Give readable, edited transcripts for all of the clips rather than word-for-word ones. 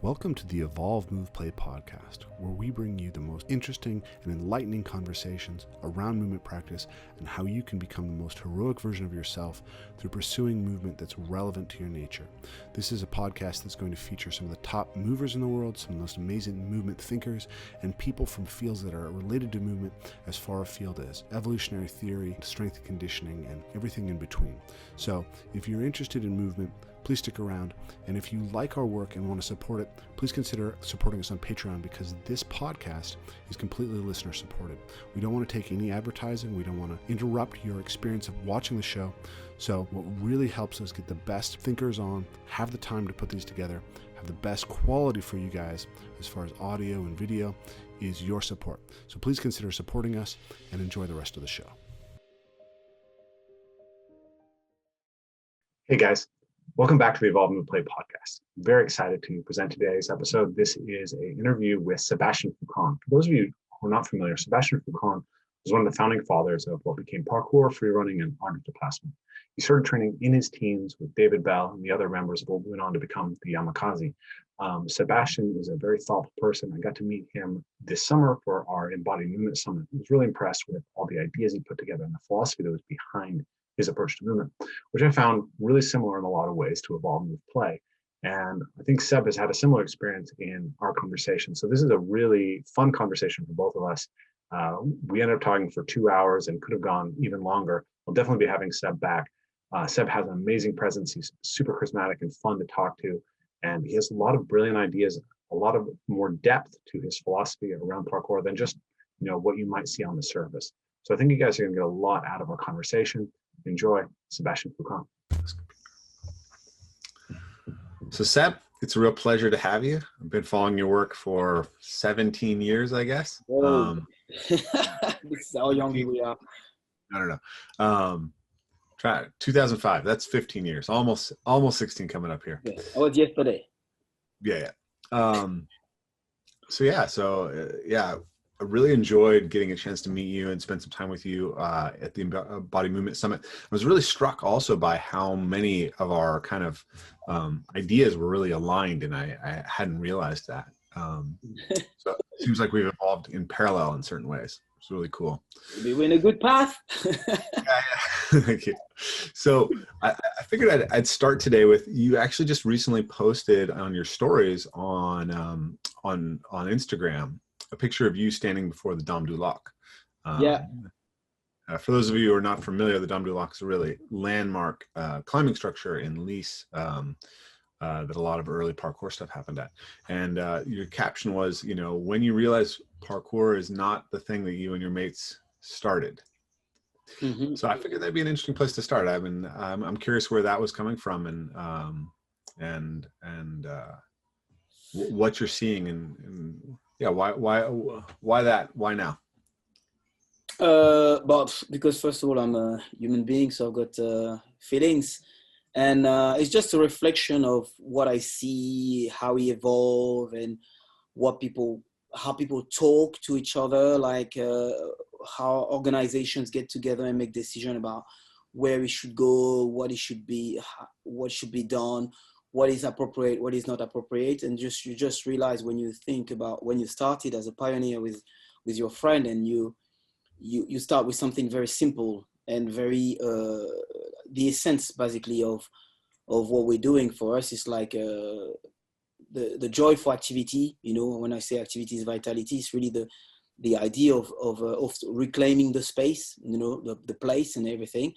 Welcome to the Evolve, Move, Play podcast, where we bring you the most interesting and enlightening conversations around movement practice and how you can become the most heroic version of yourself through pursuing movement that's relevant to your nature. This is a podcast that's going to feature some of the top movers in the world, some of the most amazing movement thinkers, and people from fields that are related to movement as far afield as evolutionary theory, strength and conditioning, and everything in between. So if you're interested in movement, please stick around. And if you like our work and want to support it, please consider supporting us on Patreon, because this podcast is completely listener supported. We don't want to take any advertising. We don't want to interrupt your experience of watching the show. So what really helps us get the best thinkers on, have the time to put these together, have the best quality for you guys as far as audio and video, is your support. So please consider supporting us and enjoy the rest of the show. Hey guys. Welcome back to the Evolve Move Play podcast. I'm very excited to present today's episode. This is an interview with Sebastien Foucan. For those of you who are not familiar, Sebastien Foucan was one of the founding fathers of what became parkour, freerunning, and art of Duplacement. He started training in his teens with David Bell and the other members of what went on to become the Yamakasi. Sebastien is a very thoughtful person. I got to meet him this summer for our Embodied Movement Summit. I was really impressed with all the ideas he put together and the philosophy that was behind his approach to movement, which I found really similar in a lot of ways to Evolve, Move, Play. And I think Seb has had a similar experience in our conversation. So this is a really fun conversation for both of us. We ended up talking for 2 hours and could have gone even longer. We'll definitely be having Seb back. Seb has an amazing presence. He's super charismatic and fun to talk to. And he has a lot of brilliant ideas, a lot of more depth to his philosophy around parkour than just, what you might see on the surface. So I think you guys are gonna get a lot out of our conversation. Enjoy. Sebastien Foucan. So Seb, it's a real pleasure to have you. I've been following your work for 17 years, I guess. This is how young we are. I don't know. 2005, that's 15 years, almost 16 coming up here. Yeah, I was yesterday. Yeah. I really enjoyed getting a chance to meet you and spend some time with you at the Embodied Movement Summit. I was really struck also by how many of our kind of ideas were really aligned, and I hadn't realized that. So it seems like we've evolved in parallel in certain ways. It's really cool. We're in a good path. Yeah. Thank you. So I figured I'd start today with, you actually just recently posted on your stories on Instagram a picture of you standing before the Dame du Lac. For those of you who are not familiar, the Dame du Lac is a really landmark climbing structure in Nice that a lot of early parkour stuff happened at. And your caption was, when you realize parkour is not the thing that you and your mates started. Mm-hmm. So I figured that'd be an interesting place to start. I'm curious where that was coming from, and what you're seeing, and yeah, why that? Why now? But because first of all, I'm a human being, so I've got feelings, and it's just a reflection of what I see, how we evolve, and how people talk to each other, like how organizations get together and make decisions about where we should go, what it should be, what should be done, what is appropriate, what is not appropriate. And you just realize when you think about when you started as a pioneer with your friend, and you start with something very simple and very the essence basically of what we're doing. For us, it's like the joy for activity. When I say activity is vitality, it's really the idea of reclaiming the space, the place and everything.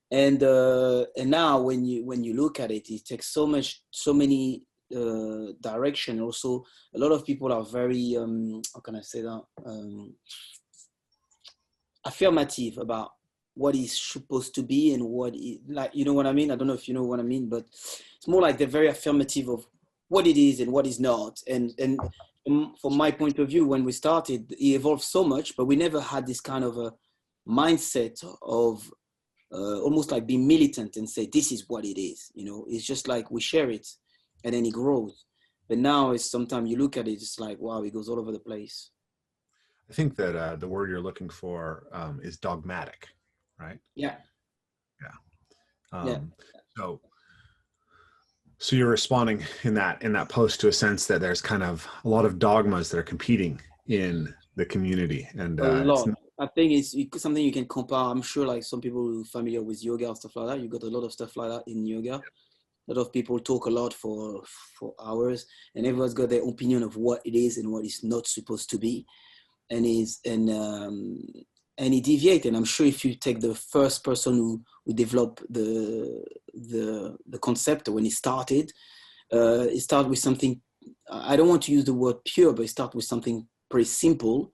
And now when you look at it, it takes so many direction. Also, a lot of people are very how can I say that, affirmative about what is supposed to be and what is, like, you know what I mean? I don't know if you know what I mean, but it's more like they're very affirmative of what it is and what is not. And from my point of view, when we started, it evolved so much, but we never had this kind of a mindset of almost like being militant and say, this is what it is. It's just like we share it and then it grows. But now it's sometimes you look at it, it's like, wow, it goes all over the place. I think that the word you're looking for is dogmatic, right? Yeah. So So you're responding in that post to a sense that there's kind of a lot of dogmas that are competing in the community, and A lot. I think it's something you can compare. I'm sure like some people who are familiar with yoga and stuff like that, you got a lot of stuff like that in yoga. A lot of people talk a lot for hours, and everyone's got their opinion of what it is and what it's not supposed to be, and he deviates. And I'm sure if you take the first person who developed the concept when he started with something, I don't want to use the word pure, but it started with something pretty simple,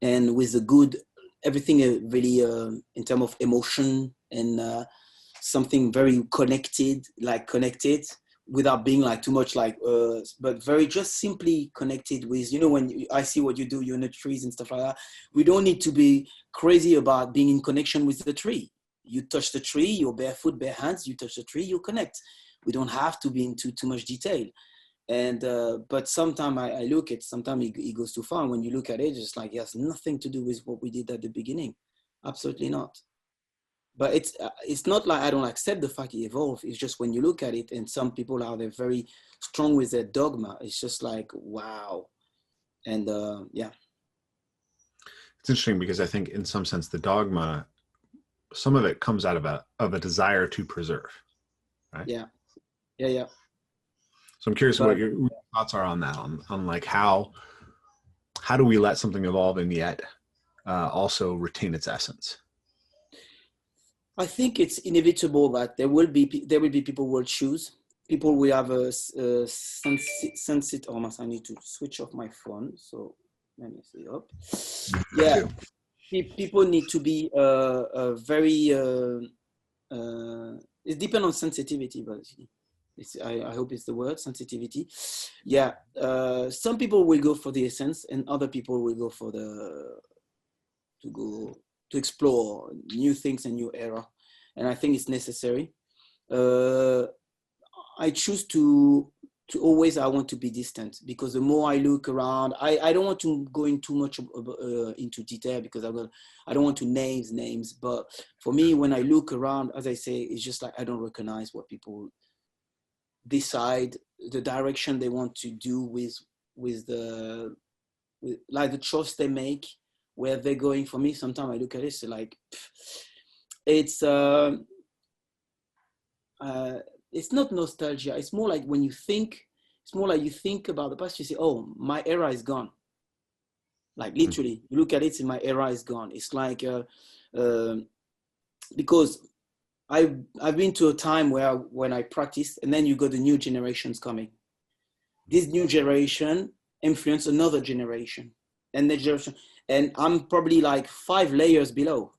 and with a good everything really in terms of emotion and something very connected without being like too much like but very just simply connected with, you know, when I see what you do, you're in the trees and stuff like that. We don't need to be crazy about being in connection with the tree. You touch the tree, you're barefoot, bare hands, you touch the tree, you connect. We don't have to be into too much detail. And but sometimes I look at, sometimes it goes too far. And when you look at it, it's like it has nothing to do with what we did at the beginning. Absolutely not. But it's not like I don't accept the fact it evolved. It's just when you look at it, and some people are they're very strong with their dogma. It's just like, wow. And yeah. It's interesting because I think in some sense the dogma, some of it comes out of a desire to preserve, right? Yeah. So I'm curious what your thoughts are on that, on like how do we let something evolve and yet also retain its essence? I think it's inevitable that there will be people who will choose. People will have a sensitive. Oh, I need to switch off my phone. So let me see up. Yeah, people need to be very. It depends on sensitivity, but I hope it's the word sensitivity. Yeah, some people will go for the essence, and other people will go for to explore new things and new era. And I think it's necessary. I choose to always, I want to be distant, because the more I look around, I don't want to go in too much into detail, because I don't want to names. But for me, when I look around, as I say, it's just like I don't recognize what people decide, the direction they want to do with like the choice they make, where they're going. For me, sometimes I look at it, so like it's not nostalgia. It's more like when you think, it's more like you think about the past, you say, oh, my era is gone. Like literally, you look at it and my era is gone. It's like, because I've been to a time when I practiced, and then you got the new generations coming. This new generation influence another generation, and the generation, and I'm probably like 5 layers below,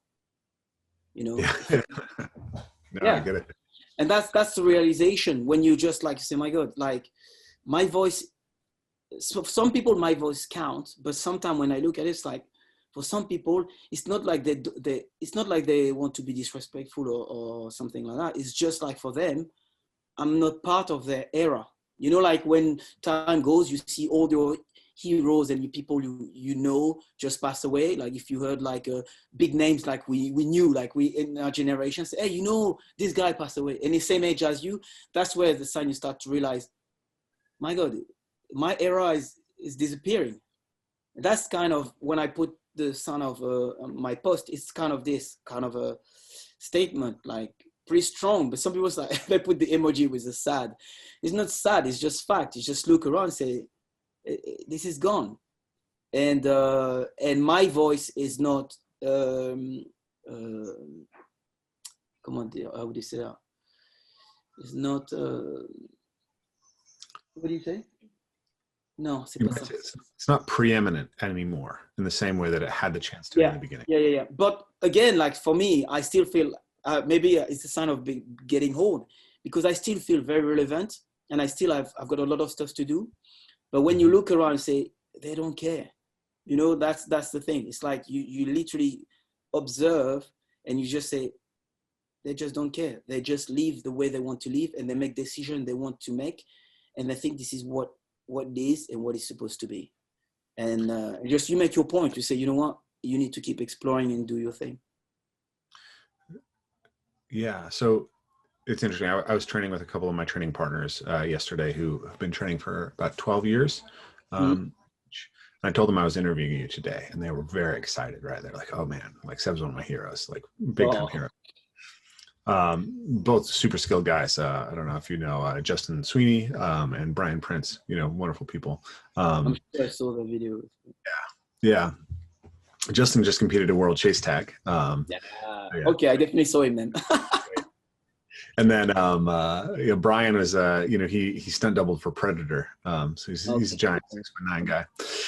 you know? Yeah. No, yeah. I get it. And that's the realization when you just like say, my God, like my voice, so for some people my voice counts, but sometimes when I look at it, it's like, for some people, it's not like it's not like they want to be disrespectful or something like that. It's just like for them, I'm not part of their era. You know, like when time goes, you see all your heroes and people you know just pass away. Like if you heard like big names like we knew, like we in our generation, say, hey, you know, this guy passed away, and the same age as you. That's where the sign you start to realize, my God, my era is disappearing. That's kind of when I put the sign of my post. It's kind of this kind of a statement, like pretty strong. But some people say, they put the emoji with the sad. It's not sad. It's just fact. You just look around and say, this is gone, and my voice is not. Come on, how would you say that? It's not. What do you say? No, it's not preeminent anymore in the same way that it had the chance to in the beginning. Yeah. But again, like for me, I still feel maybe it's a sign of getting old, because I still feel very relevant, and I've got a lot of stuff to do. But when you look around and say, they don't care, you know, that's the thing. It's like you literally observe and you just say, they just don't care. They just live the way they want to live, and they make decisions they want to make. And I think this is what it is and what it's supposed to be. And just you make your point. You say, you know what, you need to keep exploring and do your thing. Yeah. So it's interesting. I was training with a couple of my training partners yesterday who have been training for about 12 years. And I told them I was interviewing you today, and they were very excited, right? They're like, oh man, like Seb's one of my heroes, like big time hero. Both super skilled guys. I don't know if you know Justin Sweeney and Brian Prince, wonderful people. I'm sure I saw the video. Yeah. Justin just competed at World Chase Tag. Okay, I definitely saw him then. And then Brian was he stunt doubled for Predator. So he's a giant 6'9" guy.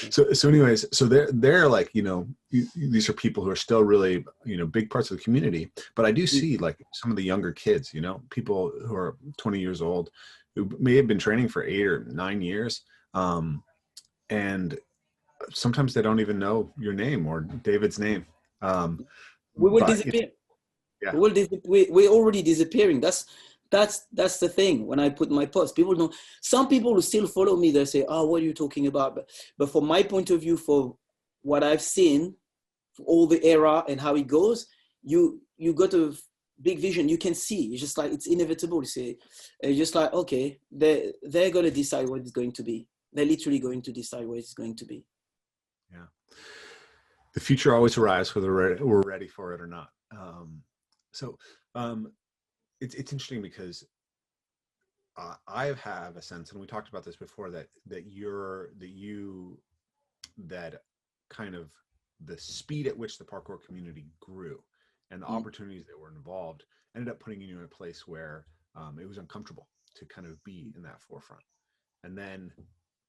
So anyways, so they're like, these are people who are still really, big parts of the community. But I do see like some of the younger kids, people who are 20 years old who may have been training for 8 or 9 years. And sometimes they don't even know your name or David's name. We will disappear. Yeah. We're already disappearing. That's the thing. When I put my post, people know. Some people who still follow me, they say, "Oh, what are you talking about?" But from my point of view, for what I've seen, for all the era and how it goes, you got a big vision. You can see. It's just like it's inevitable. You say, it's just like, okay, they're gonna decide what it's going to be. They're literally going to decide what it's going to be. Yeah. The future always arrives whether we're ready for it or not. So it's interesting because I have a sense, and we talked about this before, that kind of the speed at which the parkour community grew and the opportunities that were involved ended up putting you in a place where it was uncomfortable to kind of be in that forefront. And then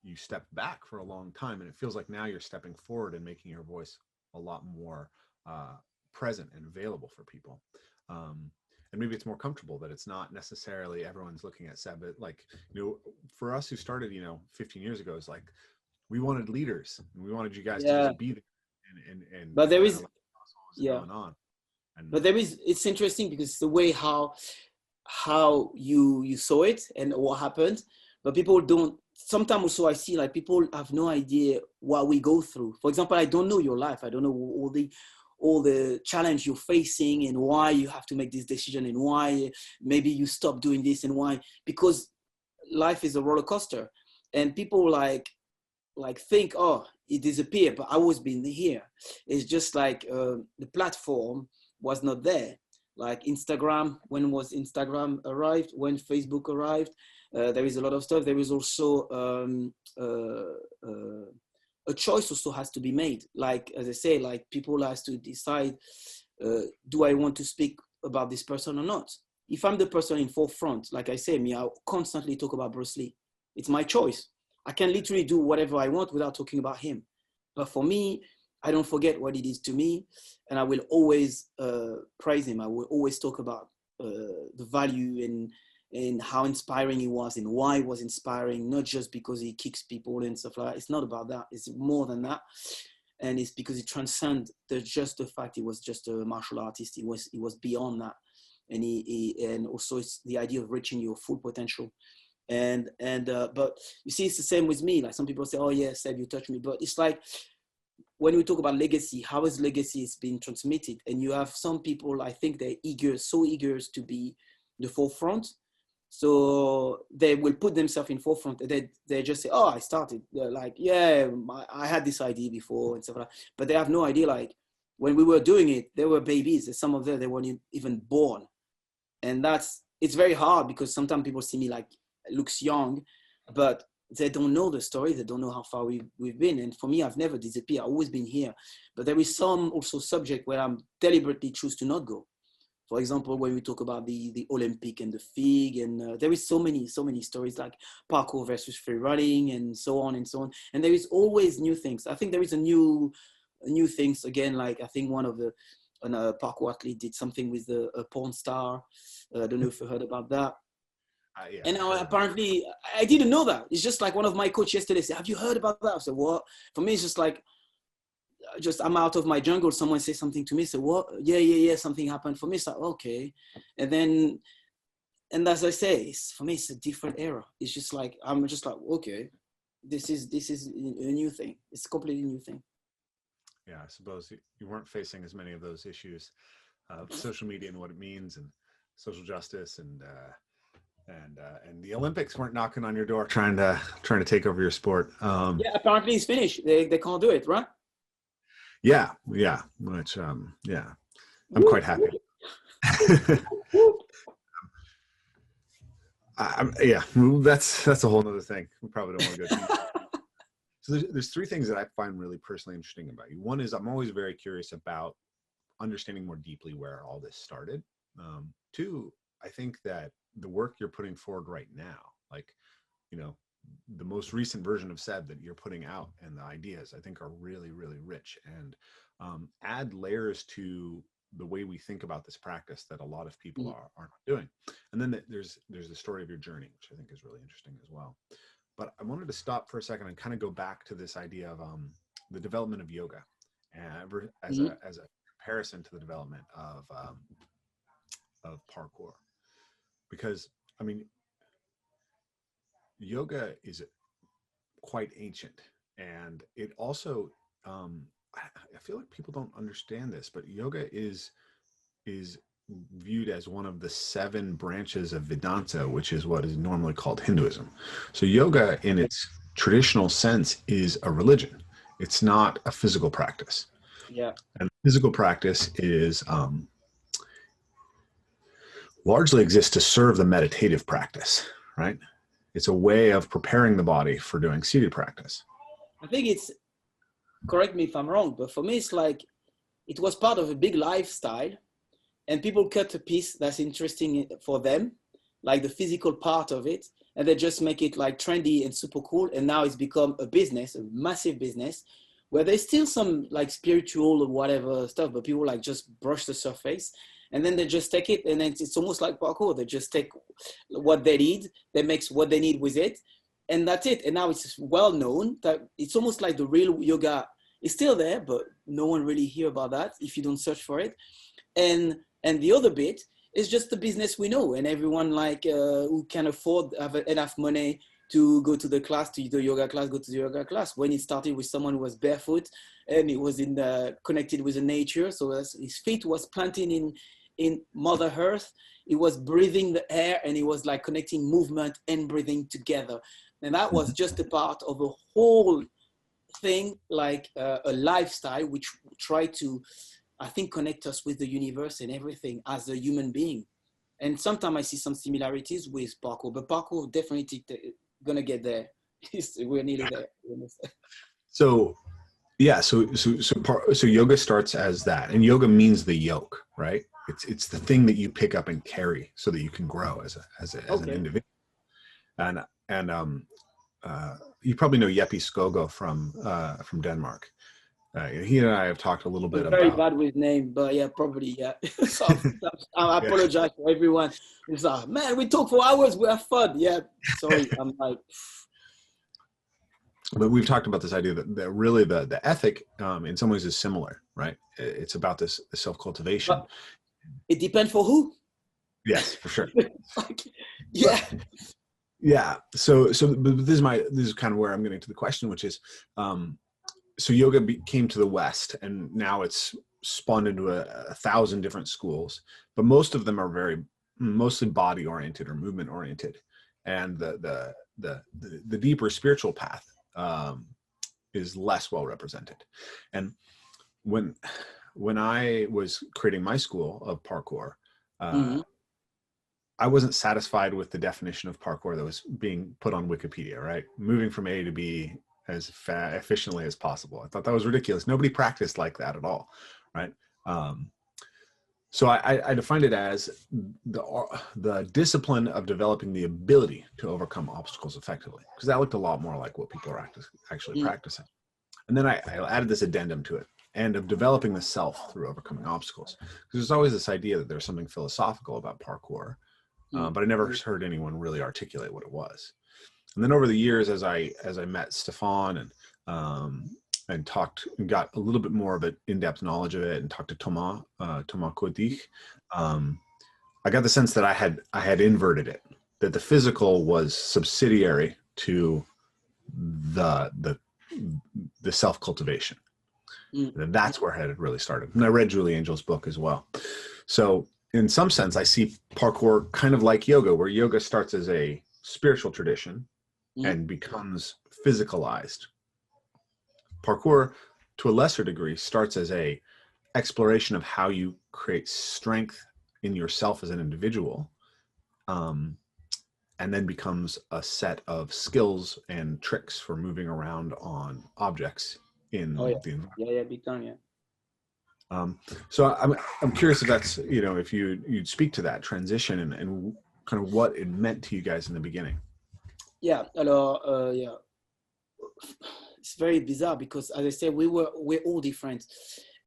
you stepped back for a long time, and it feels like now you're stepping forward and making your voice a lot more present and available for people. And maybe it's more comfortable that it's not necessarily everyone's looking at Seb. Like, for us who started, 15 years ago, it's like we wanted leaders and we wanted you guys to just be there and but there is going on. But there is, it's interesting because the way how you saw it and what happened, but people don't. Sometimes also I see like people have no idea what we go through. For example, I don't know your life. I don't know all the challenge you're facing and why you have to make this decision and why maybe you stop doing this and why, because life is a roller coaster and people like think, oh, it disappeared, but I was been here. It's just like the platform was not there. Like Instagram, when was Instagram arrived, when Facebook arrived, there is a lot of stuff. There is also a choice also has to be made. Like, as I say, like people has to decide, do I want to speak about this person or not? If I'm the person in forefront, like I say, I constantly talk about Bruce Lee. It's my choice. I can literally do whatever I want without talking about him. But for me, I don't forget what it is to me. And I will always praise him. I will always talk about the value and how inspiring he was and why he was inspiring, not just because he kicks people and stuff like that. It's not about that. It's more than that. And it's because he transcends just the fact he was just a martial artist. He was beyond that. And also it's the idea of reaching your full potential. But you see, it's the same with me. Like some people say, oh yeah, Seb, you touched me. But it's like, when we talk about legacy, how is legacy is being transmitted? And you have some people, I think they're so eager to be the forefront. So they will put themselves in forefront. They just say, oh, I started. They're like, yeah, I had this idea before and stuff like that. But they have no idea, like, when we were doing it, they were babies. And some of them, they weren't even born. And it's very hard because sometimes people see me like, looks young, but they don't know the story. They don't know how far we've been. And for me, I've never disappeared. I've always been here. But there is some also subject where I'm deliberately choose to not go. For example, when we talk about the Olympic and the FIG, and there is so many stories like parkour versus free running and so on and so on. And there is always new things. I think there is a new things again. Like I think one of the parkour athlete did something with a porn star. I don't know if you heard about that. Yeah, and now apparently I didn't know that. It's just like one of my coach yesterday said, have you heard about that? I said, what? For me, it's just like, I'm out of my jungle. Someone says something to me. Say, what? Yeah. Something happened for me. It's like, okay. And as I say, for me, it's a different era. It's just like, I'm just like, okay, this is a new thing. It's a completely new thing. Yeah. I suppose you weren't facing as many of those issues of social media and what it means and social justice, and the Olympics weren't knocking on your door trying to take over your sport. Yeah, apparently it's finished. They can't do it, right? Yeah, which I'm quite happy. That's a whole other thing. We probably don't want to go too much. So there's three things that I find really personally interesting about you. One is I'm always very curious about understanding more deeply where all this started. Two, I think that the work you're putting forward right now, like, the most recent version of Seb that you're putting out and the ideas, I think are really, really rich and add layers to the way we think about this practice that a lot of people are not doing. And then there's the story of your journey, which I think is really interesting as well. But I wanted to stop for a second and kind of go back to this idea of the development of yoga as a comparison to the development of parkour, because I mean, yoga is quite ancient, and it also I feel like people don't understand this, but yoga is viewed as one of the 7 branches of Vedanta, which is what is normally called Hinduism. So yoga in its traditional sense is a religion. It's not a physical practice. Yeah. And physical practice is largely exists to serve the meditative practice, right? It's a way of preparing the body for doing seated practice. I think it's, correct me if I'm wrong, but for me, it's like it was part of a big lifestyle, and people cut a piece that's interesting for them, like the physical part of it, and they just make it like trendy and super cool. And now it's become a business, a massive business, where there's still some like spiritual or whatever stuff, but people like just brush the surface. And then they just take it, and then it's almost like parkour. They just take what they need, they mix what they need with it, and that's it. And now it's well known that it's almost like the real yoga is still there, but no one really hear about that if you don't search for it. And the other bit is just the business we know, and everyone like who can afford have enough money to go to the class, to the yoga class, go to the yoga class. When it started with someone who was barefoot and he was connected with the nature, so his feet was planted in Mother Earth. He was breathing the air, and he was like connecting movement and breathing together. And that was just a part of a whole thing, like a lifestyle, which tried to, I think, connect us with the universe and everything as a human being. And sometimes I see some similarities with parkour, but parkour definitely gonna get there. We're nearly there. So yeah, so yoga starts as that, and yoga means the yoke, right? It's the thing that you pick up and carry so that you can grow as an individual. And you probably know Jeppe Skogo from Denmark. He and I have talked a little bit about. Very bad with name, but yeah, probably yeah. So I apologize for everyone. It's like, man, we talk for hours, we have fun. Yeah, sorry, I'm like. But we've talked about this idea that really the ethic in some ways is similar, right? It's about this self-cultivation. But it depends for who. Yes, for sure. Yeah. Yeah. So but this is kind of where I'm getting to the question, which is, so yoga came to the West, and now it's spawned into 1,000 different schools, but most of them are mostly body oriented or movement oriented, and the deeper spiritual path is less well represented. And when I was creating my school of parkour, I wasn't satisfied with the definition of parkour that was being put on Wikipedia, right? Moving from A to B as efficiently as possible. I thought that was ridiculous. Nobody practiced like that at all, right? So I defined it as the discipline of developing the ability to overcome obstacles effectively, because that looked a lot more like what people are actually practicing. And then I added this addendum to it, and of developing the self through overcoming obstacles. Because there's always this idea that there's something philosophical about parkour, but I never heard anyone really articulate what it was. And then over the years, as I met Stefan and talked and got a little bit more of an in-depth knowledge of it, and talked to Thomas Kodich, I got the sense that I had inverted it, that the physical was subsidiary to the self-cultivation. And that's where it had really started. And I read Julie Angel's book as well. So in some sense, I see parkour kind of like yoga, where yoga starts as a spiritual tradition and becomes physicalized. Parkour, to a lesser degree, starts as a exploration of how you create strength in yourself as an individual, and then becomes a set of skills and tricks for moving around on objects in the environment. Yeah, big time, yeah. So I'm curious if that's, if you'd speak to that transition and kind of what it meant to you guys in the beginning. Yeah, alors, yeah. It's very bizarre because, as I said, we're all different,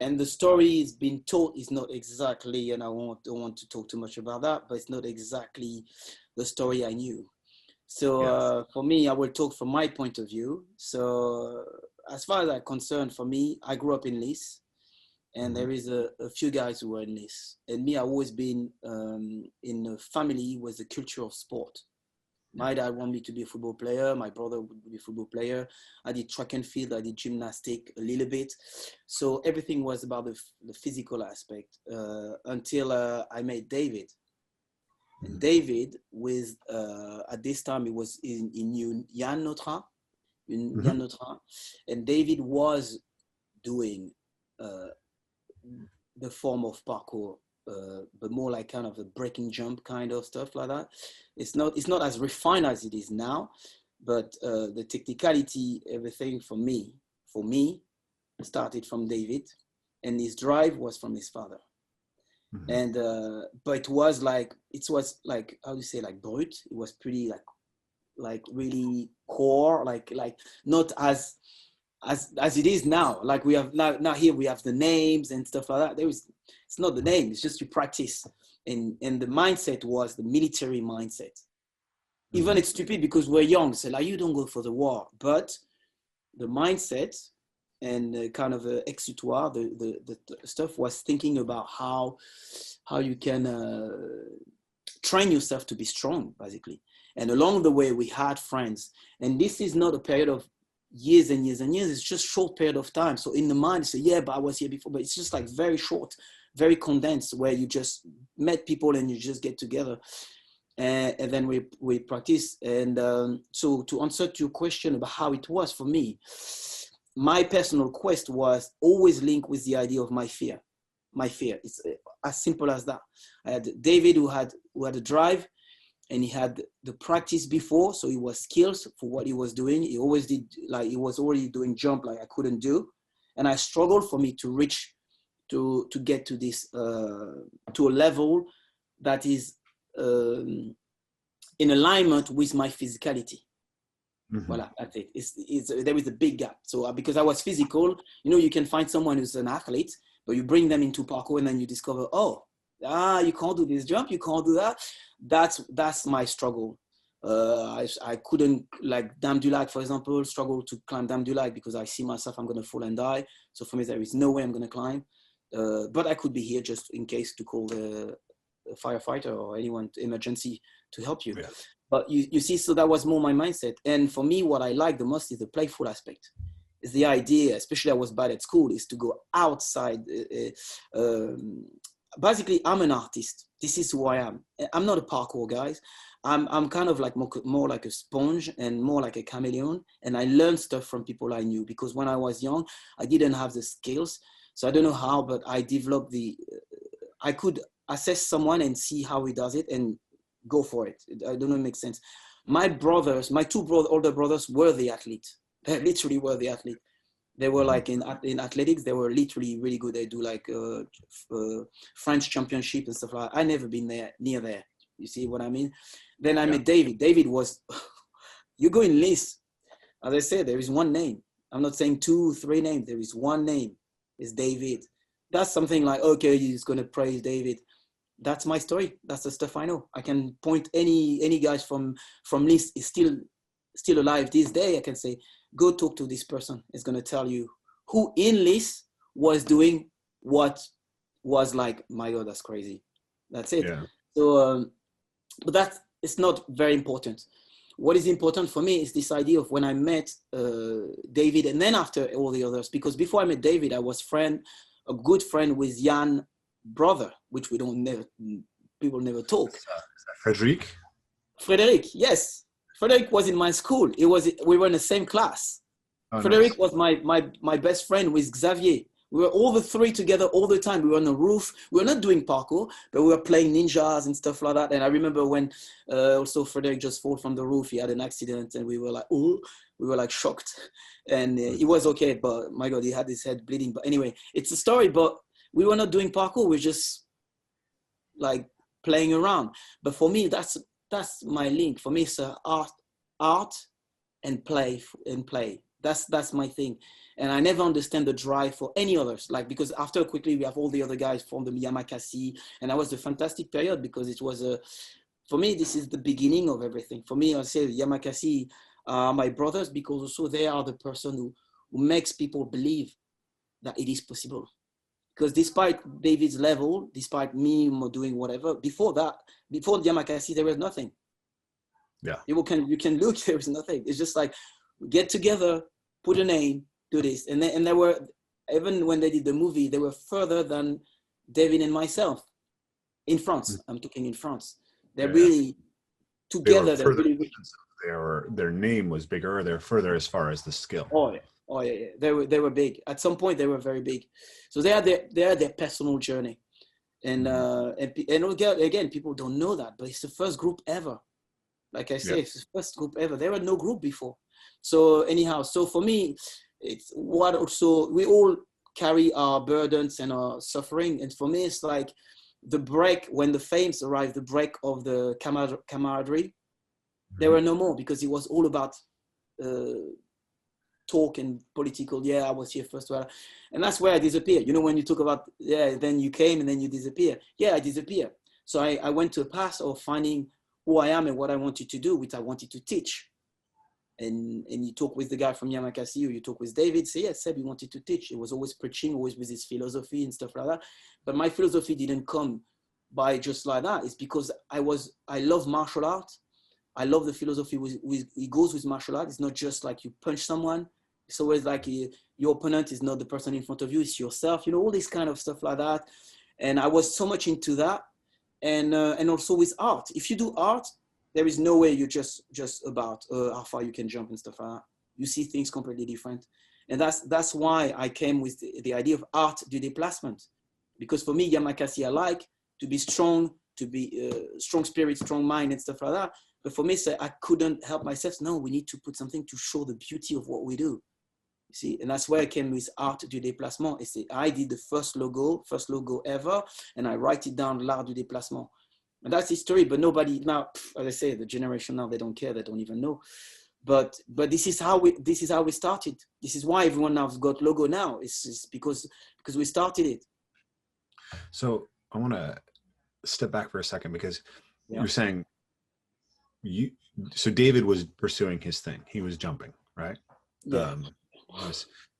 and the story is being told is not exactly, and I don't want to talk too much about that, but it's not exactly the story I knew. So for me, I will talk from my point of view. So as far as I'm concerned, for me, I grew up in Nice, and there is a few guys who were in Nice, and me, I've always been in a family with a culture of sport. My dad wanted me to be a football player. My brother would be a football player. I did track and field. I did gymnastic a little bit. So everything was about the physical aspect until I met David. And David, at this time, it was in Yann Notre. And David was doing the form of parkour, but more like kind of a breaking jump kind of stuff like that. It's not as refined as it is now, but the technicality, everything for me started from David, and his drive was from his father. And but it was like how do you say, like brut. It was pretty like really core, like not as it is now. Like we have now here we have the names and stuff like that. It's not the name, it's just you practice. And the mindset was the military mindset. Even it's stupid because we're young, so like you don't go for the war, but the mindset and kind of exutoire, the stuff was thinking about how you can train yourself to be strong, basically. And along the way, we had friends, and this is not a period of years and years and years. It's just short period of time. So in the mind, you say, but I was here before, but it's just like very short, very condensed, where you just met people and you just get together. And then we practice. And so to answer to your question about how it was for me, my personal quest was always linked with the idea of my fear. It's as simple as that. I had David who had a drive, and he had the practice before, so he was skills for what he was doing. He always did, like he was already doing jump like I couldn't do, and I struggled for me to reach to get to this to a level that is in alignment with my physicality. Voilà, that's it. There is a big gap. So because I was physical, you can find someone who's an athlete, but you bring them into parkour and then you discover, you can't do this jump, you can't do that. That's my struggle. I couldn't, like Dame du Lac, for example, struggle to climb Dame du Lac because I see myself, I'm going to fall and die. So for me, there is no way I'm going to climb. But I could be here just in case to call the firefighter or anyone emergency to help you. Yeah. But you see, so that was more my mindset. And for me, what I like the most is the playful aspect. Is the idea, especially I was bad at school, is to go outside. Basically, I'm an artist. This is who I am. I'm not a parkour guy. I'm kind of like more like a sponge and more like a chameleon. And I learned stuff from people I knew, because when I was young, I didn't have the skills. So I don't know how, but I developed I could assess someone and see how he does it and go for it. I don't know if it makes sense. My two older brothers were the athletes. They literally were the athlete. They were like in athletics, they were literally really good. They do like French championship and stuff like that. I never been near there. You see what I mean? Then I met David. David was, you go in list. As I said, there is one name. I'm not saying 2, 3 names. There is one name. It's David. That's something like, okay, he's going to praise David. That's my story. That's the stuff I know. I can point any guys from list is still alive this day. I can say, go talk to this person. It's going to tell you who in list was doing what was like, my God, that's crazy. That's it. Yeah. So, but it's not very important. What is important for me is this idea of when I met David, and then after all the others, because before I met David, I was a good friend with Yann brother, which people never talk. Frederic? Frederic, yes. Frederic was in my school. We were in the same class. Oh, Frederic nice. was my best friend with Xavier. We were all the three together all the time. We were on the roof. We were not doing parkour, but we were playing ninjas and stuff like that. And I remember when also Frederic just fell from the roof. He had an accident, and we were like, oh, we were like shocked. And he was okay, but my God, he had his head bleeding. But anyway, it's a story. But we were not doing parkour. We're just like playing around. But for me, that's my link. For me, it's art and play. That's my thing. And I never understand the drive for any others. Like, because after quickly we have all the other guys from the Yamakasi, and that was a fantastic period because it was for me, this is the beginning of everything. For me, I say Yamakasi are my brothers because also they are the person who makes people believe that it is possible. Because despite David's level, despite me doing whatever, before Yamakasi, there was nothing. Yeah. You can look, there was nothing. It's just like, get together, put a name, do this. And they were, even when they did the movie, they were further than David and myself in France. I'm talking in France. They're really together. Their name was bigger, or they're further as far as the skill. Oh yeah. They were big. At some point, they were very big. So they had their personal journey. And again, people don't know that, but it's the first group ever. Like I say, it's the first group ever. There were no group before. So anyhow, so for me, it's what also, we all carry our burdens and our suffering. And for me, it's like the break, when the fames arrived, the break of the camaraderie, there were no more, because it was all about talk and political. I was here first. And that's where I disappeared. You know, when you talk about, then you came and then you disappear. I disappeared. So I went to a path of finding who I am and what I wanted to do, which I wanted to teach. And you talk with the guy from Yamakasi, or you talk with David, say, Seb, he wanted to teach. It was always preaching, always with his philosophy and stuff like that. But my philosophy didn't come by just like that. It's because I love martial art. I love the philosophy it goes with martial art. It's not just like you punch someone. It's always like your opponent is not the person in front of you, it's yourself, you know, all this kind of stuff like that. And I was so much into that. And also with art. If you do art, there is no way you're just about how far you can jump and stuff like that. You see things completely different. And that's why I came with the idea of art du déplacement. Because for me, Yamakasi, I like to be strong, to be strong spirit, strong mind and stuff like that. But for me, I couldn't help myself. No, we need to put something to show the beauty of what we do. You see, and that's where I came with art du déplacement. I did the first logo ever, and I write it down, l'art du déplacement. And that's history, but nobody now, as I say, the generation now, they don't care, they don't even know. But this is how we started. This is why everyone now has got logo now. It's because we started it. So I want to step back for a second, because you're saying so David was pursuing his thing. He was jumping, right? Yeah.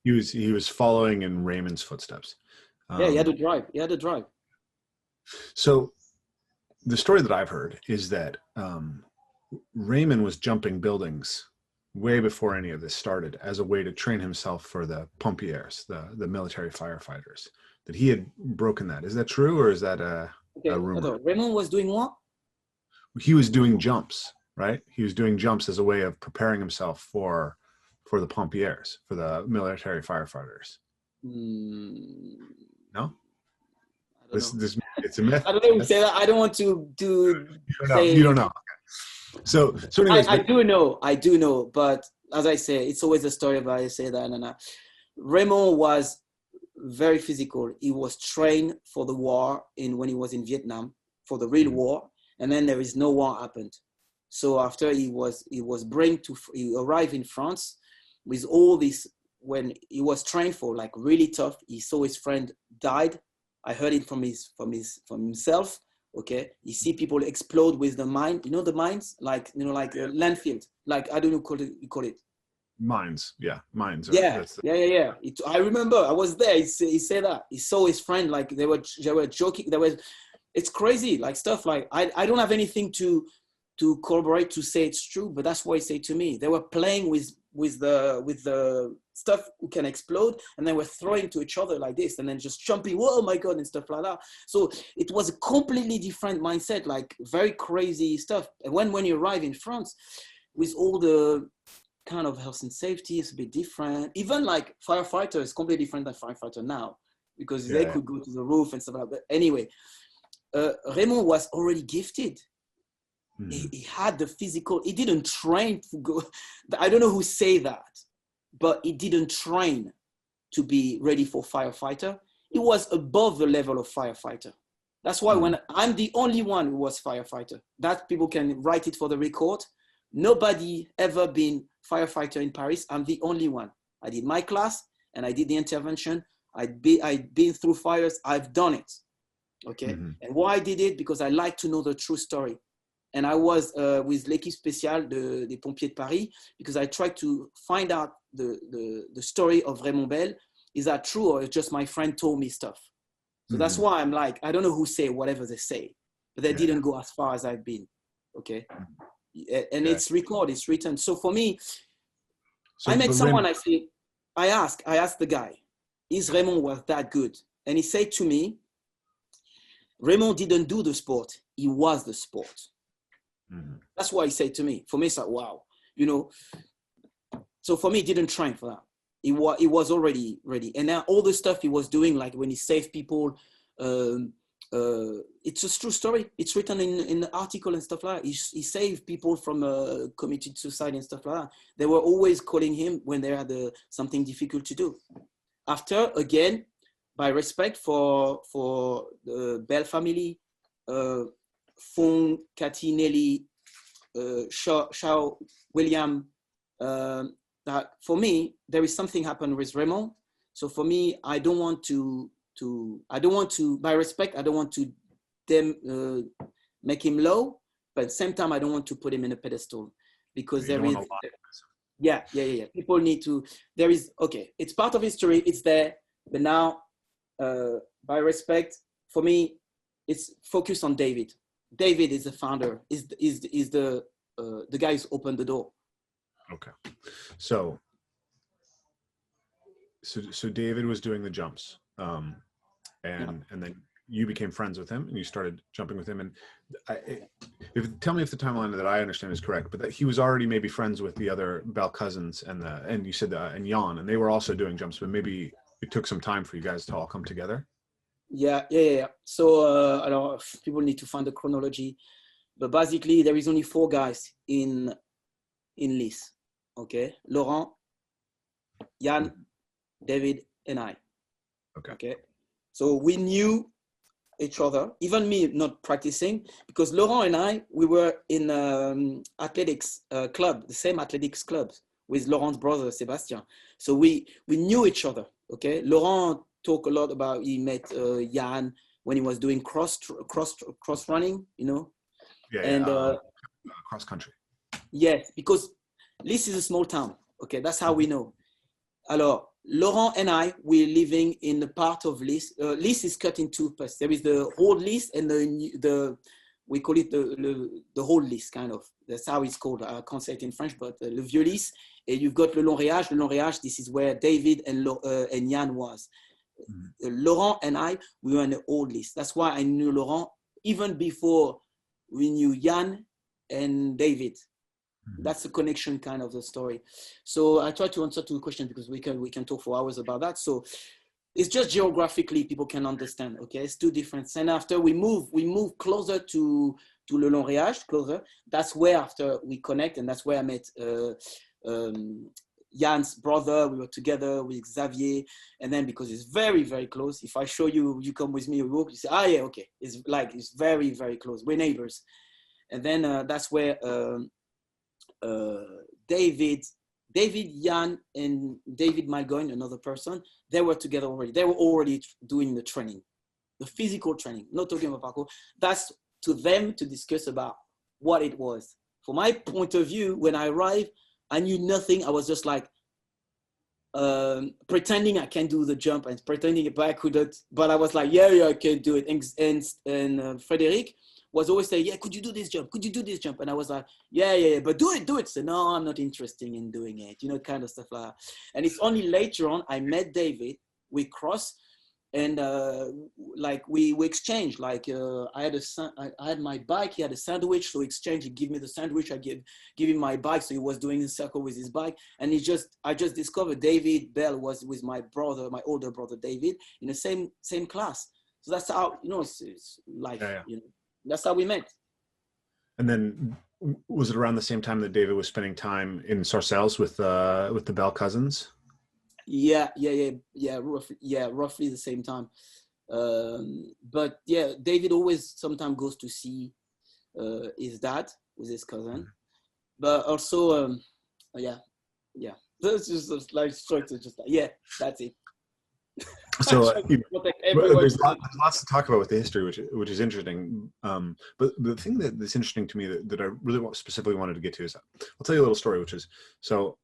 He was following in Raymond's footsteps. He had to drive. So the story that I've heard is that Raymond was jumping buildings way before any of this started as a way to train himself for the pompiers, the military firefighters, that he had broken that. Is that true, or is that a rumor? Raymond was doing what? He was doing jumps, right? He was doing jumps as a way of preparing himself for the pompiers, for the military firefighters. No? It's a myth. I don't even say that. I don't want to You don't know. So anyways, I do know, but as I say, it's always a story about I say that. And Raymond was very physical. He was trained for the war when he was in Vietnam, for the real war, and then there is no war happened. So after he arrived in France with all this, when he was trained for like really tough, he saw his friend died. I heard it from himself. Okay, you see people explode with the mine. You know the mines, like landfill. Like I don't know you call it. Mines, yeah, mines. Yeah. I remember I was there. He said that he saw his friend, like they were joking. It's crazy, like stuff like I don't have anything to to corroborate, to say it's true, but that's what he said to me. They were playing with the stuff who can explode, and they were throwing to each other like this, and then just jumping, oh my God, and stuff like that. So it was a completely different mindset, like very crazy stuff. And when you arrive in France, with all the kind of health and safety, it's a bit different. Even like firefighter is completely different than firefighter now, because they could go to the roof and stuff like that. But anyway, Raymond was already gifted. He had the physical, he didn't train to go, I don't know who say that, but he didn't train to be ready for firefighter. He was above the level of firefighter. That's why when I'm the only one who was firefighter, that people can write it for the record. Nobody ever been firefighter in Paris. I'm the only one. I did my class and I did the intervention. I've been through fires. I've done it. Okay. And why I did it? Because I like to know the true story. And I was with l'équipe spéciale des Pompiers de Paris, because I tried to find out the story of Raymond Bell. Is that true, or just my friend told me stuff? So that's why I'm like, I don't know who say whatever they say, but they didn't go as far as I've been. Okay. And it's recorded, it's written. So for me, I met someone, I asked the guy, is Raymond was that good? And he said to me, Raymond didn't do the sport. He was the sport. That's what he said to me. For me, it's like, wow, you know. So for me, he didn't train for that. He was already ready. And now all the stuff he was doing, like when he saved people, it's a true story. It's written in the article and stuff like that. He saved people from committed suicide and stuff like that. They were always calling him when they had something difficult to do. After, again, by respect for the Bell family, Fong, Cathy, Nelly, Shaw, William, that for me, there is something happened with Raymond. So for me, I don't want to, by respect, I don't want to make him low, but at the same time, I don't want to put him in a pedestal, because there is, yeah. People need to, there is, okay, it's part of history, it's there, but now, by respect, for me, it's focused on David. David is the founder, is the guy who's opened the door. Okay. So David was doing the jumps, and then you became friends with him and you started jumping with him. And tell me if the timeline that I understand is correct, but that he was already maybe friends with the other Bell cousins and you said and Jan, and they were also doing jumps, but maybe it took some time for you guys to all come together. Yeah. So I don't know if people need to find the chronology, but basically there is only 4 guys in Lys. Okay, Laurent, Jan, David, and I. Okay. So we knew each other, even me not practicing, because Laurent and I, we were in athletics club, the same athletics club with Laurent's brother, Sebastien. So we knew each other. Okay, Laurent talked a lot about, he met Jan when he was doing cross running, you know. Cross country. Yes, because Lys is a small town. Okay, that's how we know. Alors, Laurent and I, we're living in the part of Lys. Lys is cut in 2 parts. There is the old Lys and the we call it the whole Lys, kind of. That's how it's called. I can't say it in French, but le vieux Lys. And you've got le Long Réage. Le Long Réage, this is where David and Jan was. Laurent and I, we were in the old Lys. That's why I knew Laurent even before we knew Jan and David. That's the connection kind of the story. So I try to answer to the question because we can talk for hours about that. So it's just geographically people can understand. Okay, it's 2 different. And after we move closer to Le Long Réage, closer. That's where after we connect, and that's where I met Jan's brother. We were together with Xavier, and then because it's very, very close. If I show you, you come with me, we walk. You say, yeah, okay. It's very, very close. We're neighbors, and then that's where. David, Jan, and David Malgoin, another person, they were together already. They were already doing the training, the physical training, not talking about parkour. That's to them to discuss about what it was. From my point of view, when I arrived, I knew nothing. I was just like pretending I can do the jump and pretending I couldn't. But I was like, yeah, I can do it. And Frédéric was always saying, yeah, could you do this jump? Could you do this jump? And I was like, yeah, but do it. So no, I'm not interested in doing it, you know, kind of stuff like that. And it's only later on I met David, we crossed, and like we exchanged. Like I had my bike, he had a sandwich, so exchange. He gave me the sandwich, I give him my bike, so he was doing a circle with his bike. And I just discovered David Bell was with my brother, my older brother David, in the same class. So that's how, you know, it's life. You know, that's how we met. And then was it around the same time that David was spending time in Sarcelles with the Bell cousins? Yeah, roughly the same time. But yeah, David always sometimes goes to see his dad with his cousin. But also, that's just like structure, just like, yeah, that's it. So there's lots to talk about with the history, which is interesting. But the thing that's interesting to me that I really specifically wanted to get to is, I'll tell you a little story, which is, so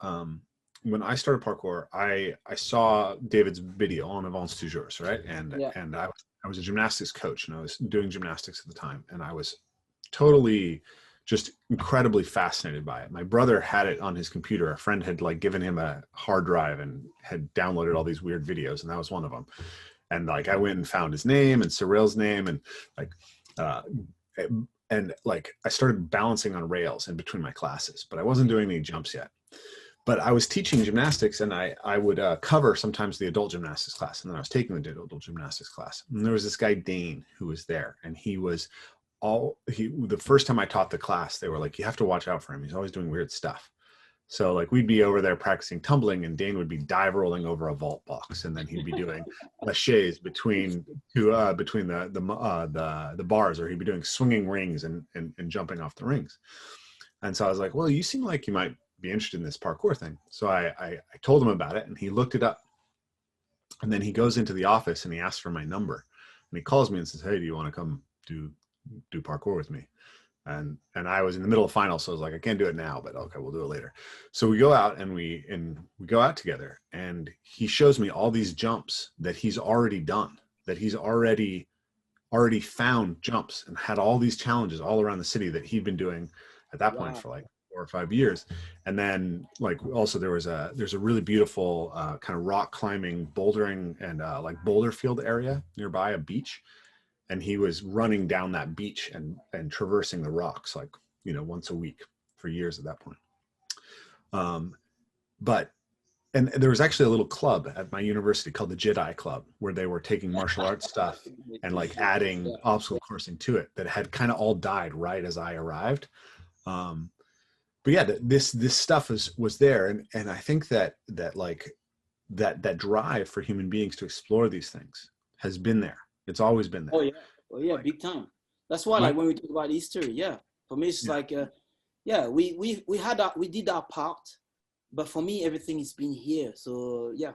when I started parkour, I saw David's video on Avance Toujours, right? And I was a gymnastics coach, and I was doing gymnastics at the time, and I was totally just incredibly fascinated by it. My brother had it on his computer. A friend had like given him a hard drive and had downloaded all these weird videos, and that was one of them. And like I went and found his name and Cyril's name, and like I started balancing on rails in between my classes, but I wasn't doing any jumps yet. But I was teaching gymnastics, and I would cover sometimes the adult gymnastics class, and then I was taking the adult gymnastics class. And there was this guy Dane who was there, and the first time I taught the class, they were like, you have to watch out for him. He's always doing weird stuff. So like we'd be over there practicing tumbling, and Dane would be dive rolling over a vault box, and then he'd be doing laches between the bars, or he'd be doing swinging rings and jumping off the rings. And so I was like, well, you seem like you might be interested in this parkour thing. So I told him about it, and he looked it up. And then he goes into the office and he asks for my number, and he calls me and says, hey, do you want to come do parkour with me? And I was in the middle of finals, so I was like, I can't do it now, but okay, we'll do it later. So we go out and we go out together, and he shows me all these jumps that he's already done, that he's already found jumps and had all these challenges all around the city that he'd been doing at that point for like 4 or 5 years. And then like also there's a really beautiful kind of rock climbing, bouldering, and like boulder field area nearby, a beach. And he was running down that beach and traversing the rocks, like, you know, once a week for years at that point. And there was actually a little club at my university called the Jedi Club, where they were taking martial arts stuff and like adding obstacle coursing to it, that had kind of all died right as I arrived. But yeah, this stuff was there. And I think that drive for human beings to explore these things has been there. It's always been there. Oh yeah, big time. That's why, like when we talk about history, for me it's like, we did our part, but for me everything has been here. So yeah.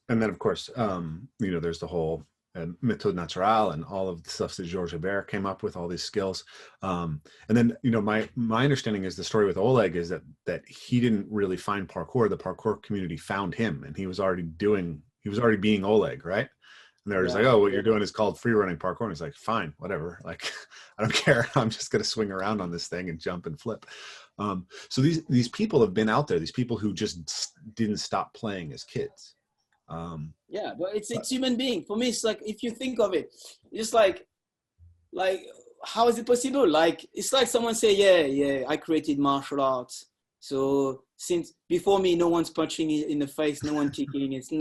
And then of course, you know, there's the whole méthode naturelle and all of the stuff that Georges Hébert came up with, all these skills. And then, you know, my understanding is the story with Oleg is that he didn't really find parkour. The parkour community found him, and he was already being Oleg, right? And they're just like, oh, what you're doing is called freerunning parkour. And he's like, fine, whatever. Like, I don't care. I'm just going to swing around on this thing and jump and flip. So these people have been out there, these people who just didn't stop playing as kids. But it's human being. For me, it's like, if you think of it, it's like how is it possible? Like, it's like someone say, I created martial arts. So since before me, no one's punching it in the face, no one kicking. It's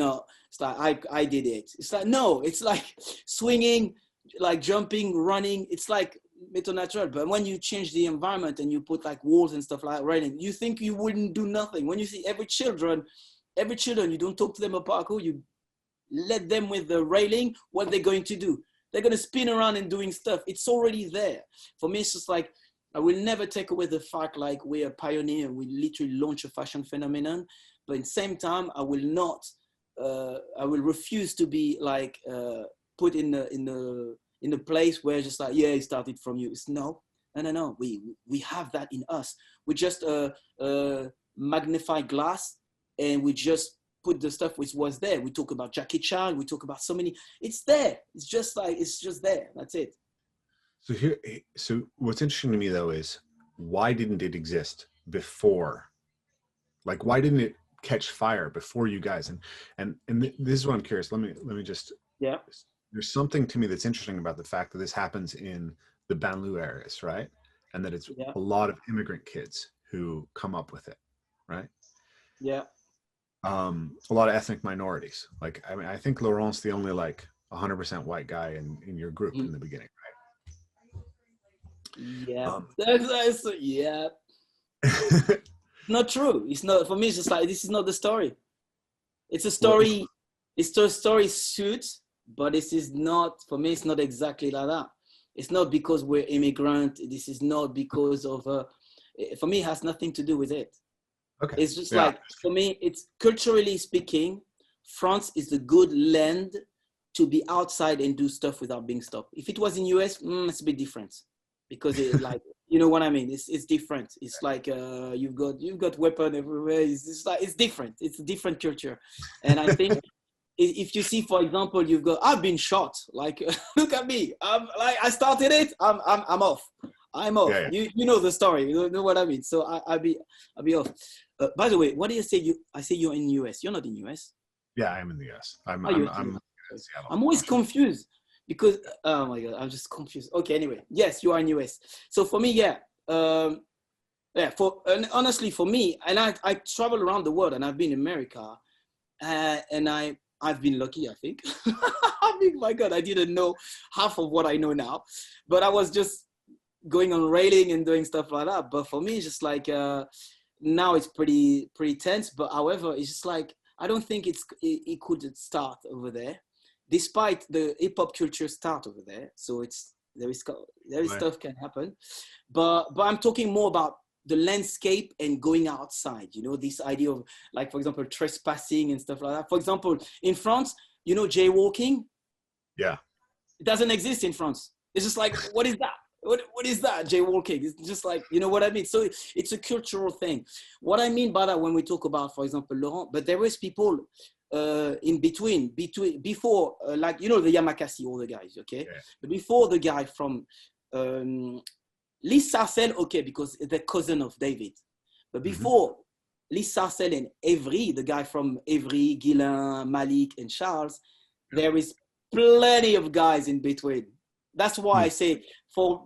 like I did it. It's like, no, it's like swinging, like jumping, running. It's like méthode naturelle. But when you change the environment and you put like walls and stuff like running, you think you wouldn't do nothing. When you see every children, you don't talk to them about parkour, you let them with the railing, what they're going to do. They're going to spin around and doing stuff. It's already there. For me, it's just like, I will never take away the fact like we're a pioneer. We literally launch a fashion phenomenon, but at the same time, I will refuse to be like put in the place where just like, it started from you. It's no. We have that in us. We just magnify glass, and we just put the stuff which was there. We talk about Jackie Chan. We talk about so many. It's there. It's just there. That's it. So what's interesting to me though is, why didn't it exist before? Like, why didn't it catch fire before you guys? This is what I'm curious. Let me just, Yeah. there's something to me that's interesting about the fact that this happens in the banlieue areas, right? And that it's Yeah. a lot of immigrant kids who come up with it, right? Yeah. A lot of ethnic minorities. Like, I mean, I think Laurent's the only like 100% white guy in your group in the beginning, Yeah. right? Yeah. Not true. It's not, for me, it's just like, this is not the story. It's a story. It's a story suit, but this is not, for me, it's not exactly like that. It's not because we're immigrant. This is not because of, for me, it has nothing to do with it. Okay. It's just like, for me, it's culturally speaking, France is the good land to be outside and do stuff without being stopped. If it was in US, it's a bit different, because it like, you know what I mean? It's different. It's like you've got weapon everywhere. It's like, it's different. It's a different culture, and I think if you see, for example, I've been shot. Like, look at me. Like, I started it. I'm off. I'm off. Yeah, yeah. You know the story. You know what I mean? So I'll be off. By the way, what do you say? I say you're in US. You're not in US. Yeah, I am in the US. I'm Seattle. I'm always confused because, oh my God, I'm just confused. Okay, anyway, yes, you are in US. So for me, yeah. And honestly, for me, and I travel around the world, and I've been in America, and I've been lucky, I think. I mean, my God, I didn't know half of what I know now, but I was just going on railing and doing stuff like that. But for me, it's just like, now it's pretty tense. But however, it's just like, I don't think it could start over there, despite the hip hop culture start over there. So there is right. Stuff can happen, but I'm talking more about the landscape and going outside. You know, this idea of, like, for example, trespassing and stuff like that. For example, in France, you know, jaywalking. Yeah, it doesn't exist in France. It's just like, what is that? What is that, jaywalking? It's just like, you know what I mean? So it's a cultural thing. What I mean by that, when we talk about, for example, Laurent, but there is people in between, before, like, you know, the Yamakasi, all the guys, okay? Yeah. But before the guy from Lise Sarcel, okay, because they're cousin of David. But before Lise Sarcel and Evry, the guy from Evry, Guillain, Malik, and Charles, there is plenty of guys in between. That's why I say,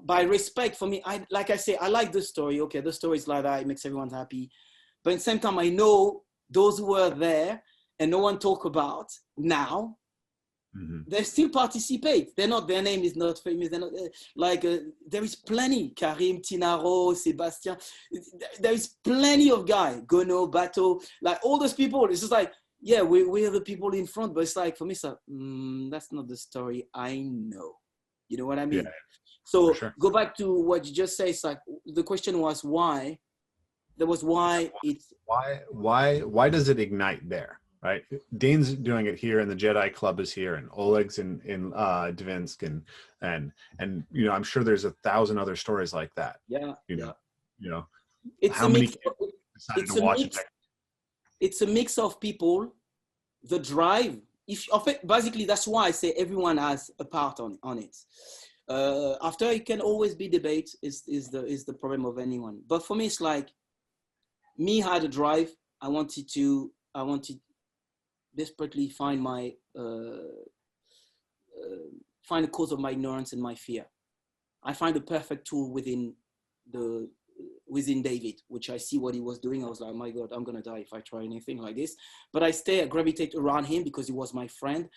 by respect for me, I like the story. Okay, the story is like that. It makes everyone happy. But at the same time, I know those who were there and no one talk about now, they still participate. Their name is not famous. They're not, there is plenty. Karim, Tinaro, Sebastien. There is plenty of guys. Gono, Bato, like all those people. It's just like, yeah, we are the people in front. But it's like, for me, so, that's not the story I know. You know what I mean? Yeah, so sure. Go back to what you just said. It's like, the question was why. There was why it's why does it ignite there, right? Dane's doing it here, and the Jedi Club is here, and Oleg's in Dvinsk, and you know, I'm sure there's 1,000 other stories like that. Yeah. You know, it's how many kids decided to watch it? It's a mix of people, the drive. Basically, that's why I say everyone has a part on it. After, it can always be debate is the problem of anyone. But for me, it's like, me had a drive. I wanted desperately find find the cause of my ignorance and my fear. I find the perfect tool within David, which I see what he was doing. I was like, my God, I'm going to die if I try anything like this. But I gravitate around him because he was my friend,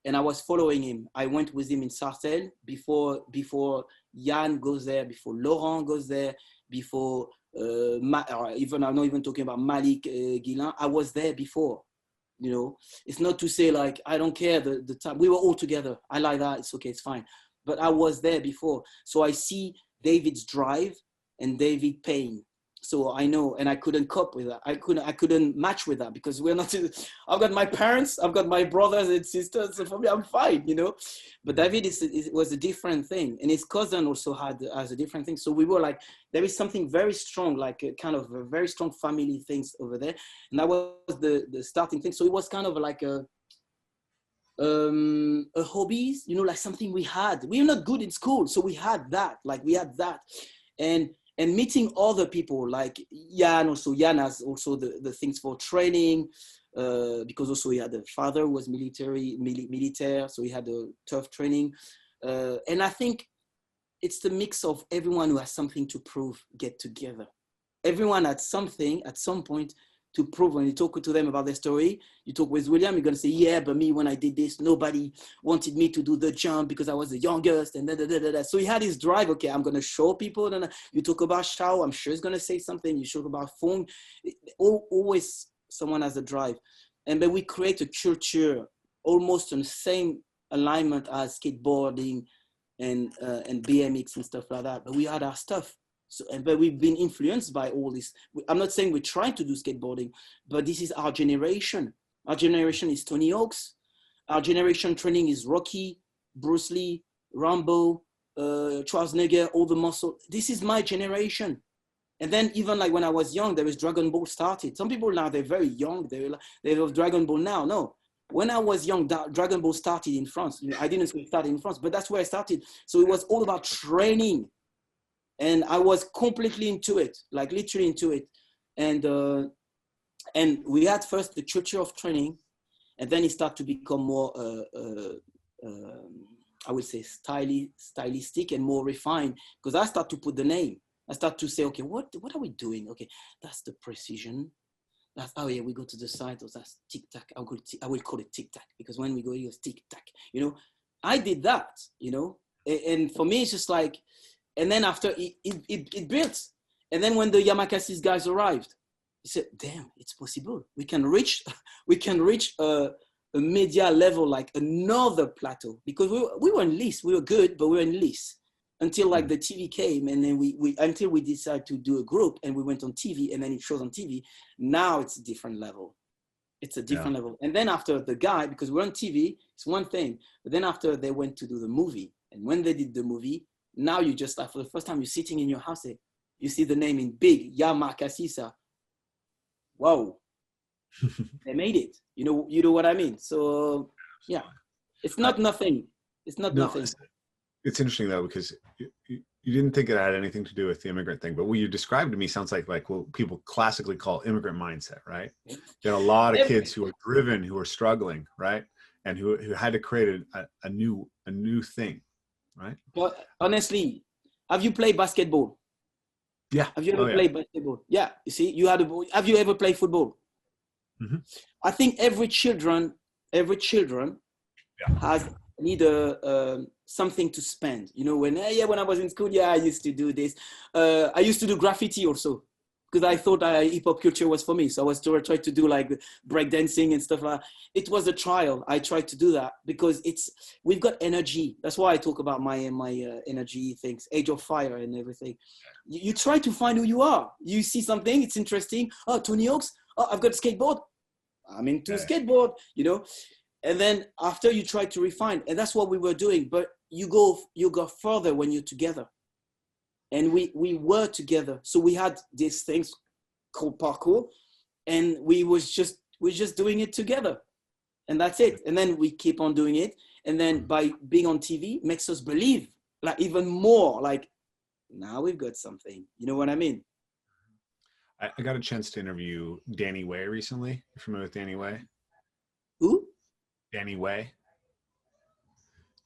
and I was following him. I went with him in Sarcelles before Yann goes there, before Laurent goes there, before even, I'm not even talking about Malik, Guillain. I was there before. You know, it's not to say like, I don't care the time. We were all together. I like that. It's okay. It's fine. But I was there before. So I see David's drive and David pain. So I know, and I couldn't cope with that. I couldn't match with that because we're not, I've got my parents, I've got my brothers and sisters. So for me, I'm fine, you know, but David was a different thing. And his cousin also has a different thing. So we were like, there is something very strong, like a kind of a very strong family things over there. And that was the starting thing. So it was kind of like a hobbies, you know, like something we had. We were not good in school, so we had that. Like we had that, and meeting other people like Jan. Also, Jan has also the things for training, because also he had a father who was military, so he had a tough training, and I think it's the mix of everyone who has something to prove get together. Everyone had something at some point to prove. When you talk to them about their story, you talk with William, you're going to say, yeah, but me, when I did this, nobody wanted me to do the jump because I was the youngest, and da. So he had his drive. Okay, I'm going to show people. And you talk about Shao, I'm sure he's going to say something. You talk about Fung. Always someone has a drive. And then we create a culture almost on the same alignment as skateboarding and BMX and stuff like that. But we had our stuff. So, but we've been influenced by all this. I'm not saying we're trying to do skateboarding, but this is our generation. Our generation is Tony Hawk's. Our generation training is Rocky, Bruce Lee, Rambo, Schwarzenegger, all the muscle. This is my generation. And then even like when I was young, there was Dragon Ball started. Some people now, they're very young. They love Dragon Ball now. No. When I was young, Dragon Ball started in France. You know, I didn't start in France, but that's where I started. So it was all about training. And I was completely into it, like literally into it. And we had first the culture of training, and then it started to become more, I would say, stylistic and more refined, because I started to put the name. I started to say, okay, what are we doing? Okay, that's the precision. That's, oh yeah, we go to the side, or that's tic-tac. I will call it tic-tac, because when we go, it was tic-tac. You know, I did that, you know, and for me, it's just like, and then after it built. And then when the Yamakasi's guys arrived, he said, damn, it's possible. We can reach a media level, like another plateau, because we were in lease. We were good, but we were in lease until like the TV came. And then until we decided to do a group, and we went on TV, and then it shows on TV. Now it's a different level. It's a different level. And then after the guy, because we're on TV, it's one thing. But then after they went to do the movie, and when they did the movie, now you just, for the first time, you're sitting in your house, you see the name in big, Yamakasisa. Wow. They made it. You know what I mean? So yeah, it's not nothing. It's not nothing. It's interesting though, because you didn't think it had anything to do with the immigrant thing, but what you described to me sounds like what people classically call immigrant mindset, right? You got a lot of kids who are driven, who are struggling, right? And who had to create a new thing. Right. But honestly, have you played basketball? Yeah. Have you ever played basketball? Yeah. You see, have you ever played football? Mm-hmm. I think every children need something to spend. You know, when I was in school, I used to do this. I used to do graffiti also, because I thought hip hop culture was for me. So I was trying to do like breakdancing and stuff like that. It was a trial. I tried to do that because we've got energy. That's why I talk about my energy things, Age of Fire and everything. You try to find who you are. You see something, it's interesting. Oh, Tony Hawk's. Oh, I've got a skateboard. I'm into skateboard, you know. And then after you try to refine, and that's what we were doing. But you go further when you're together. And we were together. So we had these things called parkour, and we were just doing it together. And that's it. And then we keep on doing it. And then by being on TV makes us believe, like even more, like now we've got something. You know what I mean? I got a chance to interview Danny Way recently. You familiar with Danny Way? Who? Danny Way.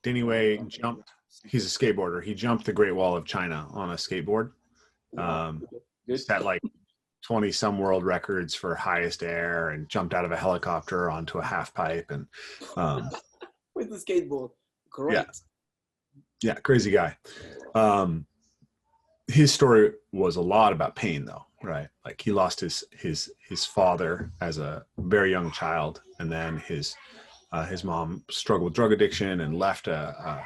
Danny Way jumped. He's a skateboarder. He jumped the Great Wall of China on a skateboard. Set like 20 some world records for highest air, and jumped out of a helicopter onto a half pipe, and with the skateboard. Correct. Yeah, crazy guy. His story was a lot about pain though, right? Like he lost his father as a very young child, and then his mom struggled with drug addiction and left a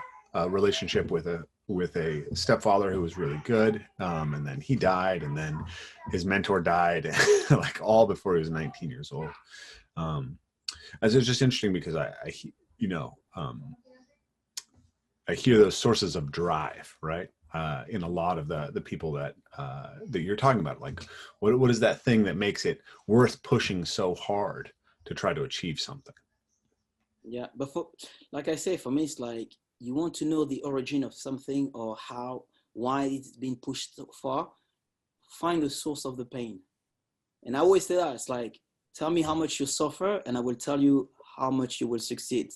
relationship with a stepfather who was really good, and then he died, and then his mentor died, like all before he was 19 years old. As it's just interesting because I hear those sources of drive, right, in a lot of the people that you're talking about. Like, what is that thing that makes it worth pushing so hard to try to achieve something? Yeah, but like I say, for me, it's like you want to know the origin of something or why it's been pushed so far. Find the source of the pain. And I always say that it's like, tell me how much you suffer, and I will tell you how much you will succeed.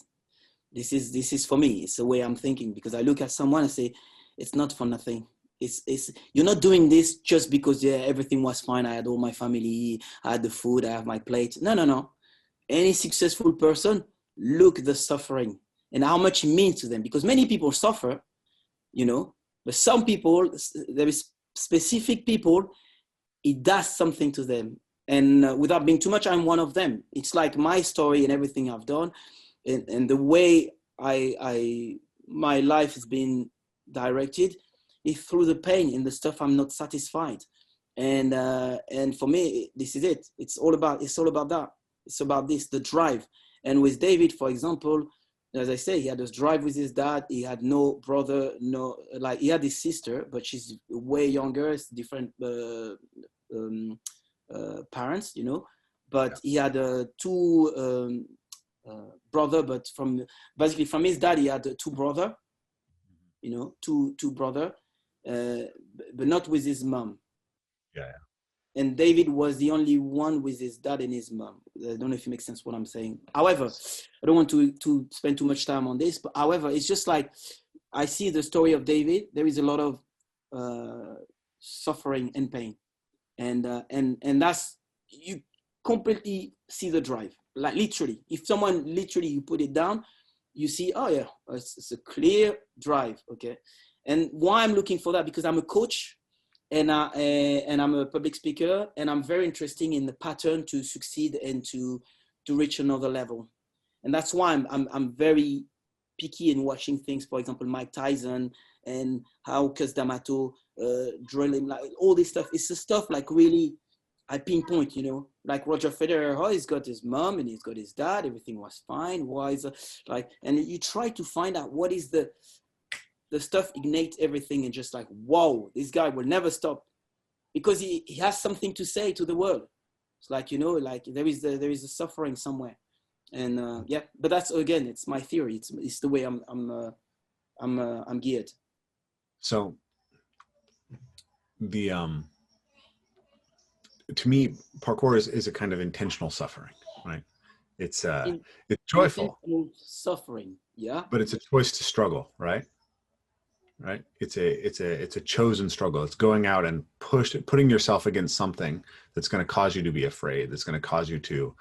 This is for me. It's the way I'm thinking, because I look at someone and say, it's not for nothing. It's you're not doing this just because everything was fine. I had all my family, I had the food, I have my plate. No. Any successful person, look the suffering and how much it means to them, because many people suffer, but some people, there is specific people, it does something to them. And without being too much, I'm one of them. It's like my story and everything I've done, and the way my life has been directed is through the pain and the stuff I'm not satisfied. And for me, this is it. It's all about that. It's about this, the drive. And with David, for example, as I say, he had this drive with his dad. He had no brother, he had his sister, but she's way younger. It's different parents, But he had two brother, but from his dad, he had two brother, two brother, but not with his mom. Yeah. And David was the only one with his dad and his mom. I don't know if it makes sense what I'm saying. However, I don't want to spend too much time on this, but however, it's just like, I see the story of David. There is a lot of suffering and pain. And that's, you completely see the drive. Like literally, if someone literally, you put it down, you see, oh yeah, it's a clear drive, okay? And why I'm looking for that, because I'm a coach, and I'm a public speaker, and I'm very interested in the pattern to succeed and to reach another level. And that's why I'm very picky in watching things, for example, Mike Tyson and how Cus D'Amato, drilling, like all this stuff. It's the stuff like really I pinpoint, like Roger Federer, oh, he's got his mom and he's got his dad, everything was fine. Why is it like, and you try to find out what is the stuff ignite everything, and just like, whoa, this guy will never stop, because he has something to say to the world. It's like, like there is a suffering somewhere. And yeah, but that's, again, it's my theory. It's the way I'm geared. So the to me, parkour is a kind of intentional suffering, right? It's joyful suffering, yeah, but it's a choice to struggle, right? It's a chosen struggle. It's going out and putting yourself against something that's going to cause you to be afraid, that's going to cause you to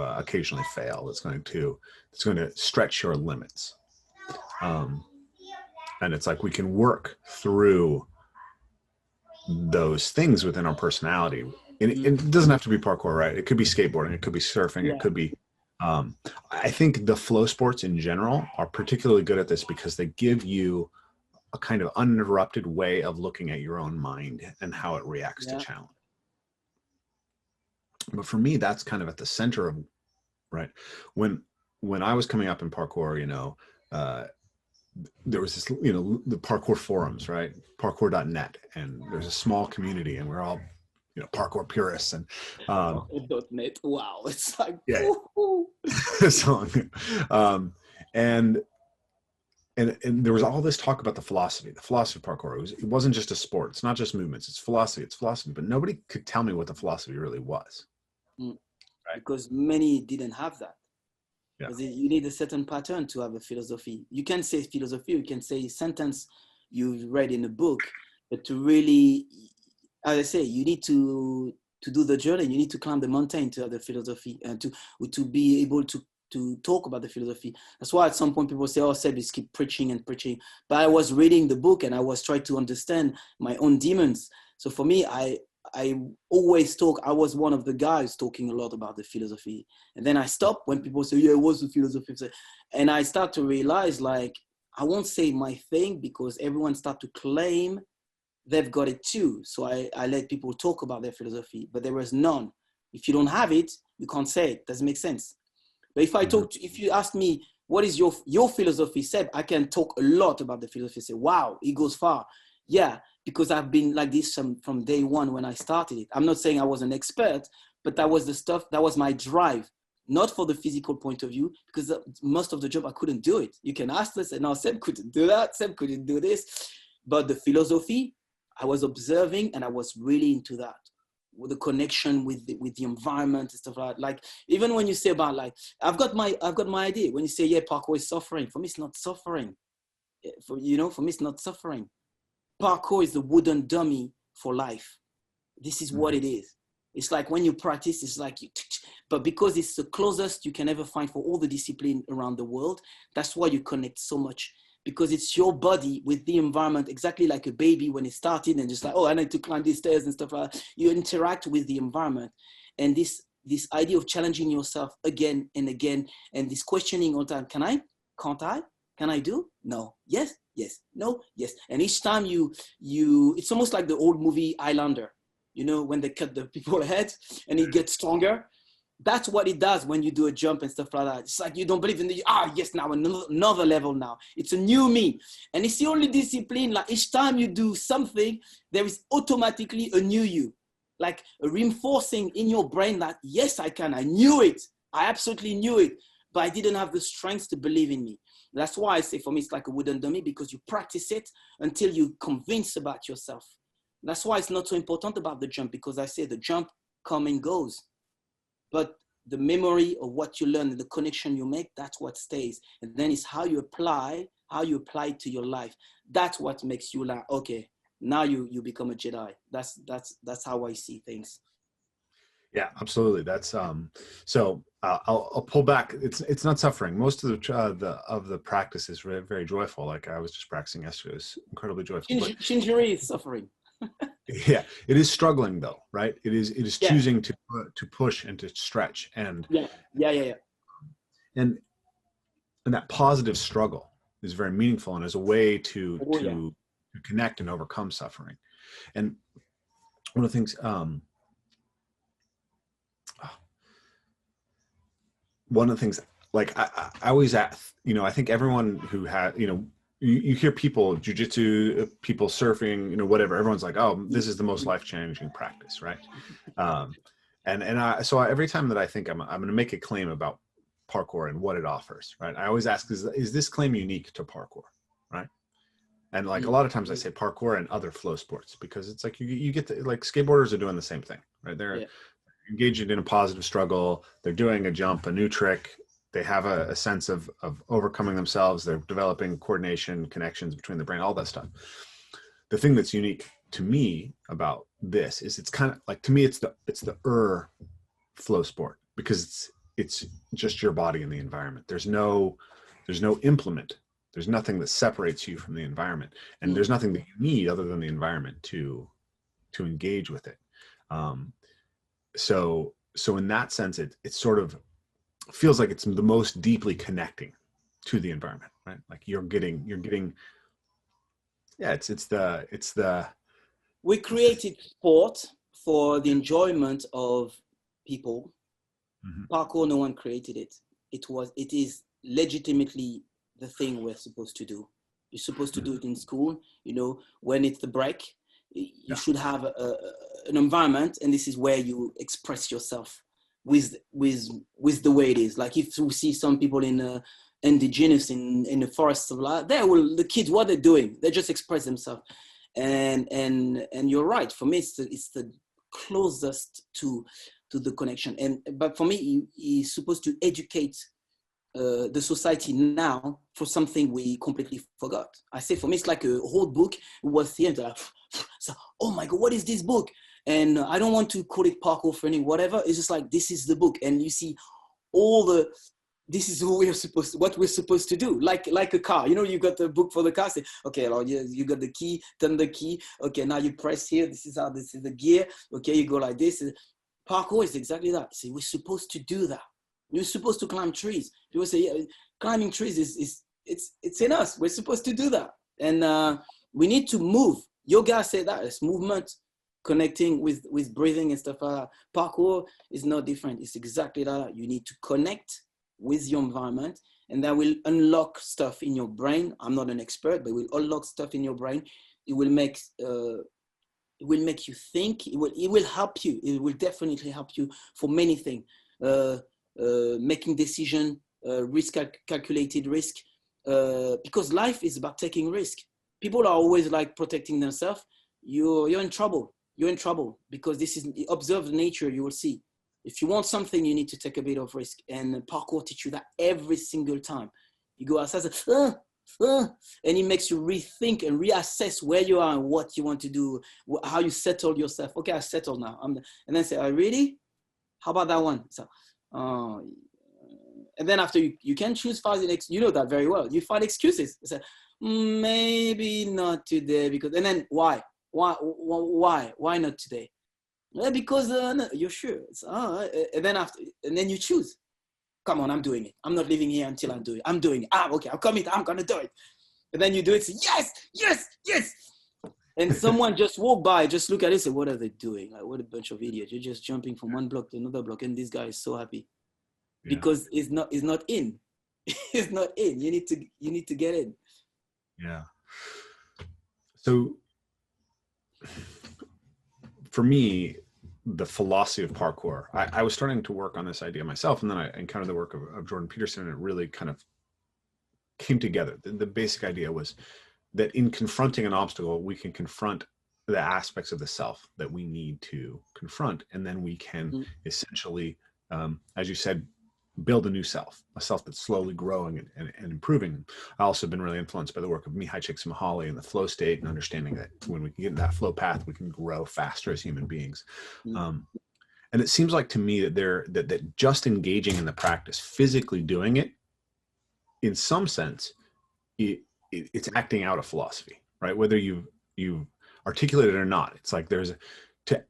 occasionally fail, that's going to stretch your limits. And it's like we can work through those things within our personality. And it doesn't have to be parkour, right? It could be skateboarding, it could be surfing, yeah. It could be I think the flow sports in general are particularly good at this, because they give you a kind of uninterrupted way of looking at your own mind and how it reacts to challenge. But for me, that's kind of at the center of, right? When I was coming up in parkour, there was this, the parkour forums, right? Parkour.net, and there's a small community, and we're all, parkour purists, and .net. Wow, it's like, yeah. So, and there was all this talk about the philosophy of parkour. It wasn't just a sport. It's not just movements. It's philosophy. But nobody could tell me what the philosophy really was. Right? Because many didn't have that. Yeah. Because you need a certain pattern to have a philosophy. You can say philosophy, you can say sentence you read in a book, but to really, as I say, you need to do the journey. You need to climb the mountain to have the philosophy, and to be able to talk about the philosophy. That's why at some point people say, oh, Seb, just keep preaching and preaching. But I was reading the book and I was trying to understand my own demons. So for me, I always talk. I was one of the guys talking a lot about the philosophy. And then I stopped when people say, yeah, what's the philosophy? And I start to realize, like, I won't say my thing, because everyone start to claim they've got it too. So I let people talk about their philosophy, but there was none. If you don't have it, you can't say it. Doesn't make sense. But if you ask me, what is your philosophy, Seb, I can talk a lot about the philosophy. Say, wow, it goes far. Yeah, because I've been like this from day one when I started it. I'm not saying I was an expert, but that was the stuff, that was my drive. not for the physical point of view, because most of the job I couldn't do it. You can ask this, and now Seb couldn't do that, Seb couldn't do this. But the philosophy, I was observing, and I was really into that, with the connection with the environment and stuff like that. Like, even when you say about, like, I've got my idea. When you say, yeah, parkour is suffering, for me, it's not suffering. For me, it's not suffering. Parkour is the wooden dummy for life. This is what it is. It's like when you practice, it's like but because it's the closest you can ever find for all the discipline around the world, that's why you connect so much, because it's your body with the environment, exactly like a baby when it started and just like, oh, I need to climb these stairs and stuff like that. You interact with the environment. And this idea of challenging yourself again and again, and this questioning all the time, can I? Can't I? Can I do? No. Yes. Yes. No. Yes. And each time you it's almost like the old movie Highlander, you know, when they cut the people's heads and it gets stronger. That's what it does when you do a jump and stuff like that. It's like you don't believe in yes, now another level now. It's a new me. And it's the only discipline, like each time you do something, there is automatically a new you. Like a reinforcing in your brain that, yes, I can. I knew it. I absolutely knew it. But I didn't have the strength to believe in me. That's why I say for me, it's like a wooden dummy, because you practice it until you're convinced about yourself. That's why it's not so important about the jump, because I say the jump comes and goes. But the memory of what you learn and the connection you make, that's what stays. And then it's how you apply it to your life. That's what makes you like, okay, now you become a Jedi. That's how I see things. Yeah, absolutely. That's so I'll pull back. It's not suffering. Most of the practice is very, very joyful. Like I was just practicing yesterday. It was incredibly joyful. Shinjiri is suffering. Yeah, it is struggling though, right? It is Yeah. choosing to push and to stretch and and that positive struggle is very meaningful and as a way to connect and overcome suffering. And one of the things like I always ask, you know, I think everyone who had, you know, you hear people, jujitsu, people surfing, you know, whatever, everyone's like, oh, this is the most life-changing practice, right? So every time that I think I'm going to make a claim about parkour and what it offers, right? I always ask, is this claim unique to parkour, right? And like a lot of times I say parkour and other flow sports, because it's like you get to, like skateboarders are doing the same thing, right? They're engaging in a positive struggle. They're doing a jump, a new trick. They have a sense of overcoming themselves. They're developing coordination, connections between the brain, all that stuff. The thing that's unique to me about this is it's kind of like, to me, it's the flow sport, because it's just your body and the environment. There's no implement. There's nothing that separates you from the environment, and there's nothing that you need other than the environment to engage with it. So in that sense, it sort of feels like it's the most deeply connecting to the environment, right? Like you're getting we created sport for the enjoyment of people. Parkour, no one created it. It is legitimately the thing we're supposed to do. You're supposed to do it in school, you know, when it's the break, you should have an environment, and this is where you express yourself with the way it is. Like if we see some people in indigenous in the forests of life, the kids, what they're doing, they just express themselves. And you're right. For me, it's the closest to the connection. But for me, he's supposed to educate the society now for something we completely forgot. I say for me, it's like a whole book was here. So, oh my God, what is this book? And I don't want to call it parkour for any whatever. It's just like, this is the book. And you see this is what we're supposed to do. Like a car, you know, you got the book for the car. Say, okay, well, you got the key, turn the key. Okay, now you press here. This is the gear. Okay, you go like this. Parkour is exactly that. See, we're supposed to do that. You're supposed to climb trees. People say, yeah, climbing trees it's in us. We're supposed to do that. And we need to move. Yoga say that it's movement, connecting with breathing and stuff. Parkour is no different. It's exactly that. You need to connect with your environment, and that will unlock stuff in your brain. I'm not an expert, but it will unlock stuff in your brain. It will make you think. It will help you. It will definitely help you for many things. making decision, calculated risk, because life is about taking risk. People are always like protecting themselves. You're in trouble. You're in trouble because this is observe nature. You will see. If you want something, you need to take a bit of risk, and parkour teach you that every single time. You go outside, and it makes you rethink and reassess where you are and what you want to do, how you settle yourself. Okay, I settled now. And then say, oh, really? How about that one? So, and then after you can choose five, you know that very well. You find excuses. You say, maybe not today because, and then why not today? Well, because no, you're sure. And then after, and then you choose. Come on, I'm doing it. I'm not living here until I do it. I'm doing it. Okay, I'll commit. I'm gonna do it. And then you do it. Say, yes. And someone just walk by, just look at it, and say, what are they doing? Like, what a bunch of idiots! You're just jumping from one block to another block, and this guy is so happy because it's not in. It's not in. You need to get in. Yeah. So for me, the philosophy of parkour, I was starting to work on this idea myself, and then I encountered the work of Jordan Peterson, and it really kind of came together. The basic idea was that in confronting an obstacle, we can confront the aspects of the self that we need to confront, and then we can essentially, as you said, build a new self, a self that's slowly growing and improving. I also been really influenced by the work of Mihai Csikszentmihalyi and the flow state, and understanding that when we can get in that flow path, we can grow faster as human beings. And it seems like to me that that just engaging in the practice, physically doing it, in some sense, it's acting out a philosophy, right? Whether you've articulated it or not, it's like there's to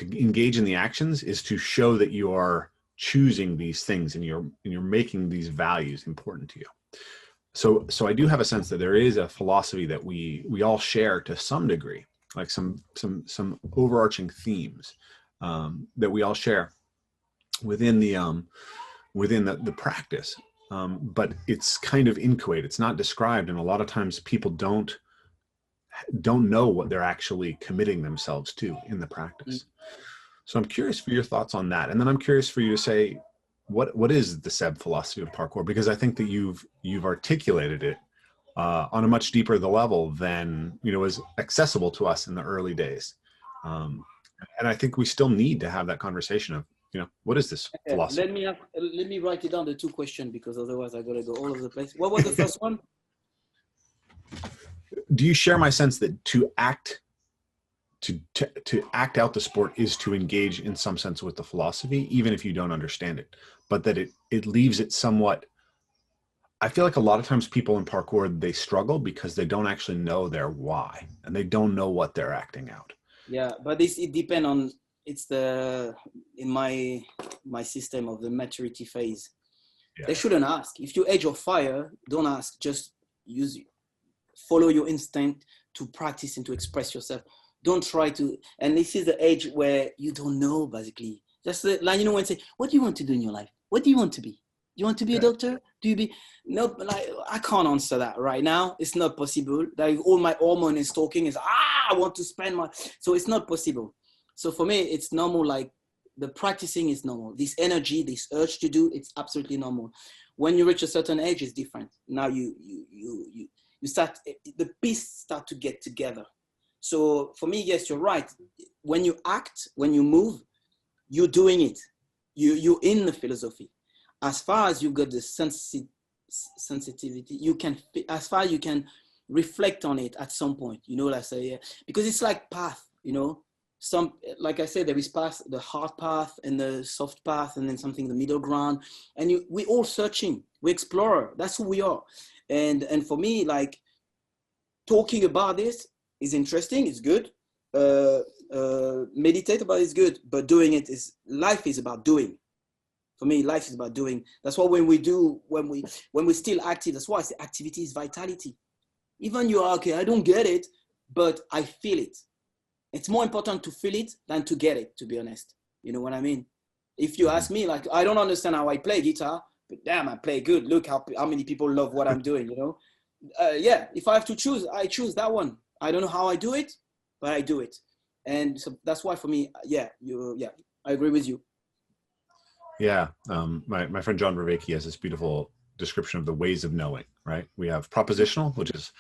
engage in the actions is to show that you are choosing these things and you're making these values important to you. So I do have a sense that there is a philosophy that we all share to some degree, like some overarching themes that we all share within the practice. But it's kind of inchoate. It's not described, and a lot of times people don't know what they're actually committing themselves to in the practice. So I'm curious for your thoughts on that, and then I'm curious for you to say what is the Seb philosophy of parkour, because I think that you've articulated it on a much deeper level than was accessible to us in the early days, and I think we still need to have that conversation of what is this philosophy? Let me write it down, the two questions, because otherwise I gotta go all over the place. What was the first one? Do you share my sense that to act out the sport is to engage in some sense with the philosophy, even if you don't understand it, but that it leaves it somewhat. I feel like a lot of times people in parkour, they struggle because they don't actually know their why, and they don't know what they're acting out. Yeah, but it depends on, it's in my system of the maturity phase. Yeah. They shouldn't ask. If you edge of fire, don't ask. Just follow your instinct to practice and to express yourself. Don't try to, and this is the age where you don't know, basically. Just like, when say, what do you want to do in your life? What do you want to be? Do you want to be a doctor? Do you be, no, like, I can't answer that right now. It's not possible. Like, all my hormone is talking is, I want to spend so it's not possible. So for me, it's normal. Like, the practicing is normal. This energy, this urge to do, it's absolutely normal. When you reach a certain age, it's different. Now you start, the pieces start to get together. So for me, yes, you're right. When you act, when you move, you're doing it. You're in the philosophy. As far as you've got the sensitivity, you can, as far as you can reflect on it at some point, let's say, because it's like path, some, like I said, there is path, the hard path and the soft path, and then something, the middle ground. And we're all searching, we explorer, that's who we are. And for me, like, talking about this is interesting, it's good. Meditate about it is good, but doing it is, life is about doing. For me, life is about doing. That's why when we're still active, that's why I say activity is vitality. Even you are, okay, I don't get it, but I feel it. It's more important to feel it than to get it, to be honest. You know what I mean? If you ask me, like, I don't understand how I play guitar, but damn, I play good. Look how many people love what I'm doing, Yeah, if I have to choose, I choose that one. I don't know how I do it, but I do it. And so that's why for me, I agree with you. Yeah. My friend John Vervaeke has this beautiful description of the ways of knowing, right? We have propositional, which is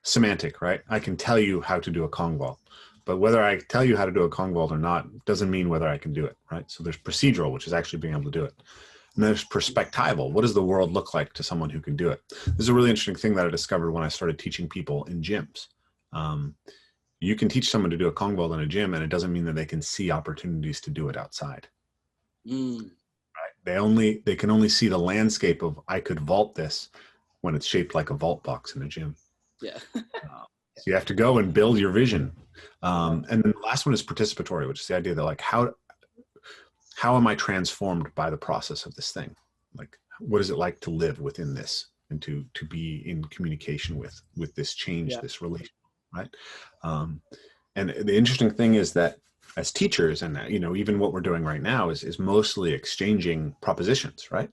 semantic, right? I can tell you how to do a Kong vault, but whether I tell you how to do a Kong vault or not doesn't mean whether I can do it, right? So there's procedural, which is actually being able to do it. And there's perspectival. What does the world look like to someone who can do it? This is a really interesting thing that I discovered when I started teaching people in gyms. You can teach someone to do a Kong vault in a gym, and it doesn't mean that they can see opportunities to do it outside. Right? They can only see the landscape of I could vault this when it's shaped like a vault box in a gym. Yeah. So you have to go and build your vision. And then the last one is participatory, which is the idea that like how am I transformed by the process of this thing? Like, what is it like to live within this and to be in communication with this change, this relation, right? And the interesting thing is that as teachers, and you know, even what we're doing right now is mostly exchanging propositions, right?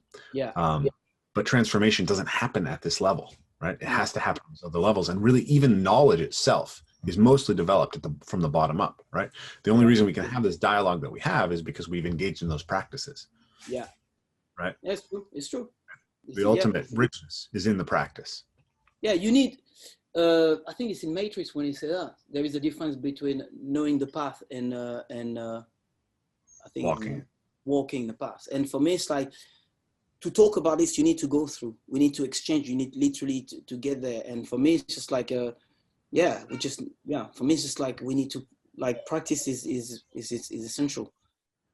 But transformation doesn't happen at this level, right? It has to happen at other levels, and really even knowledge itself is mostly developed from the bottom up, right? The only reason we can have this dialogue that we have is because we've engaged in those practices. Yeah. Right? Yeah, it's true. It's true. The ultimate richness is in the practice. Yeah, you need, I think it's in Matrix when he said that there is a difference between knowing the path and I think walking the path. And for me, it's like, to talk about this, you need to go through. We need to exchange. You need literally to get there. And for me, it's just like for me, it's just like we need to, like, practice is essential.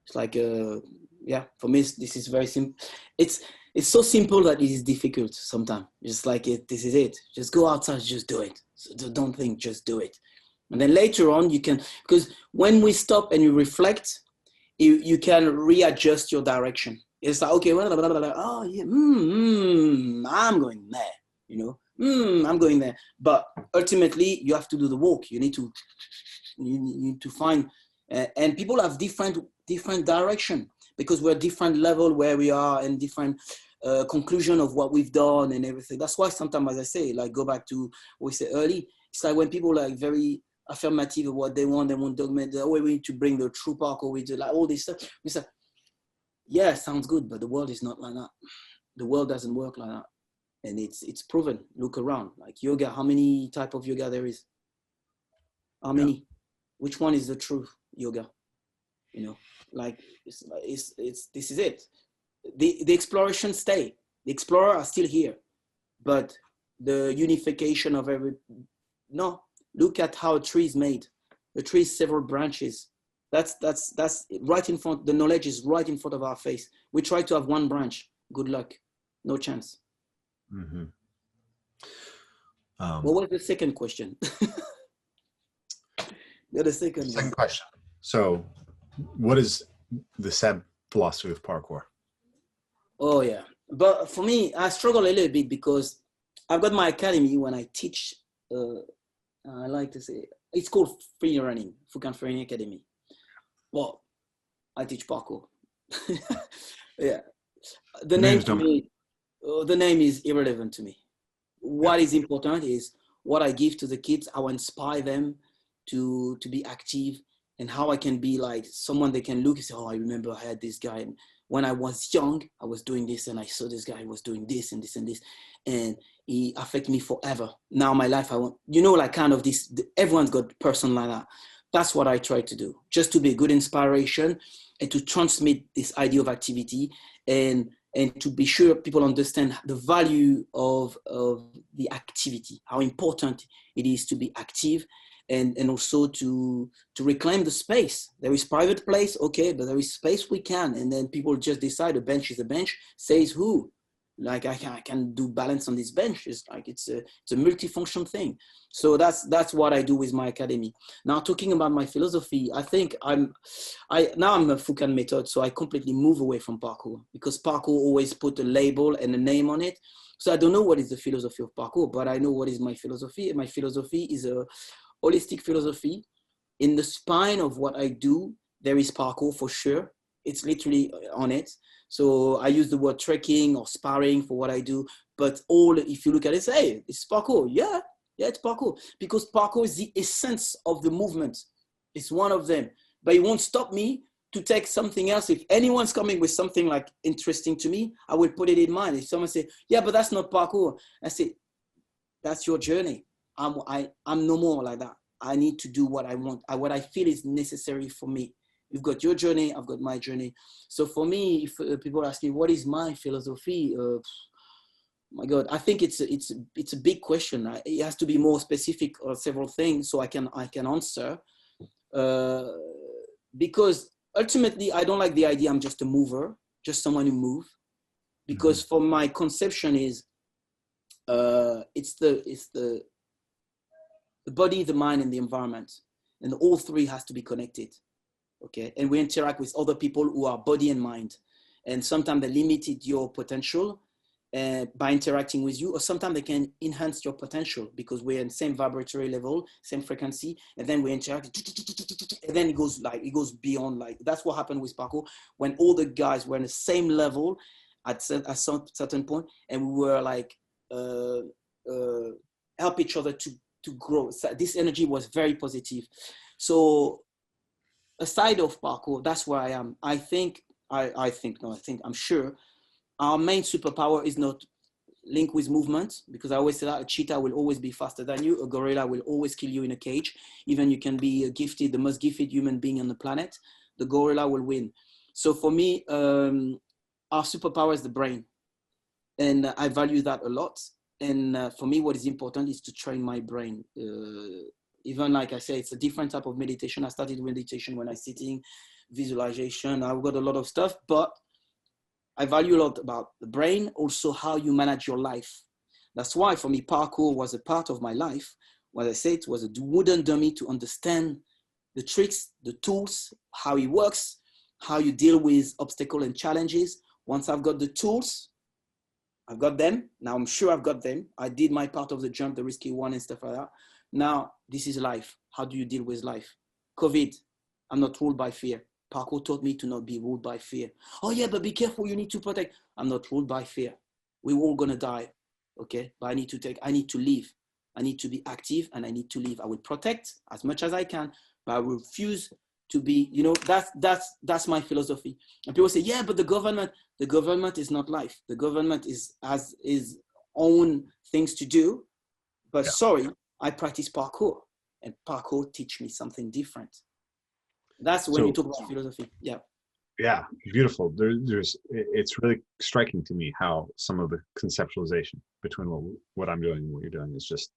It's like, for me, this is very simple. It's so simple that it is difficult sometimes. It's like, this is it. Just go outside, just do it. So don't think, just do it. And then later on, you can, because when we stop and you reflect, you can readjust your direction. It's like, okay, oh yeah, I'm going there, you know, I'm going there. But ultimately, you have to do the work. You need to find, and people have different direction because we're different level where we are and different conclusion of what we've done and everything. That's why sometimes, as I say, like go back to what we said early, it's like when people are like very affirmative of what they want document, we need to bring the true parkour, we do like all this stuff. We say, yeah, sounds good, but the world is not like that. The world doesn't work like that. And it's proven. Look around. Like yoga, how many type of yoga there is? How many? Which one is the true yoga? You know, like it's this is it. The exploration stay. The explorer are still here. But the unification of look at how a tree is made. The tree is several branches. That's right in front. The knowledge is right in front of our face. We try to have one branch. Good luck. No chance. Mm-hmm. What was the second question? The second question. So what is the Seb philosophy of parkour? Oh, yeah. But for me, I struggle a little bit because I've got my academy when I teach. I like to say, it's called Freerunning, Foucan Freerunning Academy. Well, I teach parkour. Yeah. The name is irrelevant to me. What is important is what I give to the kids, how I inspire them to be active, and how I can be like someone they can look and say, oh, I remember I had this guy. And when I was young, I was doing this and I saw this guy was doing this and this and this. And he affected me forever. Now my life, I want, like kind of this, everyone's got a person like that. That's what I try to do, just to be a good inspiration and to transmit this idea of activity and to be sure people understand the value of the activity, how important it is to be active and also to reclaim the space. There is private place, okay, but there is space we can. And then people just decide a bench is a bench, says who? Like I can do balance on this bench. It's like it's a multifunction thing. So that's what I do with my academy. Now talking about my philosophy, I think I'm a Foucan method, so I completely move away from parkour because parkour always put a label and a name on it. So I don't know what is the philosophy of parkour, but I know what is my philosophy. And my philosophy is a holistic philosophy. In the spine of what I do, there is parkour for sure. It's literally on it. So I use the word trekking or sparring for what I do, but if you look at it, say, hey, it's parkour. Yeah, it's parkour because parkour is the essence of the movement. It's one of them, but it won't stop me to take something else. If anyone's coming with something like interesting to me, I will put it in mind. If someone say, yeah, but that's not parkour, I say, that's your journey. I'm no more like that. I need to do what I want, what I feel is necessary for me. You've got your journey, I've got my journey. So for me, if people ask me, what is my philosophy? My God, I think it's a big question. It has to be more specific on several things so I can answer. Because ultimately, I don't like the idea I'm just a mover, just someone who moves. Because for my conception is, it's the body, the mind, and the environment, and all three has to be connected. Okay, and we interact with other people who are body and mind, and sometimes they limited your potential by interacting with you, or sometimes they can enhance your potential because we're in the same vibratory level, same frequency, and then we interact, and then it goes beyond. Like that's what happened with parkour when all the guys were in the same level at some certain point, and we were like help each other to grow. So this energy was very positive. So aside of parkour, that's where I am. I'm sure our main superpower is not linked with movement, because I always say that a cheetah will always be faster than you. A gorilla will always kill you in a cage. Even you can be gifted, the most gifted human being on the planet, the gorilla will win. So for me, our superpower is the brain. And I value that a lot. And for me, what is important is to train my brain. Even like I say, it's a different type of meditation. I started meditation when I'm sitting, visualization. I've got a lot of stuff, but I value a lot about the brain, also how you manage your life. That's why for me, parkour was a part of my life. What I say, it was a wooden dummy to understand the tricks, the tools, how it works, how you deal with obstacles and challenges. Once I've got the tools, I've got them. Now I'm sure I've got them. I did my part of the jump, the risky one and stuff like that. Now, this is life. How do you deal with life? COVID, I'm not ruled by fear. Parkour taught me to not be ruled by fear. Oh yeah, but be careful, you need to protect. I'm not ruled by fear. We're all gonna die, okay? But I need to live. I need to be active and I need to live. I will protect as much as I can, but I will refuse to be, that's my philosophy. And people say, yeah, but the government is not life. The government has its own things to do, but sorry, I practice parkour, and parkour teach me something different. That's when you talk about philosophy. Yeah. Yeah, beautiful. It's really striking to me how some of the conceptualization between what I'm doing and what you're doing is just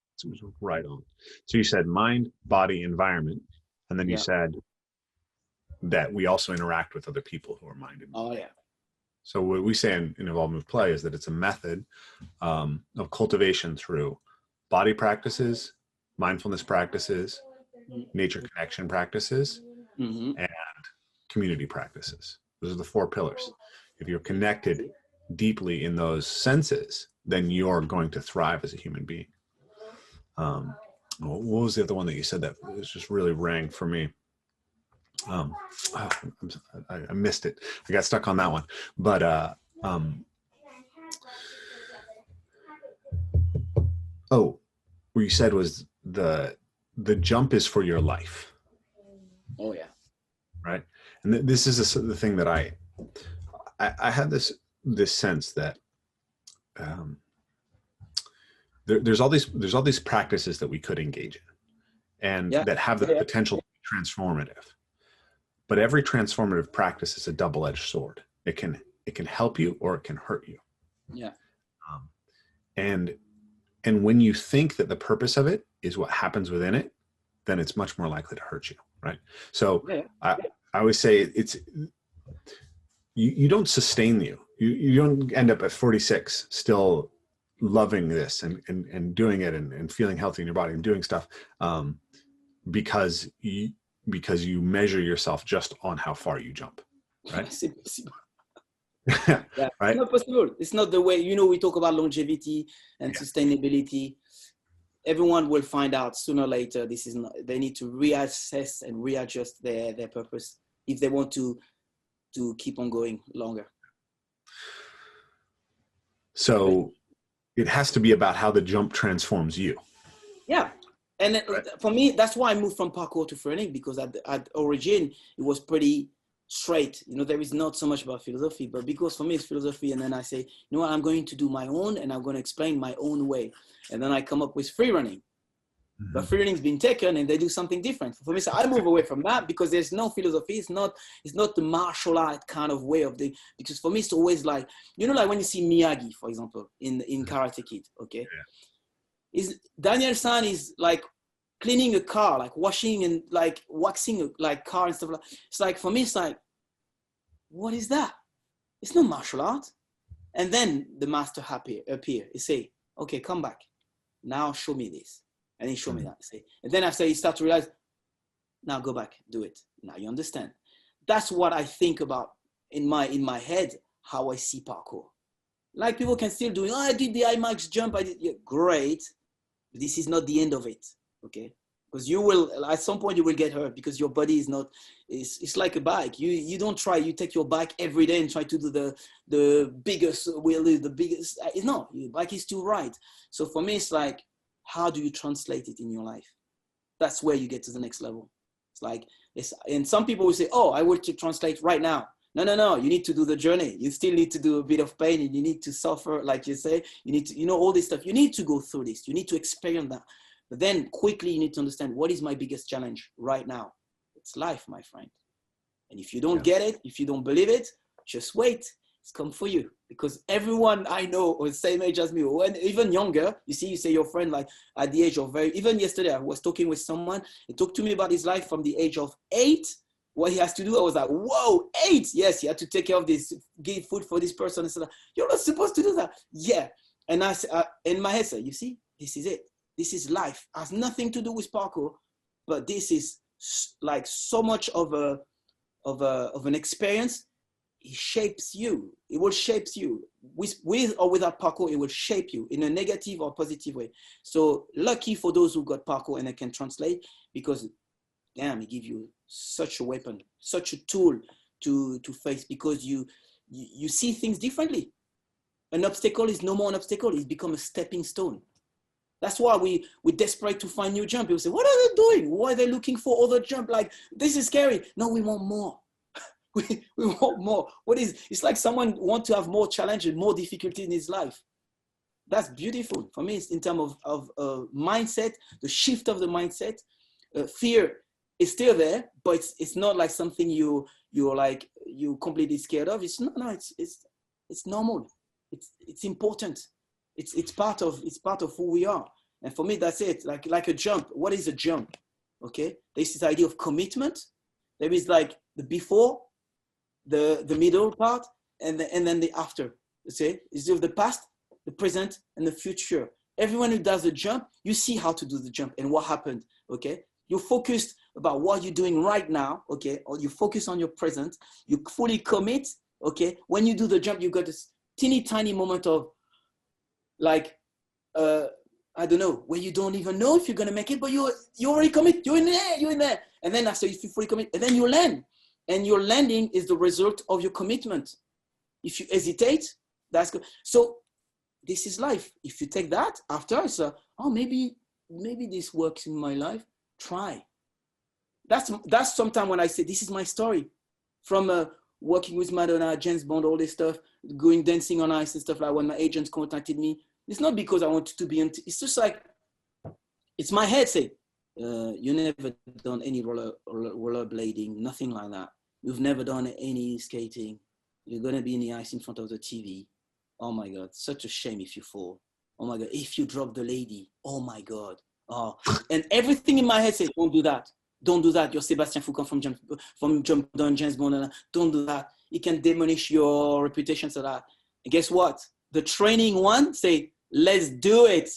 right on. So you said mind, body, environment, and then you said that we also interact with other people who are mind and body. Oh yeah. So what we say in Evolve Move Play is that it's a method of cultivation through body practices, mindfulness practices, nature connection practices, and community practices. Those are the 4 pillars. If you're connected deeply in those senses, then you're going to thrive as a human being. What was the other one that you said that was just really rang for me? I missed it. I got stuck on that one. But what you said was the jump is for your life. Oh yeah. Right. And this is the thing that I had this sense that there's all these practices that we could engage in and that have the potential to be transformative. But every transformative practice is a double-edged sword. It can help you or it can hurt you. Yeah. And when you think that the purpose of it is what happens within it, then it's much more likely to hurt you, right? So I always say you don't sustain you. You don't end up at 46 still loving this and doing it and feeling healthy in your body and doing stuff because you measure yourself just on how far you jump, right? Yeah, right? It's not possible. It's not the way, we talk about longevity and sustainability. Everyone will find out sooner or later, they need to reassess and readjust their purpose if they want to keep on going longer. So it has to be about how the jump transforms you. Yeah. And for me, that's why I moved from parkour to freerunning, because at origin, it was pretty straight. You know, there is not so much about philosophy, but because for me it's philosophy, and then I say, you know what, I'm going to do my own, and I'm going to explain my own way. And then I come up with freerunning. But freerunning's been taken and they do something different. For me, so I move away from that because there's no philosophy. It's not the martial art kind of way of the, because for me, it's always like, you know, like when you see Miyagi, for example, in Karate Kid, okay? Yeah. Daniel-san is like cleaning a car, like washing and like waxing a like car and stuff like that. It's like, for me, it's like, what is that? It's not martial art. And then the master appear. He say, okay, come back. Now show me this. And he showed me that. See? And then after you start to realize, now go back, do it. Now you understand. That's what I think about in my head, how I see parkour. Like people can still do, oh, I did the IMAX jump. I did, yeah, great. But this is not the end of it, okay? Because you will, at some point you will get hurt because your body is not, it's like a bike. You don't try, you take your bike every day and try to do the biggest wheel, the biggest, no, your bike is too right. So for me, it's like, how do you translate it in your life? That's where you get to the next level. It's like, and some people will say, oh, I will translate right now. No, you need to do the journey. You still need to do a bit of pain and you need to suffer, like you say, you need to, you know, all this stuff. You need to go through this. You need to experience that. But then quickly you need to understand, what is my biggest challenge right now? It's life, my friend. And if you don't get it, if you don't believe it, just wait. It's come for you, because everyone I know or the same age as me, or even younger, you say your friend, like at the age of even yesterday, I was talking with someone, he talked to me about his life from the age of 8, what he has to do. I was like, whoa, 8. Yes, he had to take care of this, give food for this person. And so you're not supposed to do that. Yeah. And I in my head said, you see, this is it. This is life. It has nothing to do with parkour, but this is like so much of an experience. It shapes you. It will shape you with or without parkour. It will shape you in a negative or positive way. So lucky for those who got parkour and they can translate, because damn, it gives you such a weapon, such a tool to face, because you see things differently. An obstacle is no more an obstacle. It's become a stepping stone. That's why we're desperate to find new jump. People say, what are they doing? Why are they looking for other jump? Like, this is scary. No, we want more. We want more. It's like someone want to have more challenge and more difficulty in his life. That's beautiful. For me, it's in terms of mindset, the shift of the mindset. Fear is still there, but it's not like something you're completely scared of. It's it's normal. It's important. It's part of who we are. And for me, that's it. Like a jump. What is a jump? Okay. There's this idea of commitment. There is like the before, the middle part, and then the after. See, it's the past, the present, and the future. Everyone who does a jump, you see how to do the jump and what happened. Okay. You're focused about what you're doing right now. Okay. Or you focus on your present. You fully commit. Okay. When you do the jump, you got this teeny tiny moment of like, I don't know, where you don't even know if you're going to make it, but you already commit. You're in there. And then after you fully commit, and then you land. And your landing is the result of your commitment. If you hesitate, that's good. So this is life. If you take that after, it's maybe this works in my life. Try. That's sometimes when I say, this is my story. From working with Madonna, James Bond, all this stuff, going dancing on ice and stuff, like when my agents contacted me. It's not because I wanted to be, it's just like, it's my head say, you never done any rollerblading, nothing like that. You've never done any skating. You're going to be in the ice in front of the TV. Oh my God, such a shame if you fall. Oh my God, if you drop the lady, oh my God. Oh, and everything in my head says, don't do that. Don't do that. You're Sebastien Foucan from Jump Down, James Bond. Don't do that. It can demolish your reputation. So that. And guess what? The training one say, let's do it.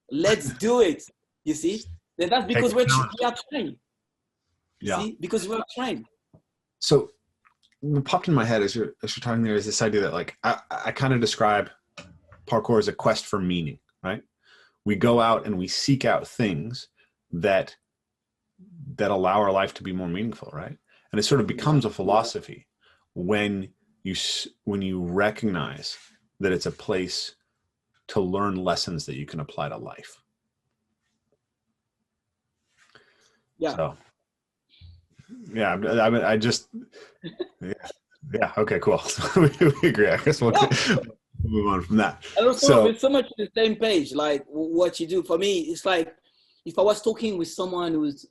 Let's do it. You see? And that's because we are trained. You see? Because we're trained. So what popped in my head as you're talking there is this idea that like I kind of describe parkour as a quest for meaning, right? We go out and we seek out things that allow our life to be more meaningful, right? And it sort of becomes a philosophy when you recognize that it's a place to learn lessons that you can apply to life. Yeah. So Yeah, I mean, I just, yeah, okay, cool. We agree. I guess we'll move on from that. And also, So, we're so much on the same page. Like what you do for me, it's like if I was talking with someone who's,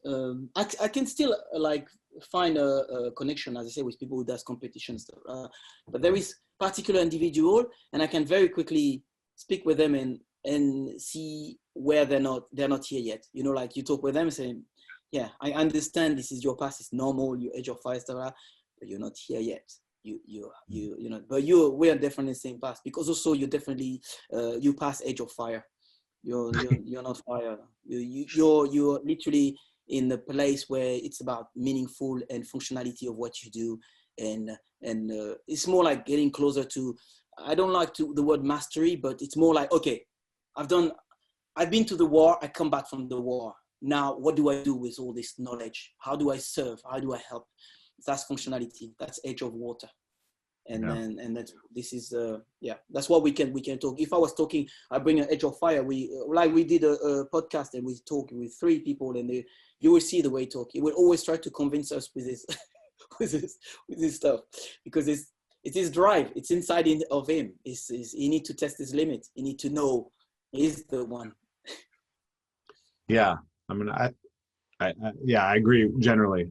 I can still like find a connection, as I say, with people who does competition stuff. But there is particular individual, and I can very quickly speak with them and see where they're not here yet. You know, like you talk with them saying, yeah, I understand this is your past, it's normal, your age of fire, stuff, but you're not here yet. You know, but we are definitely the same path, because also you're definitely you pass age of fire. You're not fire. You're literally in the place where it's about meaningful and functionality of what you do, and it's more like getting closer to. I don't like the word mastery, but it's more like, okay, I've been to the war. I come back from the war. Now, what do I do with all this knowledge? How do I serve? How do I help? That's functionality. That's edge of water. And then, and this is that's what we can talk. If I was talking, I bring an edge of fire. We did a podcast, and we talk with 3 people, and you will see the way he talk. He will always try to convince us with this, with this stuff, because it is drive. It's inside of him. He need to test his limit. He need to know he's the one. yeah, I mean, I agree generally.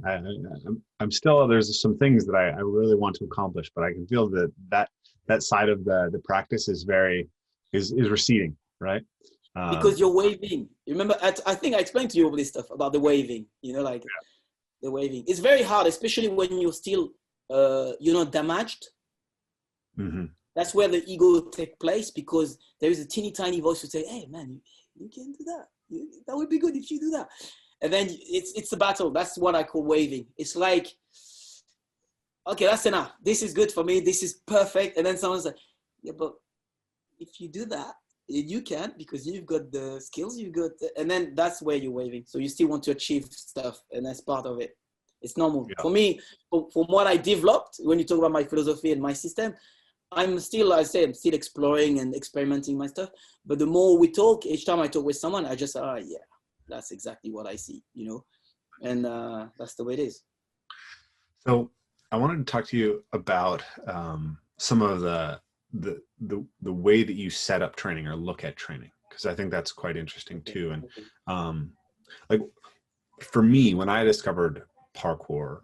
I'm still, there's some things that I really want to accomplish, but I can feel that side of the practice is receding, right? Because you're waving. You remember, I think I explained to you all this stuff about the waving, you know, like the waving. It's very hard, especially when you're still, you're not damaged. Mm-hmm. That's where the ego takes place, because there is a teeny tiny voice who say, hey man, you can do that. That would be good if you do that. And then it's a battle. That's what I call waving. It's like, okay, that's enough. This is good for me. This is perfect. And then someone's like, yeah, but if you do that, you can't, because you've got the skills, and then that's where you're waving. So you still want to achieve stuff, and that's part of it. It's normal. Yeah. For me, from what I developed, when you talk about my philosophy and my system, I'm still exploring and experimenting my stuff. But the more we talk, each time I talk with someone, I just say, yeah, that's exactly what I see, you know, and that's the way it is. So I wanted to talk to you about some of the way that you set up training or look at training, because I think that's quite interesting too. And like for me, when I discovered parkour,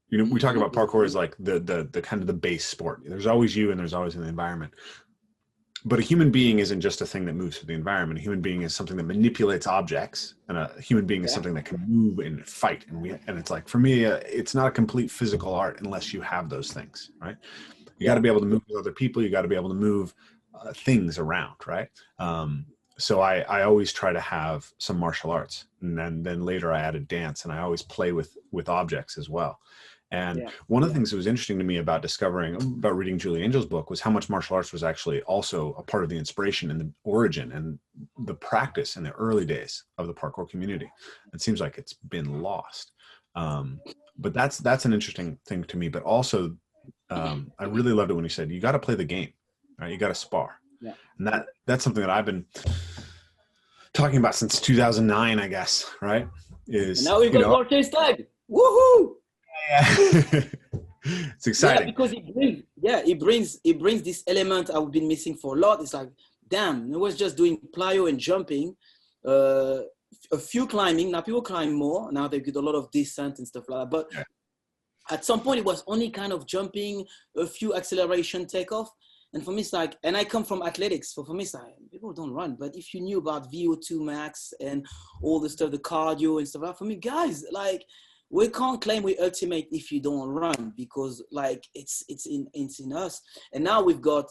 you know, we talk about parkour as like the kind of the base sport. There's always you and there's always an environment. But a human being isn't just a thing that moves with the environment. A human being is something that manipulates objects, and a human being is something that can move and fight. And it's like, for me, it's not a complete physical art unless you have those things, right? You got to be able to move with other people. You got to be able to move things around, right? So I always try to have some martial arts, and then later I added dance, and I always play with objects as well. And one of the things that was interesting to me about reading Julie Angel's book was how much martial arts was actually also a part of the inspiration and the origin and the practice in the early days of the parkour community. It seems like it's been lost. But that's an interesting thing to me. But also, I really loved it when he said, you got to play the game, right? You got to spar. Yeah. And that's something that I've been talking about since 2009, I guess, right? And now we've got more case tag. Woohoo! Yeah. It's exciting. Yeah, because it brings this element I've been missing for a lot. It's like, damn, I was just doing plyo and jumping, a few climbing. Now people climb more. Now they get a lot of descent and stuff like that. But at some point it was only kind of jumping, a few acceleration, takeoff. And for me, it's like, and I come from athletics. So for me, it's like, people don't run. But if you knew about VO2 max and all the stuff, the cardio and stuff like that, for me, guys, like, we can't claim we ultimate if you don't run, because like it's in us. And now we've got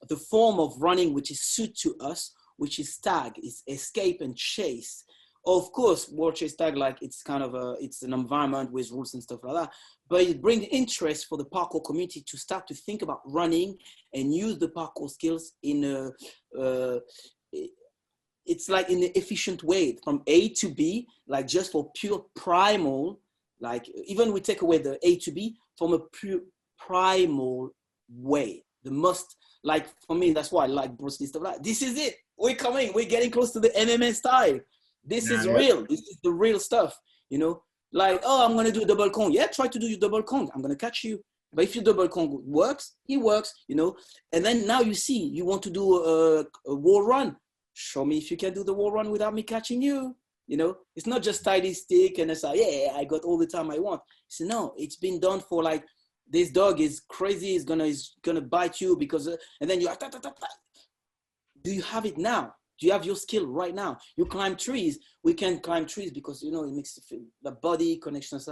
the form of running which is suited to us, which is tag, is escape and chase. Of course, World Chase Tag, like it's kind of it's an environment with rules and stuff like that, but it brings interest for the parkour community to start to think about running and use the parkour skills in it's like in an efficient way from A to B, like just for pure primal. Like even we take away the A to B from a pure primal way. The most, like for me, that's why I like Bruce Lee stuff. Like, this is it. We're coming. We're getting close to the MMA style. This is real. This is the real stuff, you know. Like, oh, I'm going to do a double Kong. Yeah, try to do your double Kong. I'm going to catch you. But if your double Kong works, it works, you know. And then now you see, you want to do a wall run. Show me if you can do the wall run without me catching you. You know, it's not just tidy stick and it's like, yeah, I got all the time I want. So no, it's been done for like, this dog is crazy. Is gonna bite you because, and then you are, do you have it now? Do you have your skill right now? You climb trees. We can climb trees because, you know, it makes the body connections.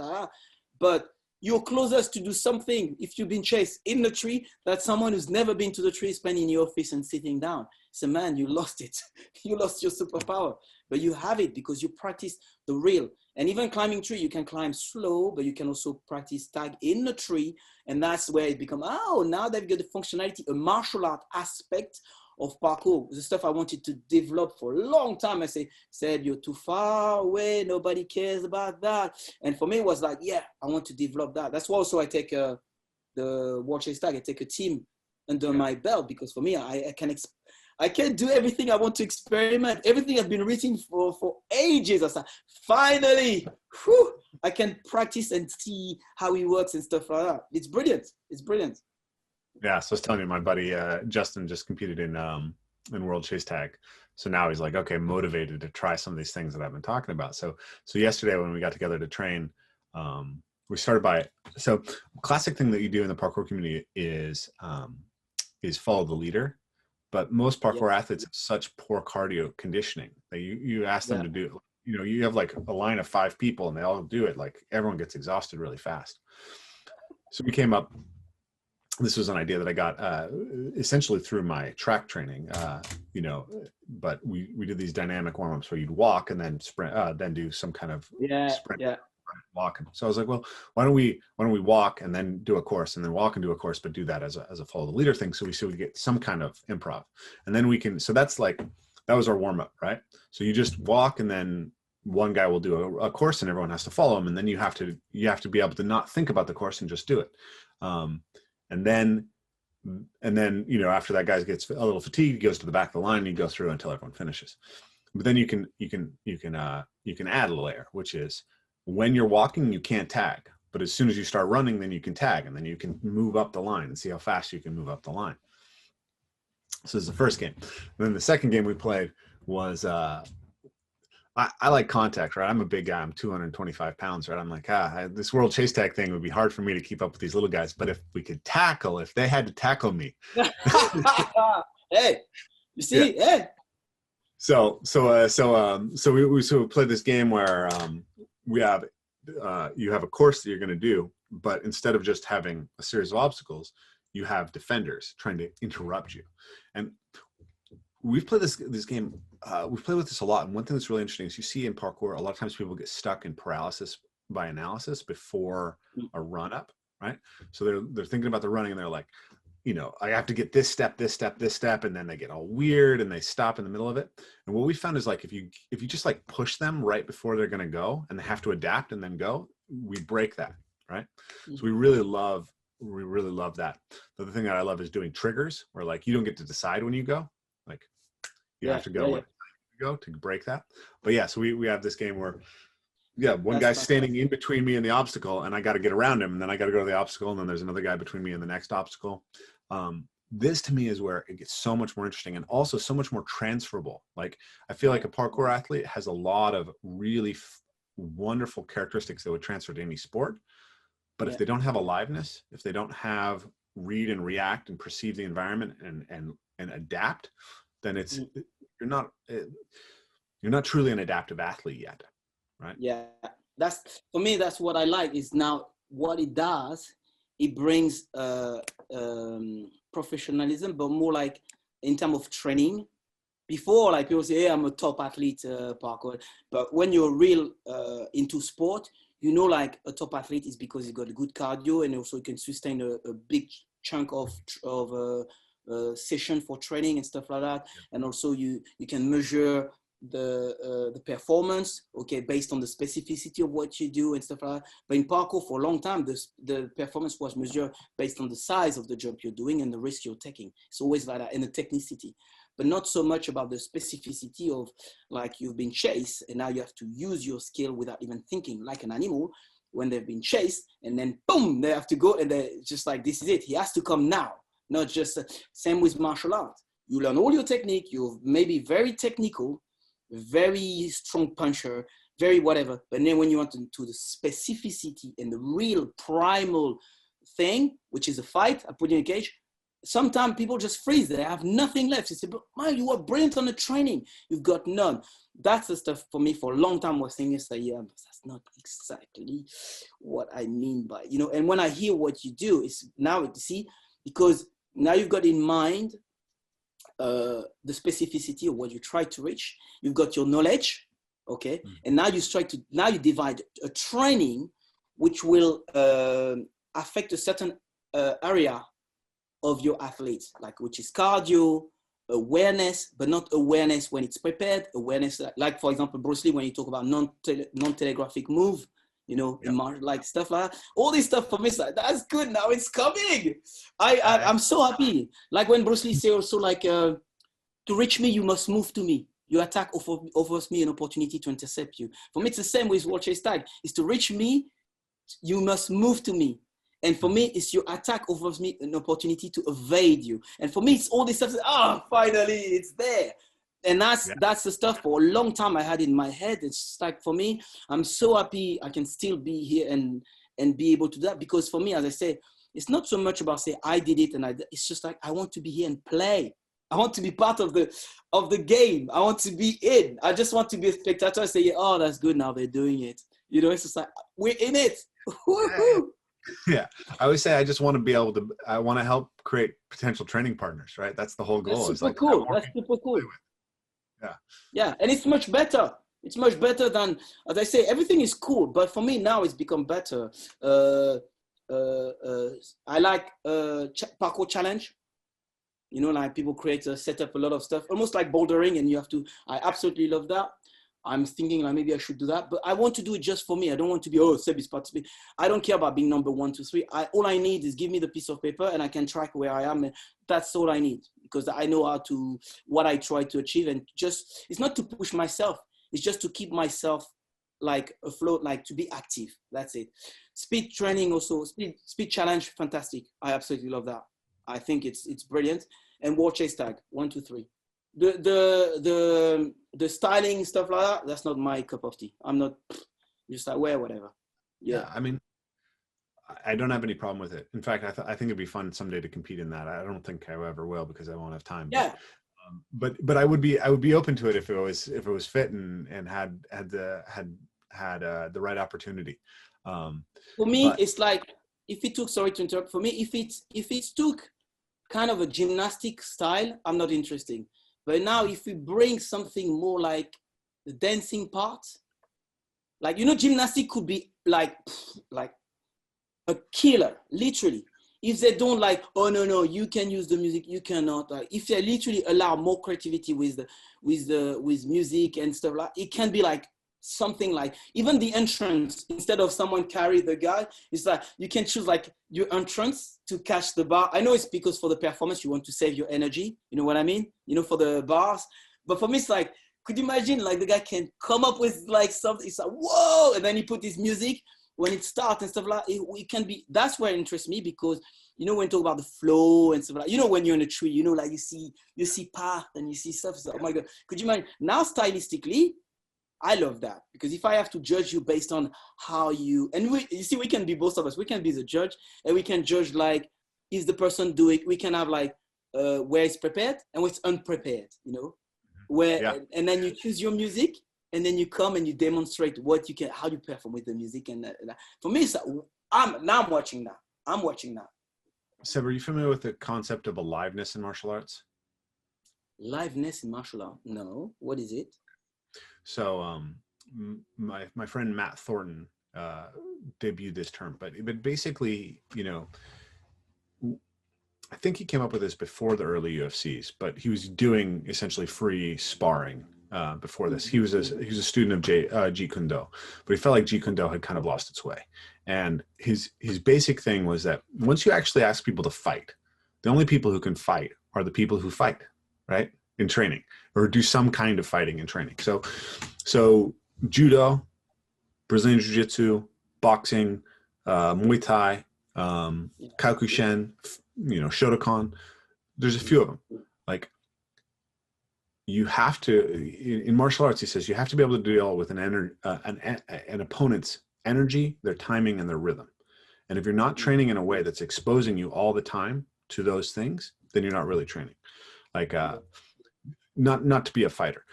But you're closest to do something if you've been chased in the tree that someone who's never been to the tree spending in your office and sitting down. So man, you lost it. You lost your superpower, but you have it because you practice the real. And even climbing tree, you can climb slow, but you can also practice tag in the tree. And that's where it becomes, oh, now they've got the functionality, a martial art aspect of parkour, the stuff I wanted to develop for a long time. I say, Seb, you're too far away. Nobody cares about that. And for me, it was like, yeah, I want to develop that. That's why also I take the World Chase Tag. I take a team under my belt because for me, I can't do everything I want to experiment. Everything I've been written for ages. I said, finally, whew, I can practice and see how it works and stuff like that. It's brilliant. It's brilliant. Yeah, so I was telling you, my buddy Justin just competed in World Chase Tag. So now he's like, okay, motivated to try some of these things that I've been talking about. So yesterday when we got together to train, we started by, so classic thing that you do in the parkour community is follow the leader. But most parkour athletes have such poor cardio conditioning that you ask them to do, you know, you have like a line of 5 people and they all do it. Like everyone gets exhausted really fast. So we came up, this was an idea that I got essentially through my track training, you know, but we did these dynamic warm-ups where you'd walk and then sprint, then do some kind of sprint, walk. So I was like, well, why don't we walk and then do a course and then walk and do a course, but do that as a follow the leader thing. So we get some kind of improv and then we can, so that's like, that was our warm-up, right? So you just walk and then one guy will do a course and everyone has to follow him. And then you have to be able to not think about the course and just do it. And then, you know, after that guy gets a little fatigued, he goes to the back of the line and you go through until everyone finishes. But then you can add a layer, which is when you're walking, you can't tag, but as soon as you start running, then you can tag and then you can move up the line and see how fast you can move up the line. So this is the first game. And then the second game we played was, I like contact, right? I'm a big guy. I'm 225 pounds, right? I'm like, this World Chase Tag thing would be hard for me to keep up with these little guys. But if we could tackle, if they had to tackle me. Hey, you see, hey. So we played this game where we have, you have a course that you're going to do, but instead of just having a series of obstacles, you have defenders trying to interrupt you. And we've played this game. We've played with this a lot. And one thing that's really interesting is you see in parkour, a lot of times people get stuck in paralysis by analysis before a run up, right? So they're thinking about the running and they're like, you know, I have to get this step, this step, this step. And then they get all weird and they stop in the middle of it. And what we found is like, if you just like push them right before they're going to go and they have to adapt and then go, we break that, right? So we really love that. The other thing that I love is doing triggers where like, you don't get to decide when you go. Like you have to go when you go to break that. But yeah, so we have this game where one guy's standing in between me and the obstacle and I got to get around him and then I got to go to the obstacle and then there's another guy between me and the next obstacle. This to me is where it gets so much more interesting and also so much more transferable. Like I feel like a parkour athlete has a lot of really wonderful characteristics that would transfer to any sport. But if they don't have aliveness, if they don't have read and react and perceive the environment and adapt, then it's you're not truly an adaptive athlete yet, right? Yeah, that's for me. That's what I like. Is now what it does. It brings professionalism, but more like in terms of training. Before, like people say, "Hey, I'm a top athlete, parkour," but when you're real into sport, you know, like a top athlete is because he's got a good cardio and also he can sustain a big chunk of session for training and stuff like that. And also you can measure the performance, okay, based on the specificity of what you do and stuff like that. But in parkour, for a long time, the performance was measured based on the size of the jump you're doing and the risk you're taking. It's always like that, and the technicity, but not so much about the specificity of, like, you've been chased and now you have to use your skill without even thinking, like an animal when they've been chased, and then boom, they have to go, and they're just like, this is it, he has to come now. Not just same with martial arts. You learn all your technique, you're maybe very technical, very strong puncher, very whatever. But then when you want to the specificity and the real primal thing, which is a fight, I put you in a cage, sometimes people just freeze. They have nothing left. You say, but man, you were brilliant on the training. You've got none. That's the stuff for me for a long time was thinking, yeah, but that's not exactly what I mean by, you know, and when I hear what you do, it's now, you see, because now you've got in mind the specificity of what you try to reach. You've got your knowledge, okay? And now you divide a training which will affect a certain area of your athletes, like, which is cardio, awareness, but not awareness when it's prepared, awareness, like for example, Bruce Lee, when you talk about non-telegraphic move, you know, like stuff like that. All this stuff for me is like, that's good, now it's coming. I'm so happy. Like when Bruce Lee say also, like, to reach me, you must move to me. Your attack offers me an opportunity to intercept you. For me, it's the same with World Chase Tag. Is to reach me, you must move to me. And for me, it's your attack offers me an opportunity to evade you. And for me, it's all this stuff. Finally, it's there. And that's the stuff for a long time I had in my head. It's like, for me, I'm so happy I can still be here and be able to do that. Because for me, as I say, it's not so much about say I did it, and it's just like, I want to be here and play. I want to be part of the game. I want to be in. I just want to be a spectator and say, oh, that's good, now they're doing it. You know, it's just like, we're in it. Woo-hoo. Yeah, I always say I just want to be able to. I want to help create potential training partners. Right, that's the whole goal. That's super cool. That's super cool. Yeah, yeah, and it's much better. It's much better than, as I say, everything is cool. But for me now, it's become better. I like parkour challenge. You know, like people set up a lot of stuff, almost like bouldering, and you have to. I absolutely love that. I'm thinking like maybe I should do that, but I want to do it just for me. I don't want to be, oh, Seb is participating. I don't care about being number 1, 2, 3. All I need is give me the piece of paper and I can track where I am. And that's all I need, because I know what I try to achieve. And just, it's not to push myself. It's just to keep myself like afloat, like to be active. That's it. Speed training also, speed challenge, fantastic. I absolutely love that. I think it's brilliant. And World Chase Tag, 1, 2, 3. The styling stuff like that, that's not my cup of tea. I'm not just like, wear whatever. Yeah, I mean, I don't have any problem with it. In fact, I think it'd be fun someday to compete in that. I don't think I ever will, because I won't have time. Yeah. But I would be open to it if it was fit and had the right opportunity. For me, it's like, if it took, sorry to interrupt, for me, if it took kind of a gymnastic style, I'm not interested. But now if we bring something more like the dancing part, like, you know, gymnastic could be like a killer, literally. If they don't like, oh no, you can use the music, you cannot. Like, if they literally allow more creativity with music and stuff, like, it can be like something like, even the entrance, instead of someone carry the guy, it's like you can choose like your entrance to catch the bar. I know it's because for the performance you want to save your energy, you know what I mean, you know, for the bars. But for me, it's like, could you imagine like the guy can come up with like something, it's like, whoa, and then he put his music when it starts and stuff like that. It can be, that's where it interests me, because, you know, when you talk about the flow and stuff like, you know, when you're in a tree, you know, like you see path and you see stuff, so, oh my God, could you imagine? Now stylistically, I love that, because if I have to judge you based on how you see, we can be, both of us, we can be the judge, and we can judge like, is the person doing, we can have like where it's prepared and where it's unprepared, you know, and then you choose your music, and then you come and you demonstrate what you can, how you perform with the music. And for me, it's, I'm watching that. I'm watching that. Seb, are you familiar with the concept of aliveness in martial arts? Liveness in martial art? No. What is it? So my friend Matt Thornton debuted this term, but basically, you know, I think he came up with this before the early UFCs, but he was doing essentially free sparring before this. He was a student of Jeet Kune Do, but he felt like Jeet Kune Do had kind of lost its way. And his basic thing was that once you actually ask people to fight, the only people who can fight are the people who fight, right? In training, or do some kind of fighting in training. So judo, Brazilian jiu-jitsu, boxing, Muay Thai, Kyokushin, Shotokan. There's a few of them. Like, you have to, in martial arts, he says, you have to be able to deal with an opponent's energy, their timing, and their rhythm. And if you're not training in a way that's exposing you all the time to those things, then you're not really training. Like, not to be a fighter.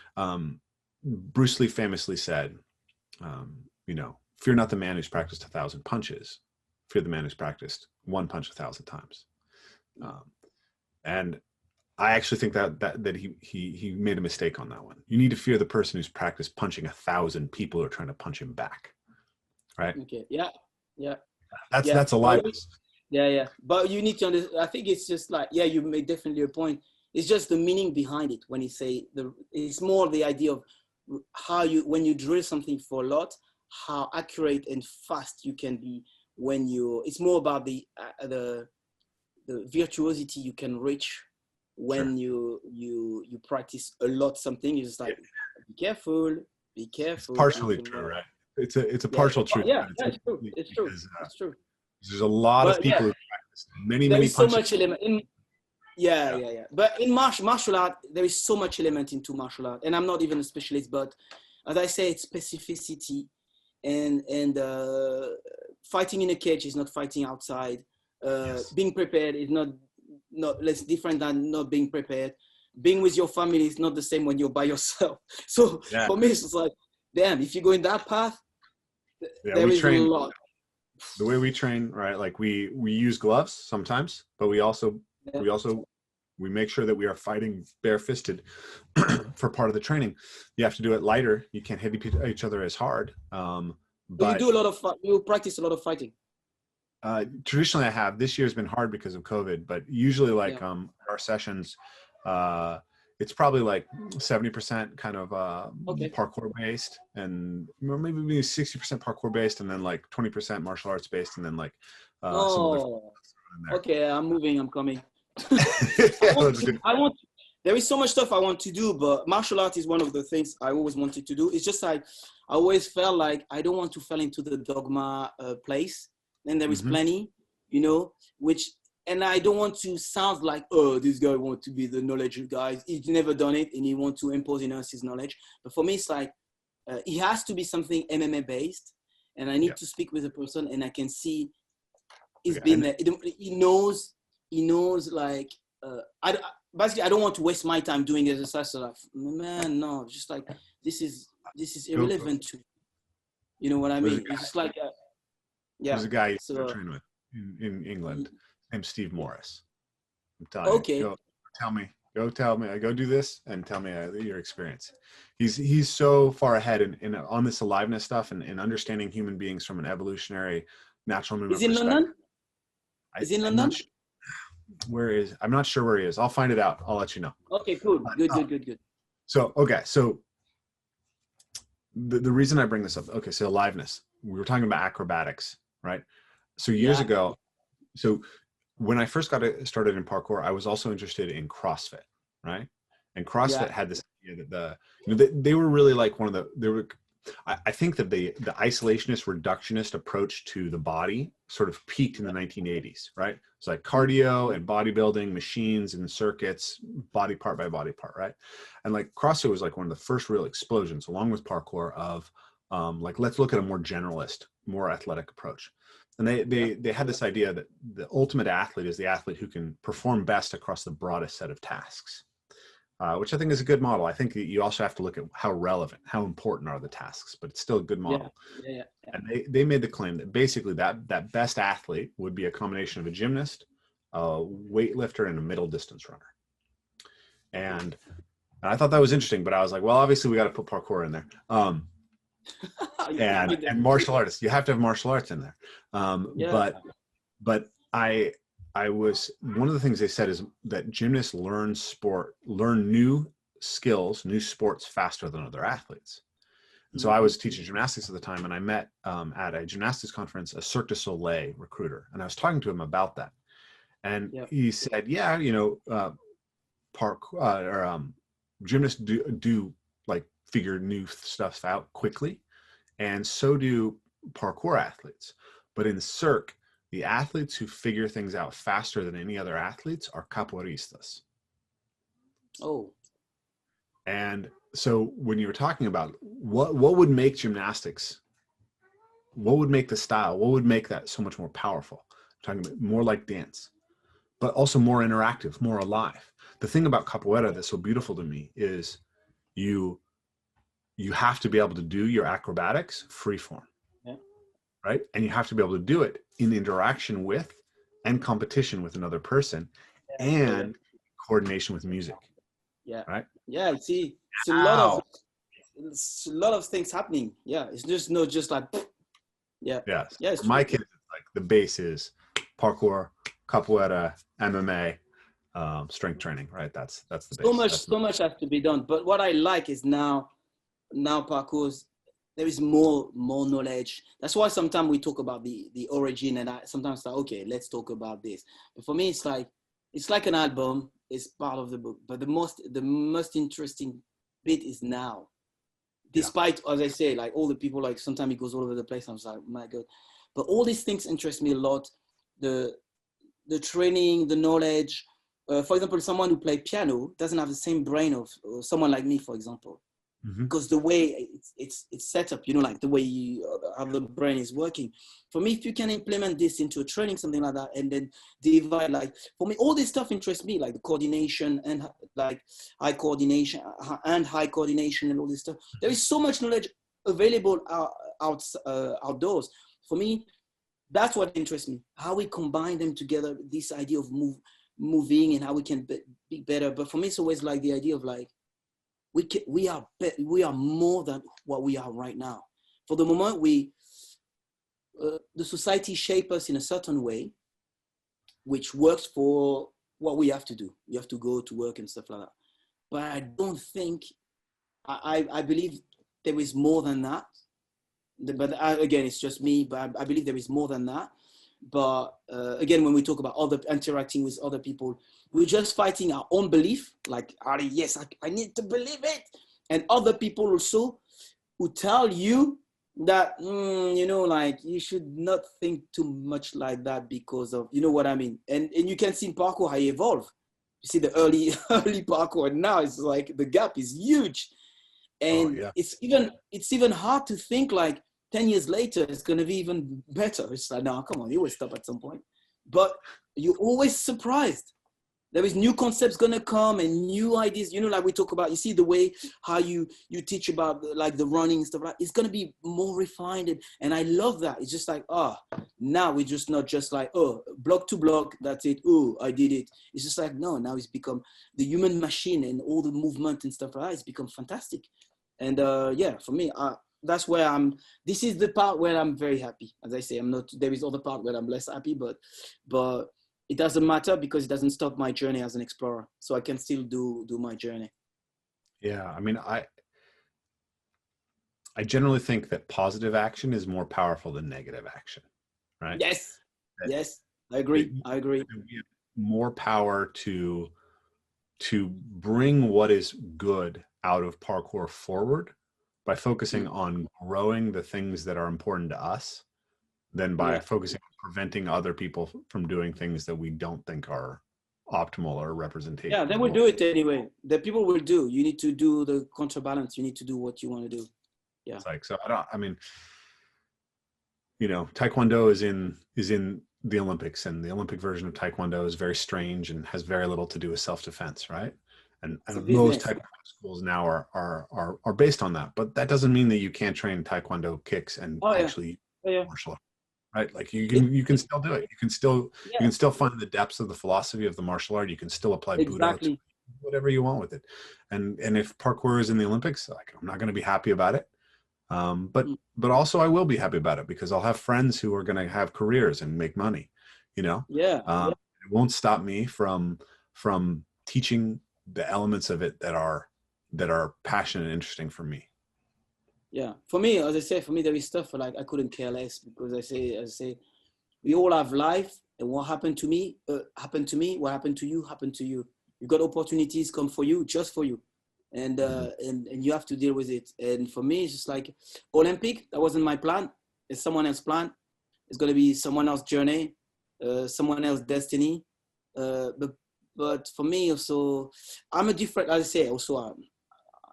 Bruce Lee famously said, fear not the man who's practiced 1,000 punches, fear the man who's practiced one punch 1,000 times. And I actually think that he made a mistake on that one. You need to fear the person who's practiced punching 1,000 people who are trying to punch him back, right? Okay. Yeah. That's a lie. Yeah. But you need to understand. I think it's just like, you made definitely a point. It's just the meaning behind it. When you say it's more the idea of how when you drill something for a lot, how accurate and fast you can be it's more about the virtuosity you can reach when you practice a lot something. It's just like, be careful. It's partially true, right? It's a partial truth. It's true. It's true. There's a lot of people who practice many punches. So much element in but in martial art, there is so much element into martial art, and I'm not even a specialist, but as I say, it's specificity, and fighting in a cage is not fighting outside. Being prepared is not less different than not being prepared. Being with your family is not the same when you're by yourself. So for me, it's like, damn, if you go in that path, there is a lot. The way we train, right? Like we use gloves sometimes, but we make sure that we are fighting bare-fisted for part of the training. You have to do it lighter. You can't hit each other as hard. But you practice a lot of fighting. Traditionally, I have. This year's been hard because of COVID, but usually, our sessions, it's probably like 70% kind of parkour based, and maybe 60% parkour based, and then like 20% martial arts based, and then like okay, I'm moving, I'm coming. There is so much stuff I want to do, but martial art is one of the things I always wanted to do. It's just like, I always felt like I don't want to fall into the dogma place. And there is plenty, and I don't want to sound like, oh, this guy wants to be the knowledge guy. He's never done it and he wants to impose in us his knowledge. But for me, it's like, it has to be something MMA based, and I need to speak with a person and I can see he's been there. He knows like, basically I don't want to waste my time doing exercise. So like, man, no, just like, this is irrelevant to, you know what I mean? It's just like, there's a guy you train with in England named Steve Morris. I'm telling okay. You, go tell me, go do this and tell me your experience. He's so far ahead in on this aliveness stuff and understanding human beings from an evolutionary natural movement perspective. Is he in London? I'm not sure where he is. I'll find it out. I'll let you know. Okay, cool. Good. So the reason I bring this up, so aliveness. We were talking about acrobatics, right? So years ago, so when I first got started in parkour, I was also interested in CrossFit, right? And CrossFit had this idea that they were really like I think that the isolationist reductionist approach to the body sort of peaked in the 1980s, right? It's like cardio and bodybuilding, machines and circuits, body part by body part, right? And like CrossFit was like one of the first real explosions, along with parkour, of let's look at a more generalist, more athletic approach. And they had this idea that the ultimate athlete is the athlete who can perform best across the broadest set of tasks, which I think is a good model. I think that you also have to look at how relevant, how important are the tasks, but it's still a good model. Yeah. And they made the claim that basically that best athlete would be a combination of a gymnast, a weightlifter, and a middle distance runner. And I thought that was interesting, but I was like, well, obviously we got to put parkour in there. And martial artists, you have to have martial arts in there. But I was, one of the things they said is that gymnasts learn new skills, new sports faster than other athletes. And so I was teaching gymnastics at the time, and I met at a gymnastics conference a Cirque du Soleil recruiter, and I was talking to him about that. And he said, yeah, you know, gymnasts do like figure new stuff out quickly, and so do parkour athletes. But in Cirque, the athletes who figure things out faster than any other athletes are capoeiristas. Oh. And so when you were talking about what would make gymnastics, what would make the style, what would make that so much more powerful? I'm talking about more like dance, but also more interactive, more alive. The thing about capoeira that's so beautiful to me is you have to be able to do your acrobatics free form, right? And you have to be able to do it in interaction with and competition with another person and coordination with music. Yeah. Right. Yeah. See, it's a lot of things happening. Yeah. It's just not just like, yeah. Yes. Yeah. For my kids, it's like the base is parkour, capoeira, MMA, strength training, right? That's the base. So much has to be done. But what I like is now parkours, there is more knowledge. That's why sometimes we talk about the origin, and I sometimes say, okay, let's talk about this. But for me, it's like an album. It's part of the book. But the most interesting bit is now. Despite, as I say, like all the people, like sometimes it goes all over the place. I'm like, my God. But all these things interest me a lot. The training, the knowledge. For example, someone who plays piano doesn't have the same brain of someone like me, for example. Because the way it's set up, you know, like the way how the brain is working. For me, if you can implement this into a training, something like that, and then divide, like for me, all this stuff interests me, like the coordination and like high coordination and all this stuff. There is so much knowledge available outdoors. For me, that's what interests me. How we combine them together, this idea of moving and how we can be better. But for me, it's always like the idea of like, we are more than what we are right now. For the moment, the society shape us in a certain way, which works for what we have to do. You have to go to work and stuff like that. But I don't think, I believe there is more than that. But again, it's just me, but I believe there is more than that. But again, when we talk about interacting with other people, we're just fighting our own belief. Like, yes, I need to believe it. And other people also who tell you that, you know, like you should not think too much like that because of, you know what I mean? And you can see in parkour how you evolve. You see the early parkour, and now it's like the gap is huge. And it's even hard to think like 10 years later, it's going to be even better. It's like, no, come on, you always stop at some point. But you're always surprised. There is new concepts going to come and new ideas. You know, like we talk about, you see the way how you teach about like the running and stuff like that. It's going to be more refined. And I love that. It's just like, now we're just not just like, block to block, that's it. Oh, I did it. It's just like, no, now it's become the human machine and all the movement and stuff like that. It's become fantastic. And for me, that's where this is the part where I'm very happy. As I say, there is other part where I'm less happy, but it doesn't matter because it doesn't stop my journey as an explorer. So I can still do my journey. Yeah. I mean, I generally think that positive action is more powerful than negative action, right? Yes. Yes. I agree. We have more power to bring what is good out of parkour forward by focusing on growing the things that are important to us than by focusing on preventing other people from doing things that we don't think are optimal or representation. Yeah, they will do it anyway. The people will do. You need to do the counterbalance. You need to do what you want to do. Yeah. It's like, so I mean, you know, Taekwondo is in the Olympics, and the Olympic version of Taekwondo is very strange and has very little to do with self-defense, right? And most Taekwondo schools now are based on that, but that doesn't mean that you can't train Taekwondo kicks and actually martial art, right? Like you can still do it. You can still find the depths of the philosophy of the martial art. You can still apply Buddha to whatever you want with it. And if parkour is in the Olympics, like I'm not going to be happy about it, but also I will be happy about it because I'll have friends who are going to have careers and make money. You know, it won't stop me from teaching the elements of it that are that are passionate and interesting for me. Yeah, for me, as I say, for me there is stuff like I couldn't care less, because I say we all have life, and what happened to me happened to me. What happened to you happened to you. You got opportunities come for you, just for you, and and you have to deal with it. And for me, it's just like Olympic. That wasn't my plan. It's someone else's plan. It's gonna be someone else's journey, someone else's destiny. But for me also, I'm a different. As I say, also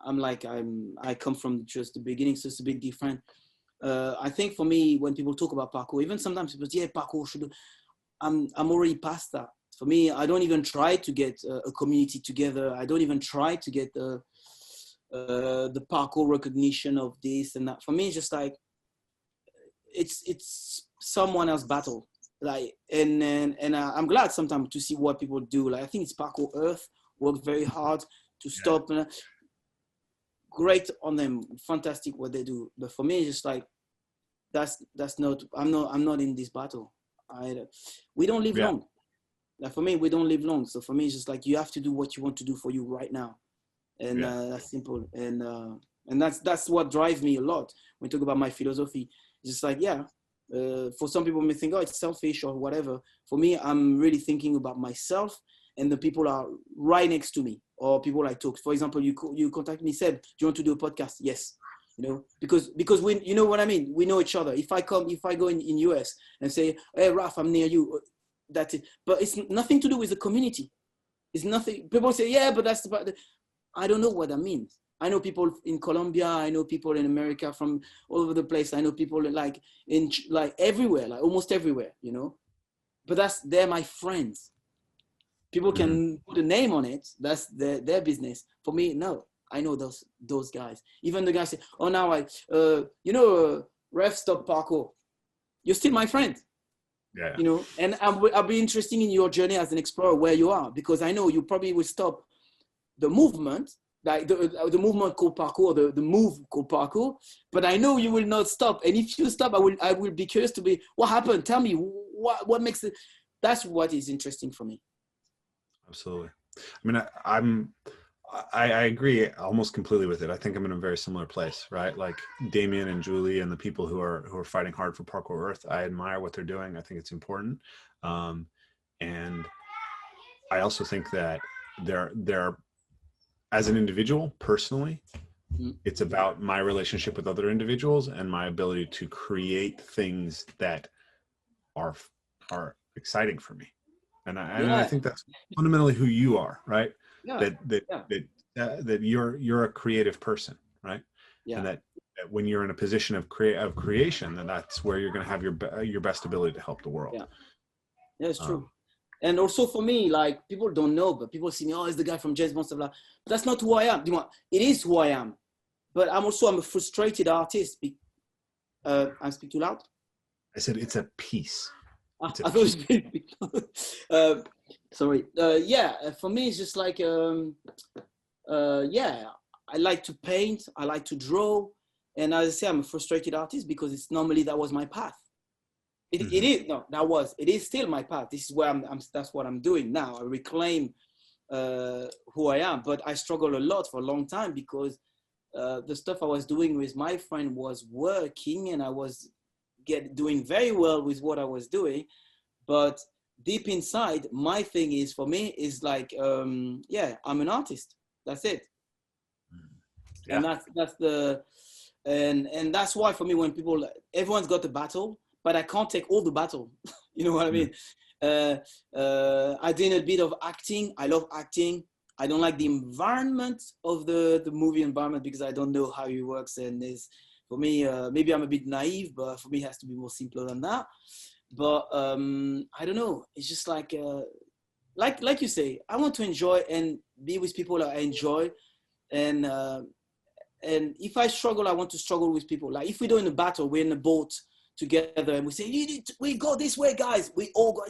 I come from just the beginning, so it's a bit different. I think for me, when people talk about parkour, even sometimes people say, yeah, parkour should do. I'm already past that. For me, I don't even try to get a community together. I don't even try to get the parkour recognition of this and that. For me, it's just like it's someone else's battle. Like and I'm glad sometimes to see what people do. Like I think it's Parkour Earth work very hard to stop. Great on them, fantastic what they do. But for me, it's just like that's not. I'm not in this battle. We don't live long. Like for me, we don't live long. So for me, it's just like you have to do what you want to do for you right now, and that's simple. And that's what drives me a lot when we talk about my philosophy. It's just like for some people may think, oh, it's selfish or whatever. For me, I'm really thinking about myself and the people are right next to me, or people I talk. For example, you contact me, Seb, do you want to do a podcast? Yes. You know, because we, you know what I mean? We know each other. If I go in US and say, hey, Raf, I'm near you, that's it. But it's nothing to do with the community. It's nothing. People say, yeah, but that's about I don't know what that means. I know people in Colombia. I know people in America from all over the place. I know people like everywhere, like almost everywhere, you know, but they're my friends. People can put a name on it. That's their business. For me, no. I know those guys. Even the guys say, oh, now Ref stop parkour. You're still my friend. Yeah. You know, and I'll be interested in your journey as an explorer where you are, because I know you probably will stop the movement, like the movement called parkour, the move called parkour. But I know you will not stop. And if you stop, I will be curious to be, what happened? Tell me what makes it. That's what is interesting for me. Absolutely. I mean, I agree almost completely with it. I think I'm in a very similar place, right? Like Damien and Julie and the people who are fighting hard for Parkour Earth. I admire what they're doing. I think it's important. And I also think that they're as an individual, personally, it's about my relationship with other individuals and my ability to create things that are exciting for me. And I think that's fundamentally who you are, right? Yeah. That you're a creative person, right? Yeah. And that when you're in a position of creation, then that's where you're going to have your best ability to help the world. Yeah, it's true. And also for me, like people don't know, but people see me, oh, it's the guy from James Bond, blah. But that's not who I am. It is who I am. But I'm a frustrated artist. I speak too loud? I said it's a piece. I thought it was sorry. For me, it's just like, I like to paint. I like to draw. And as I say, I'm a frustrated artist because it's normally that was my path. It is still my path. This is where that's what I'm doing now. I reclaim who I am, but I struggle a lot for a long time because the stuff I was doing with my friend was working and I was doing very well with what I was doing, but deep inside, my thing is for me is like, I'm an artist. That's it. Yeah. And that's why for me, when everyone's got a battle, but I can't take all the battle. You know what I mean? I did a bit of acting. I love acting. I don't like the environment of the movie environment because I don't know how it works. And for me, maybe I'm a bit naive, but for me, it has to be more simpler than that. But I don't know. It's just like you say, I want to enjoy and be with people I enjoy. And if I struggle, I want to struggle with people. Like if we're doing a battle, we're in a boat together and we say, we go this way, guys. We all go,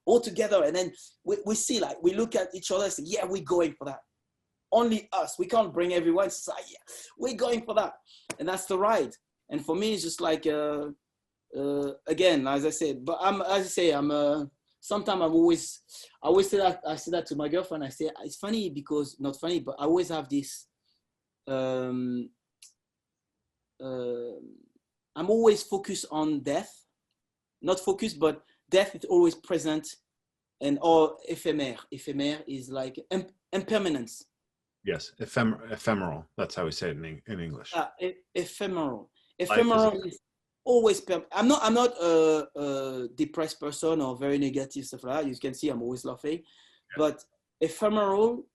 all together. And then we see, like, we look at each other and say, yeah, we're going for that. Only us. We can't bring everyone. It's like, yeah, we're going for that. And that's the ride. And for me, it's just like, again, as I said, but sometimes I always say that, I say that to my girlfriend. I say, it's funny because, not funny, but I always have this um, I'm always focused on death, not focused, but death is always present, and or éphémère. Éphémère is like impermanence. Yes, ephemeral. That's how we say it in English. Ephemeral. Ephemeral is always. I'm not a depressed person or very negative stuff like that. You can see I'm always laughing, but ephemeral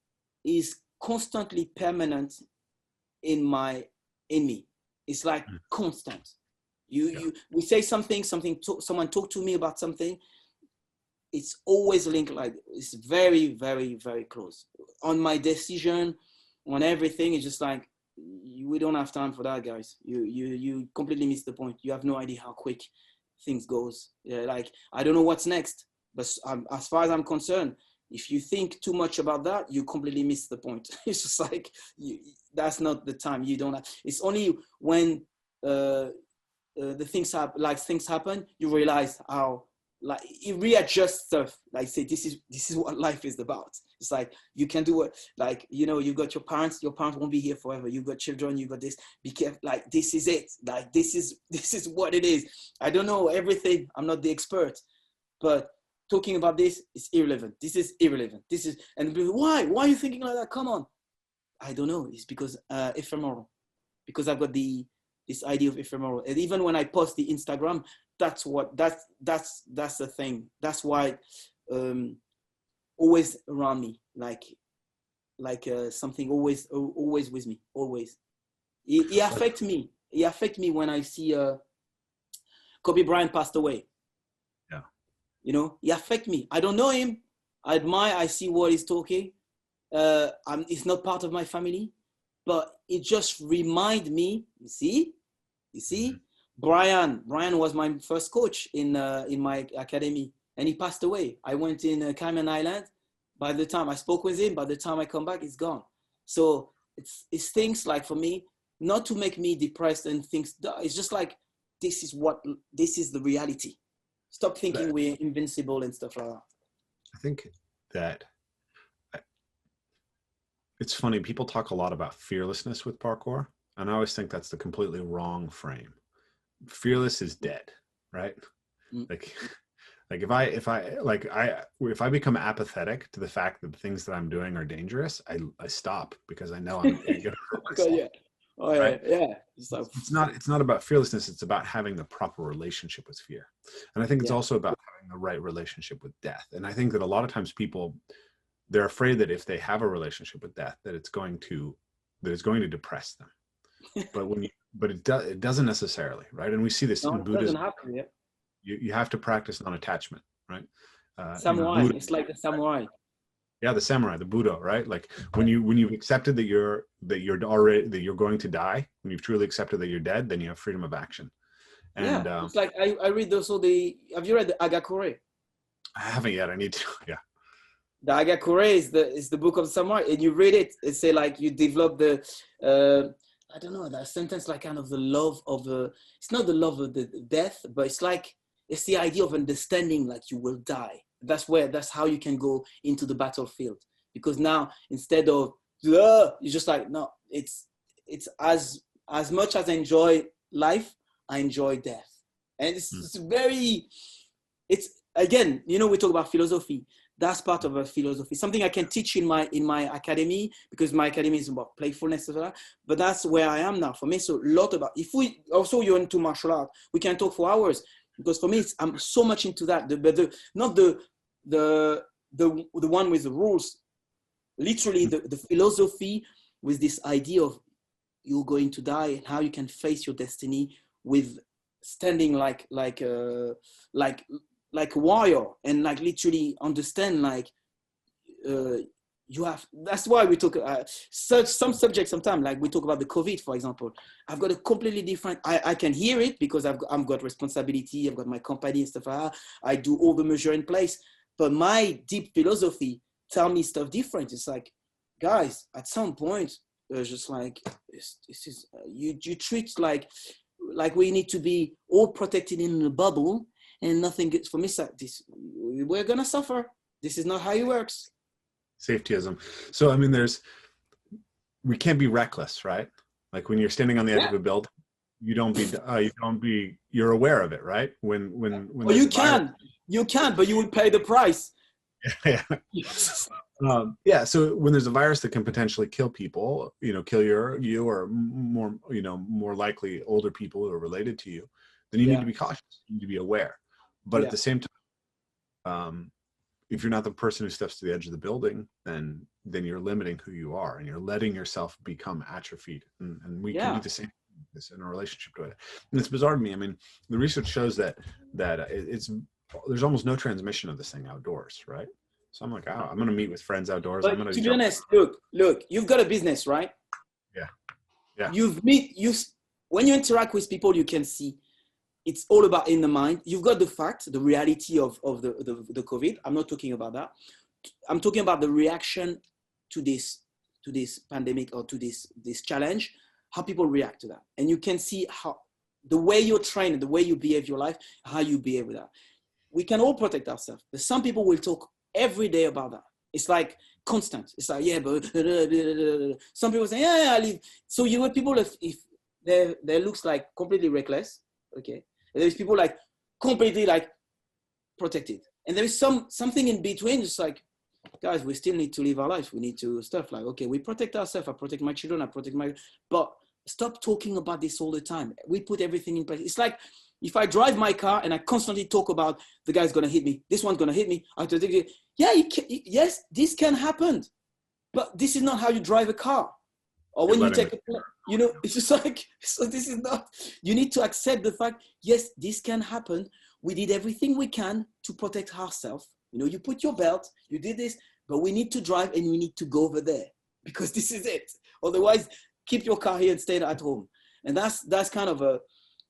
is constantly permanent in me. It's like constant. We say something. Someone talk to me about something. It's always linked, like it's very, very, very close. On my decision, on everything, it's just like, we don't have time for that, guys. You completely miss the point. You have no idea how quick things goes. Like, I don't know what's next, but as far as I'm concerned, if you think too much about that, you completely miss the point. It's just like, that's not the time. You don't have, it's only when the things happen, you realize how, like, it readjusts stuff. Like, say, this is what life is about. It's like, you can do it. Like, you've got your parents won't be here forever. You've got children, you've got this. Be careful. Like, this is it. Like, this is what it is. I don't know everything. I'm not the expert, but talking about this is irrelevant. This is irrelevant. And why are you thinking like that? Come on. I don't know. It's because ephemeral. Because I've got this idea of ephemeral. And even when I post the Instagram, that's the thing. That's why always around me, like something always with me, always. It affects me. It affects me when I see Kobe Bryant passed away. Yeah. He affects me. I don't know him. I admire, I see what he's talking. It's not part of my family, but it just reminds me, you see, Brian was my first coach in my academy, and he passed away. I went in Cayman Island. By the time I spoke with him, by the time I come back, he's gone. So it's things like, for me, not to make me depressed and things. It's just like, this is the reality. Stop thinking we're invincible and stuff like that. I think that it's funny. People talk a lot about fearlessness with parkour, and I always think that's the completely wrong frame. Fearless is dead, right? Like if I become apathetic to the fact that the things that I'm doing are dangerous, I stop, because I know I'm going to hurt myself. Yeah. Oh yeah, right? Yeah. It's not about fearlessness. It's about having the proper relationship with fear, and I think it's also about having the right relationship with death. And I think that a lot of times they're afraid that if they have a relationship with death, that it's going to depress them. But it doesn't necessarily, right? And we see this in Buddhism. It doesn't happen, yeah. You have to practice non-attachment, right? Samurai. It's like the samurai. Yeah, the samurai, the Buddha, right? Like when you've accepted that you're going to die, when you've truly accepted that you're dead, then you have freedom of action. And it's like I read also have you read the Agakure? I haven't yet. I need to. Yeah. The Agakure is the book of the samurai, and you read it. It say like you develop the I don't know, that sentence, like kind of the love of it's not the love of the death, but it's the idea of understanding, like you will die. That's how you can go into the battlefield, because now instead of you're just like, no, it's as much as I enjoy life, I enjoy death. And it's again, we talk about philosophy. That's part of a philosophy, something I can teach in my academy, because my academy is about playfulness, but that's where I am now. For me, so a lot about, if we also, you're into martial art, we can talk for hours, because for me, I'm so much into that, not the one with the rules, literally the philosophy with this idea of you're going to die and how you can face your destiny with standing like a warrior, and like literally understand, like you have. That's why we talk some subjects sometimes, like we talk about the COVID, for example. I've got a completely different, I can hear it because I've got responsibility, I've got my company and stuff like that. I do all the measure in place, but my deep philosophy tell me stuff different. It's like, guys, at some point, just like this is you treat like we need to be all protected in a bubble, and nothing gets for me. This, we're gonna suffer. This is not how it works. Safetyism. So I mean, we can't be reckless, right? Like when you're standing on the edge of a building, you're aware of it, right? When Or you can, but you will pay the price. Yeah. Yeah. So when there's a virus that can potentially kill people, kill you or more likely older people who are related to you, then you need to be cautious. You need to be aware. But at the same time, if you're not the person who steps to the edge of the building, then you're limiting who you are, and you're letting yourself become atrophied. And we can do the same thing in a relationship to it. And it's bizarre to me. I mean, the research shows that there's almost no transmission of this thing outdoors, right? So I'm like, I'm going to meet with friends outdoors. But to be honest, look, you've got a business, right? Yeah. When you interact with people, you can see it's all about in the mind. You've got the reality of the COVID. I'm not talking about that. I'm talking about the reaction to this pandemic or to this challenge, how people react to that. And you can see how the way you're trained, the way you behave your life, how you behave with that. We can all protect ourselves, but some people will talk every day about that. It's like constant. It's like, but some people say, I leave. So you have people, if they looks like completely reckless, okay? And there's people like completely like protected. And there is something in between, just like, guys, we still need to live our lives. We need to stuff like, okay, we protect ourselves. I protect my children. But stop talking about this all the time. We put everything in place. It's like, if I drive my car and I constantly talk about the guy's going to hit me, this one's going to hit me. Yes, this can happen, but this is not how you drive a car. Or when you take it's just like, so this is not, you need to accept the fact, yes, this can happen. We did everything we can to protect ourselves. You put your belt, you did this, but we need to drive and we need to go over there because this is it. Otherwise, keep your car here and stay at home. And that's kind of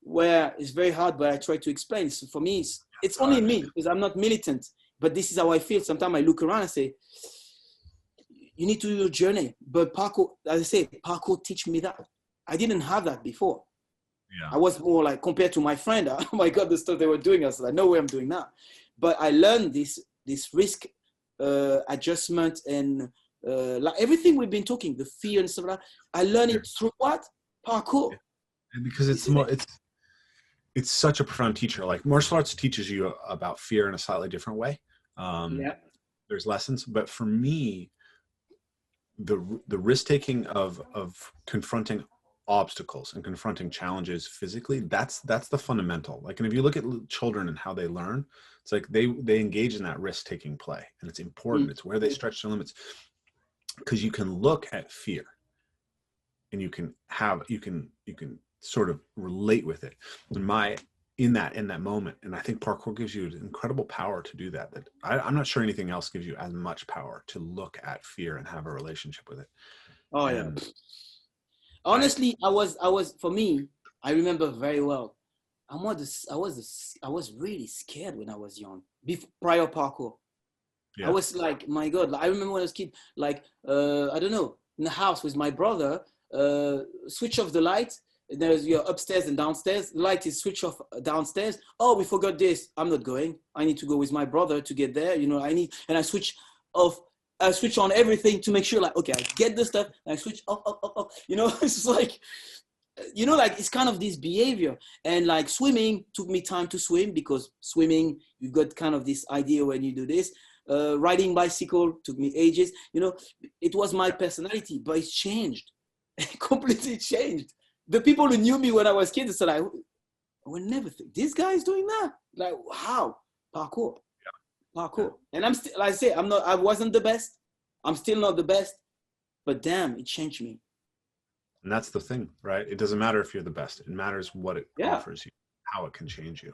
where it's very hard, but I try to explain. So for me, it's only me because I'm not militant, but this is how I feel. Sometimes I look around and say, you need to do your journey. But parkour, as I say, parkour teach me that. I didn't have that before. Yeah. I was more like, compared to my friend, oh my God, the stuff they were doing, I was like, no way I'm doing that. But I learned this risk adjustment and like everything we've been talking, the fear and stuff like that. I learned it through what? Parkour. And because it's such a profound teacher. Like martial arts teaches you about fear in a slightly different way. There's lessons, but for me, the risk taking of confronting obstacles and confronting challenges physically, that's the fundamental. Like, and if you look at children and how they learn, it's like they engage in that risk taking play, and it's important. It's where they stretch their limits, because you can look at fear and you can sort of relate with it in that moment. And I think parkour gives you incredible power to do that. I'm not sure anything else gives you as much power to look at fear and have a relationship with it. Honestly, I was for me, I remember very well. I was really scared when I was young, prior parkour. I was like, my God, I remember when I was a kid, like, I don't know, in the house with my brother, switch off the light. There's your upstairs and downstairs. The light is switched off downstairs. Oh, we forgot this. I'm not going. I need to go with my brother to get there. And I switch on everything to make sure, like, okay, I get the stuff and I switch off. It's like, like it's kind of this behavior. And like swimming took me time to swim, because swimming, you've got kind of this idea when you do this. Riding bicycle took me ages. It was my personality, but it's changed. It completely changed. The people who knew me when I was a kid said, I would never think this guy is doing that. Like, how? Parkour. Parkour. And I'm still, like I say, I wasn't the best. I'm still not the best, but damn, it changed me. And that's the thing, right? It doesn't matter if you're the best. It matters what it offers you, how it can change you.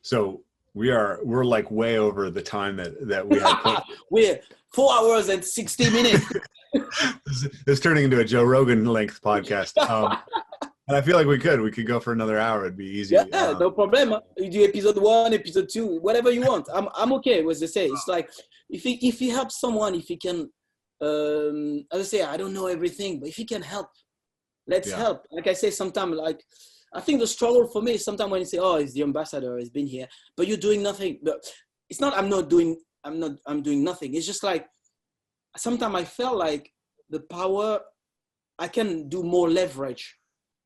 So we're like way over the time that we had. We're 4 hours and 60 minutes. This is turning into a Joe Rogan length podcast. And I feel like we could go for another hour. It'd be easy. No problem. You do episode 1, episode 2, whatever you want. I'm okay. As I say, it's like if he helps someone, if he can, as I say, I don't know everything, but if he can help, let's help. Like I say, sometimes, like, I think the struggle for me is sometimes when you say, oh, he's the ambassador, he's been here, but you're doing nothing. But it's not, I'm doing nothing. It's just like, sometimes I felt like the power, I can do more leverage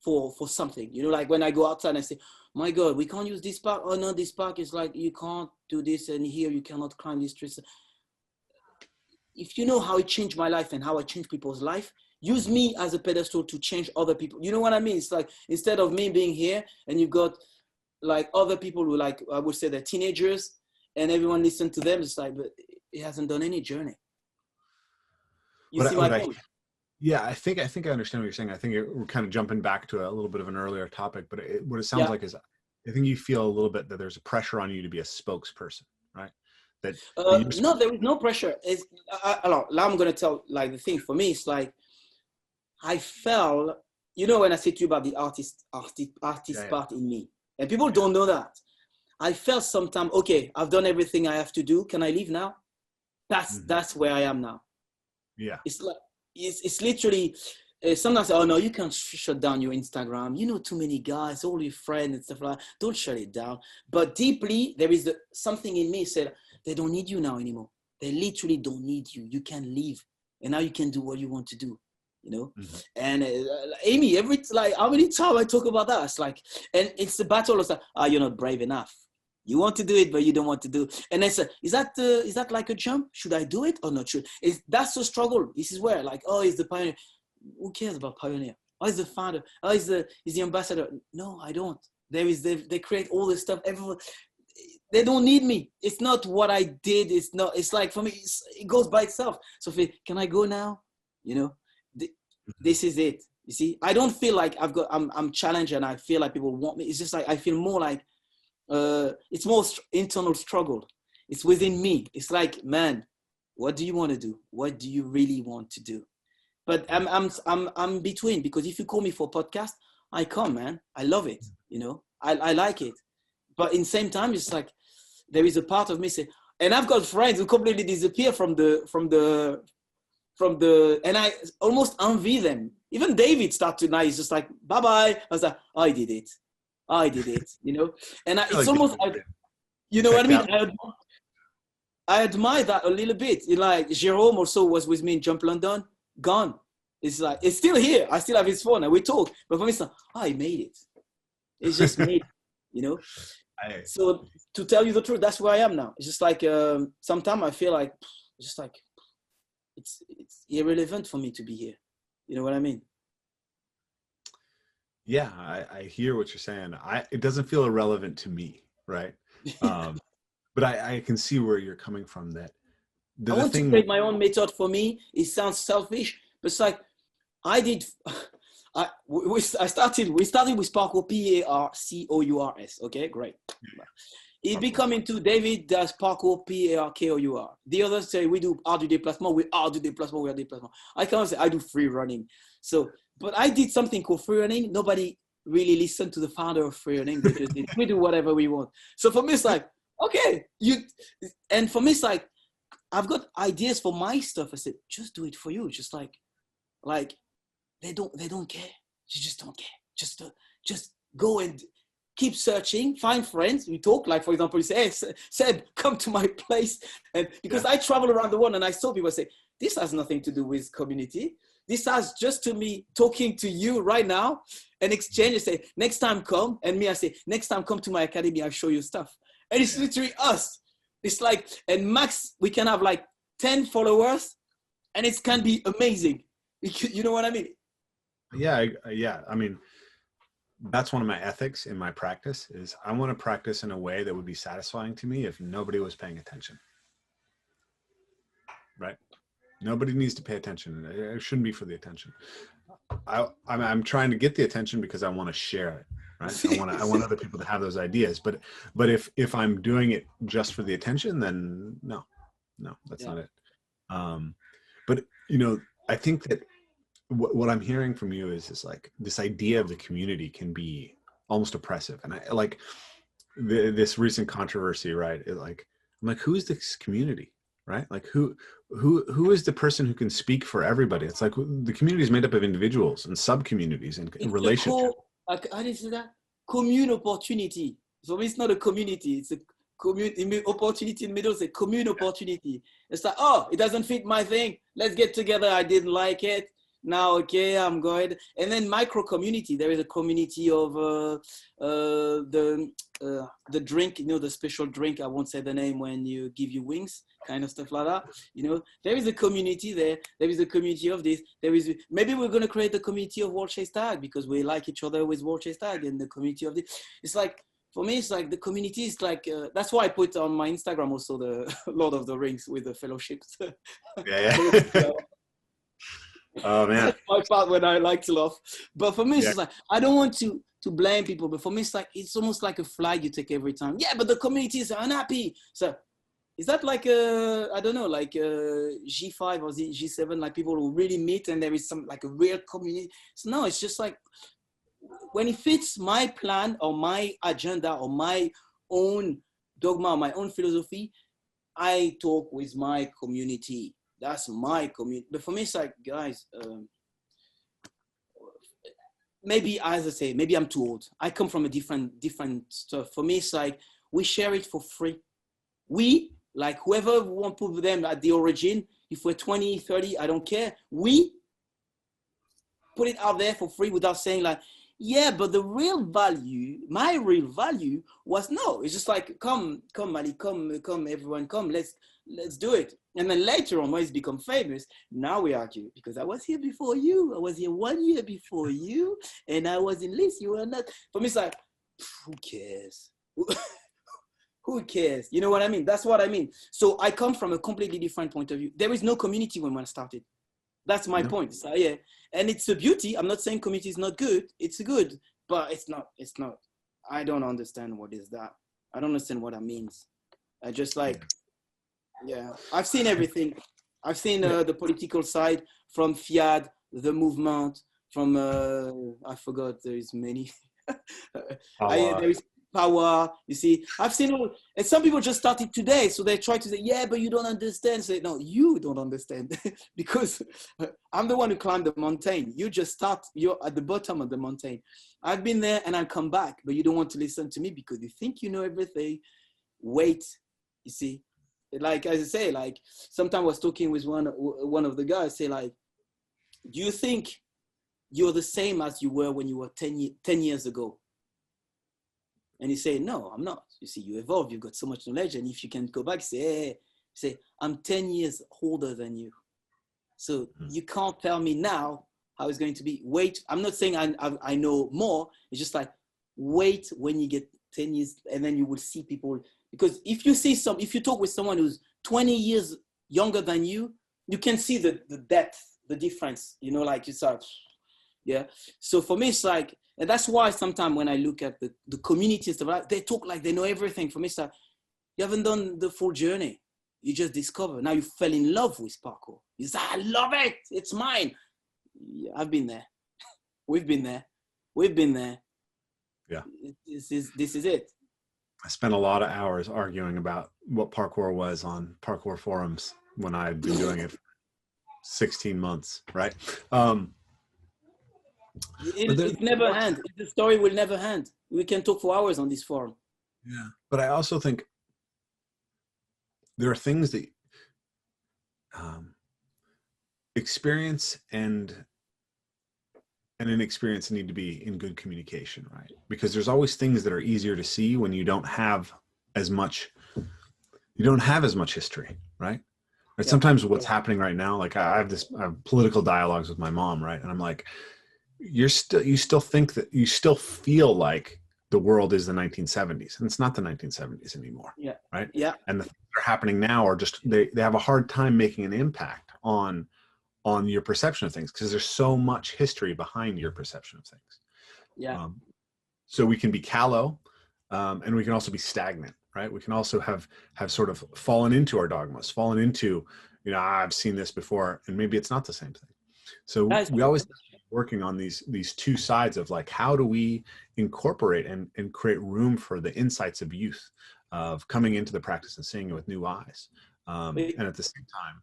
for something, you know, like when I go outside and I say, my God, we can't use this park. Oh no, this park is like, you can't do this, and here you cannot climb this tree. If you know how it changed my life and how I change people's life, use me as a pedestal to change other people. You know what I mean? It's like, instead of me being here and you've got like other people who, like, I would say they're teenagers and everyone listen to them, it's like, but it hasn't done any journey. You see my point? Yeah, I think I understand what you're saying. I think we're kind of jumping back to a little bit of an earlier topic, but what it sounds like is, I think you feel a little bit that there's a pressure on you to be a spokesperson, right? That no, there is no pressure. Now I'm going to tell like the thing for me. It's like, I felt, you know, when I say to you about the artist part in me, and people don't know that, I felt sometimes, okay, I've done everything I have to do. Can I leave now? That's where I am now. Yeah. It's like, it's literally, sometimes, oh no, you can't shut down your Instagram. You know, too many guys, all your friends and stuff like that. Don't shut it down. But deeply, there is something in me said, they don't need you now anymore. They literally don't need you. You can leave. And now you can do what you want to do, you know? And Amy, how many times I talk about that? It's like, and it's the battle of, you're not brave enough. You want to do it, but you don't want to do it. And I said, is that like a jump? Should I do it or not? That's the struggle. This is where, like, oh, he's the pioneer. Who cares about pioneer? Oh, he's the founder. Oh, he's the ambassador. No, I don't. They create all this stuff. Everyone, they don't need me. It's not what I did. It's like, for me, it goes by itself. So can I go now? You know, this is it. You see, I don't feel like I'm challenged and I feel like people want me. It's just like, I feel more like, it's more internal struggle. It's within me. It's like, man, what do you want to do? What do you really want to do? But I'm between, because if you call me for a podcast, I come, man. I love it. You know, I like it. But in the same time, it's like, there is a part of me say, and I've got friends who completely disappear from the, and I almost envy them. Even David started tonight. He's just like, bye-bye. I was like, I did it, you know? And it's almost like, you know what I mean? I admire that a little bit. Like Jerome also was with me in Jump London, gone. It's like, it's still here. I still have his phone and we talk. But for me, it's like, I made it. It's just made it, you know? So to tell you the truth, that's where I am now. It's just like, sometimes I feel like, just like, it's irrelevant for me to be here. You know what I mean? Yeah, I hear what you're saying. It doesn't feel irrelevant to me, right? But I can see where you're coming from. That I want to create my own method. For me, it sounds selfish, but it's like we started with Parkour, Parcours. Okay, great. It become into David does Parkour, Parkour. The others say we do art du déplacement, we are déplacement. I can't say I do free running. So, but I did something called Freerunning. Nobody really listened to the founder of Freerunning because we do whatever we want. So for me, it's like, okay, and for me, it's like, I've got ideas for my stuff. I said, just do it for you. Just like they don't care. You just don't care. Just go and keep searching, find friends. We talk, like, for example, you say, hey, Seb, come to my place. And because I travel around the world and I saw people say, this has nothing to do with community. This has just to me talking to you right now and exchange and say, next time come. And me, I say, next time come to my academy, I'll show you stuff. And it's literally us. It's like, and max, we can have like 10 followers and it can be amazing. You know what I mean? Yeah. I mean, that's one of my ethics in my practice is I want to practice in a way that would be satisfying to me if nobody was paying attention. Right? Nobody needs to pay attention. It shouldn't be for the attention. I'm trying to get the attention because I want to share it. Right? I want other people to have those ideas. But if I'm doing it just for the attention, then no, that's not it. But you know, I think that what I'm hearing from you is like this idea of the community can be almost oppressive. And I like this recent controversy, right? I'm like, who is this community? Right? Like who is the person who can speak for everybody? It's like the community is made up of individuals and sub-communities and relationships. How do you say that? Commune opportunity. So it's not a community, it's a opportunity in the middle, say commune opportunity. It's like, oh, it doesn't fit my thing. Let's get together. I didn't like it. Now, okay, I'm going. And then micro community. There is a community of the drink, the special drink. I won't say the name when you give you wings, kind of stuff like that. There is a community there. There is a community of this. Maybe we're going to create the community of World Chase Tag because we like each other with World Chase Tag and the community of this. It's like, for me, it's like the community is like, that's why I put on my Instagram also the Lord of the Rings with the fellowships. Yeah. Oh man, that's my part when I like to laugh. But for me, it's just like, I don't want to blame people, but for me, it's like, it's almost like a flag you take every time. Yeah, but the community is unhappy. So is that like I don't know, like G5 or G7, like people who really meet and there is some like a real community? So no, it's just like when it fits my plan or my agenda or my own dogma or my own philosophy, I talk with my community. That's my community. But for me, it's like, guys, maybe, as I say, maybe I'm too old. I come from a different stuff. For me, it's like, we share it for free. We, like whoever want to put them at the origin, if we're 20, 30, I don't care. We put it out there for free without saying like, yeah, but the real value, my real value was no. It's just like, come, Mali, come, everyone, come, let's do it. And then later on, when it's become famous, now we argue because I was here before you. I was here 1 year before you, and I was in list. You were not. For me, it's like, who cares? Who cares? You know what I mean? That's what I mean. So I come from a completely different point of view. There is no community when I started. That's my point. So yeah, and it's a beauty. I'm not saying community is not good. It's good, but it's not. I don't understand what is that. I don't understand what that means. I just like. Yeah, I've seen everything. I've seen the political side from Fiat, the movement, from, I forgot, there is many. There is power, you see. I've seen all, and some people just started today, so they try to say, yeah, but you don't understand. Say, no, you don't understand because I'm the one who climbed the mountain. You just start, you're at the bottom of the mountain. I've been there and I'll come back, but you don't want to listen to me because you think you know everything. Wait, you see. Like, as I say, like, sometimes I was talking with one of the guys, say, like, do you think you're the same as you were when you were 10 years ago? And he say, no, I'm not. You see, you evolve, you've got so much knowledge. And if you can go back, say, I'm 10 years older than you. So you can't tell me now how it's going to be. Wait, I'm not saying I know more. It's just like, wait when you get 10 years and then you will see people. Because if you talk with someone who's 20 years younger than you, you can see the depth, the difference, like you said. Yeah. So for me, it's like, and that's why sometimes when I look at the community and stuff, they talk like they know everything. For me, it's like, you haven't done the full journey. You just discover. Now you fell in love with parkour. You say, I love it. It's mine. Yeah, I've been there. We've been there. Yeah. This is it. I spent a lot of hours arguing about what parkour was on parkour forums when I'd been doing it for 16 months, right? It never ends. The story will never end. We can talk for hours on this forum. Yeah, but I also think there are things that experience and inexperience need to be in good communication, right? Because there's always things that are easier to see when you don't have as much history, right? Right. Sometimes what's happening right now, like I have political dialogues with my mom, right? And I'm like, you still feel like the world is the 1970s, and it's not the 1970s anymore. Yeah. Right. Yeah. And the things that are happening now are just, they have a hard time making an impact on your perception of things because there's so much history behind your perception of things. Yeah. So we can be callow, and we can also be stagnant, right? We can also have sort of fallen into our dogmas, fallen into, I've seen this before, and maybe it's not the same thing. So we always working on these two sides of like, how do we incorporate and create room for the insights of youth, of coming into the practice and seeing it with new eyes, and at the same time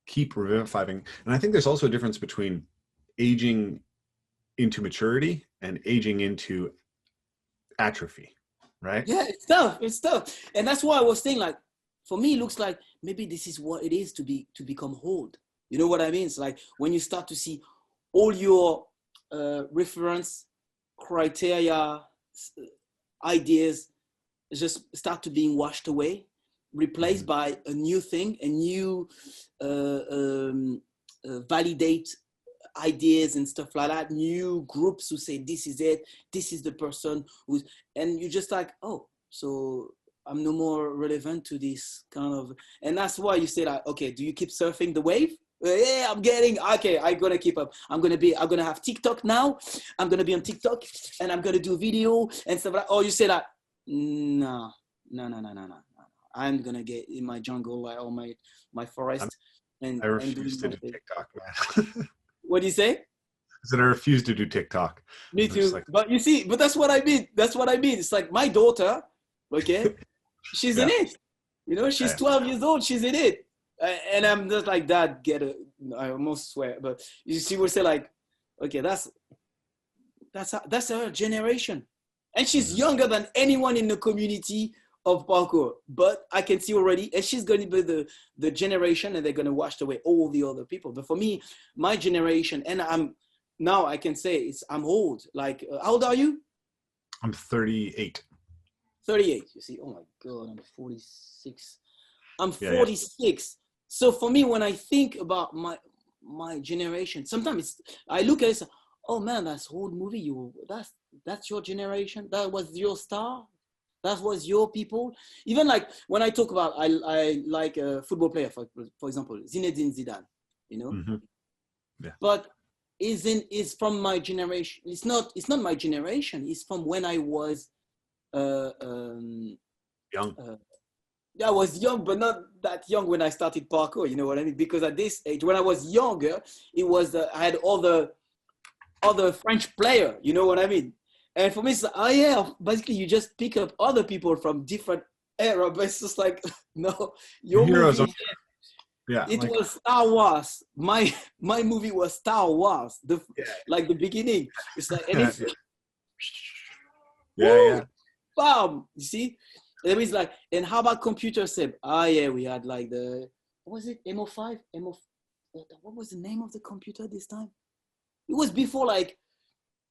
keep revivifying. And I think there's also a difference between aging into maturity and aging into atrophy, right? Yeah, it's tough. It's tough. And that's why I was saying, like, for me, it looks like maybe this is what it is to become old. You know what I mean? It's like when you start to see all your reference criteria, ideas just start to being washed away, replaced by a new thing, a new validate ideas and stuff like that, new groups who say this is it, this is the person who's, and you're just like, oh, so I'm no more relevant to this kind of, and that's why you say like, okay, do you keep surfing the wave? Yeah, I'm getting, okay, I'm gonna keep up. I'm gonna have TikTok now. I'm gonna be on TikTok and I'm gonna do video and stuff like that. Or you say like, no. I'm gonna get in my jungle, like all my forest I refuse to do TikTok, man. What do you say? I said I refuse to do TikTok. Me too. Like, but you see, but that's what I mean. That's what I mean. It's like my daughter, okay, she's in it. You know, she's 12 years old. She's in it. And I'm just like, Dad, get it. I almost swear. But you see, we'll say like, okay, that's her generation. And she's younger than anyone in the community of parkour. But I can see already, and she's going to be the generation, and they're going to wash away all the other people. But for me, my generation, and now I can say I'm old. Like, how old are you? I'm 38. 38. You see, oh my God, I'm 46. I'm 46. So for me, when I think about my generation, sometimes I look at it, oh man, that's old movie. That's your generation. That was your star. That was your people. Even like when I talk about, I like a football player, for example, Zinedine Zidane, you know. Mm-hmm. Yeah. But is from my generation. It's not my generation. It's from when I was young. I was young, but not that young when I started parkour. You know what I mean? Because at this age, when I was younger, it was I had other French player. You know what I mean? And for me, it's basically you just pick up other people from different era, but it's just like, no, your heroes. movie, it was Star Wars. My movie was Star Wars. Like the beginning. It's like, and it's bam. You see? It was like, and how about computer, Seb? We had like what was it? MO5? What was the name of the computer this time? It was before like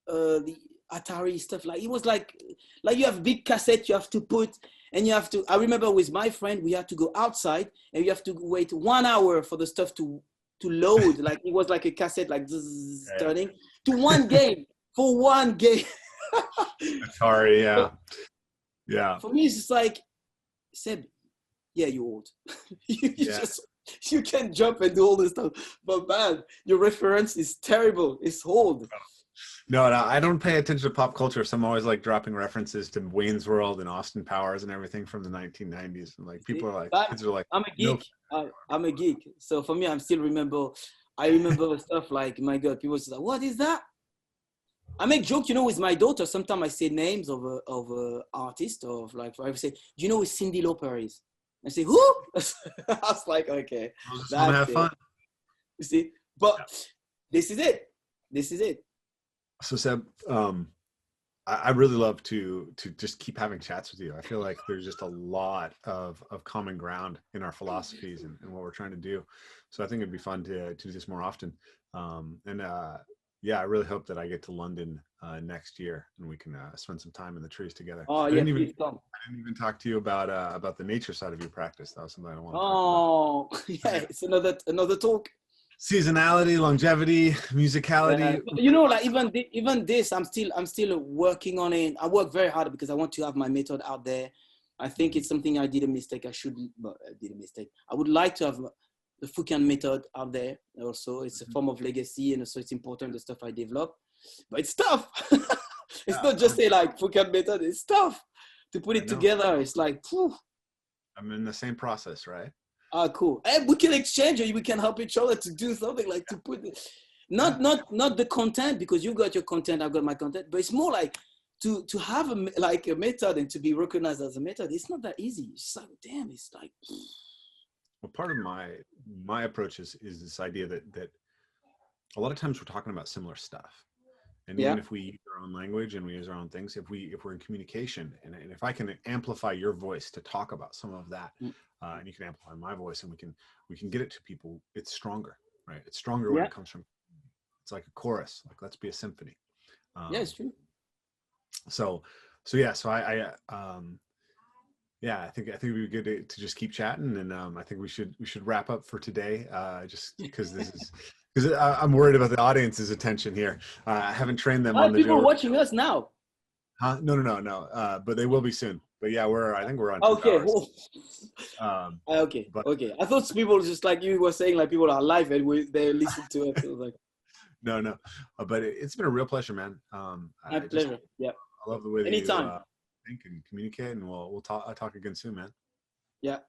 the Atari stuff. Like it was like you have big cassette you have to put, and you have to, I remember with my friend, we had to go outside and you have to wait 1 hour for the stuff to load. Like it was like a cassette like turning to one game for one game. Atari, yeah. Yeah. For me, it's just like, Seb, you're old. You can jump and do all this stuff, but man, your reference is terrible. It's old. No, I don't pay attention to pop culture. So I'm always like dropping references to Wayne's World and Austin Powers and everything from the 1990s. And like people are like, kids are like, I'm a geek. No. I'm a geek. So for me, I remember stuff like, my God, people say, what is that? I make joke, with my daughter. Sometimes I say names of artists, of like, I say, do you know who Cyndi Lauper is? I say, who? I was like, okay, just want to have fun. You see, but this is it. So Seb, I really love to just keep having chats with you. I feel like there's just a lot of common ground in our philosophies and what we're trying to do. So I think it'd be fun to do this more often. I really hope that I get to London next year and we can spend some time in the trees together. Oh, I didn't even talk to you about the nature side of your practice. That was something I want to talk about. It's another talk. Seasonality, longevity, musicality. Like even this, I'm still working on it. I work very hard because I want to have my method out there. I think it's something I did a mistake. I did a mistake. I would like to have the Foucan method out there. Also, it's a form of legacy, and so it's important, the stuff I develop. But it's tough. It's not just say like Foucan method. It's tough to put it together. It's like, whew. I'm in the same process, right? Cool. And we can exchange it. We can help each other to do something, like to put it, not the content, because you got your content, I've got my content, but it's more like to have a method and to be recognized as a method. It's not that easy. It's like, damn, it's like. Well, part of my approach is this idea that a lot of times we're talking about similar stuff. And even if we use our own language and we use our own things, if we're in communication, and if I can amplify your voice to talk about some of that, and you can amplify my voice, and we can get it to people, it's stronger, right? It's stronger when it comes from, it's like a chorus, like let's be a symphony. Yeah, it's true. So I think it would be good to just keep chatting, and I think we should wrap up for today, just because because I'm worried about the audience's attention here. I haven't trained them on the people Joe watching us now. Huh? No. But they will be soon. But yeah, I think we're on 2 hours. Okay. I thought people just like you were saying, like people are live and they listen to it. So like, no. But it's been a real pleasure, man. My pleasure. Yeah. I love the way that Anytime. you think and communicate, and we'll talk again soon, man. Yeah.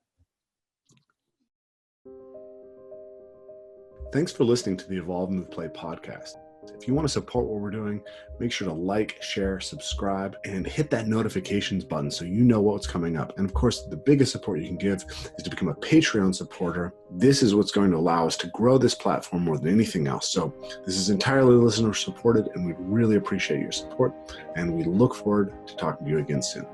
Thanks for listening to the Evolve, Move, Play podcast. If you want to support what we're doing, make sure to like, share, subscribe, and hit that notifications button so you know what's coming up. And of course, the biggest support you can give is to become a Patreon supporter. This is what's going to allow us to grow this platform more than anything else. So this is entirely listener supported, and we really appreciate your support. And we look forward to talking to you again soon.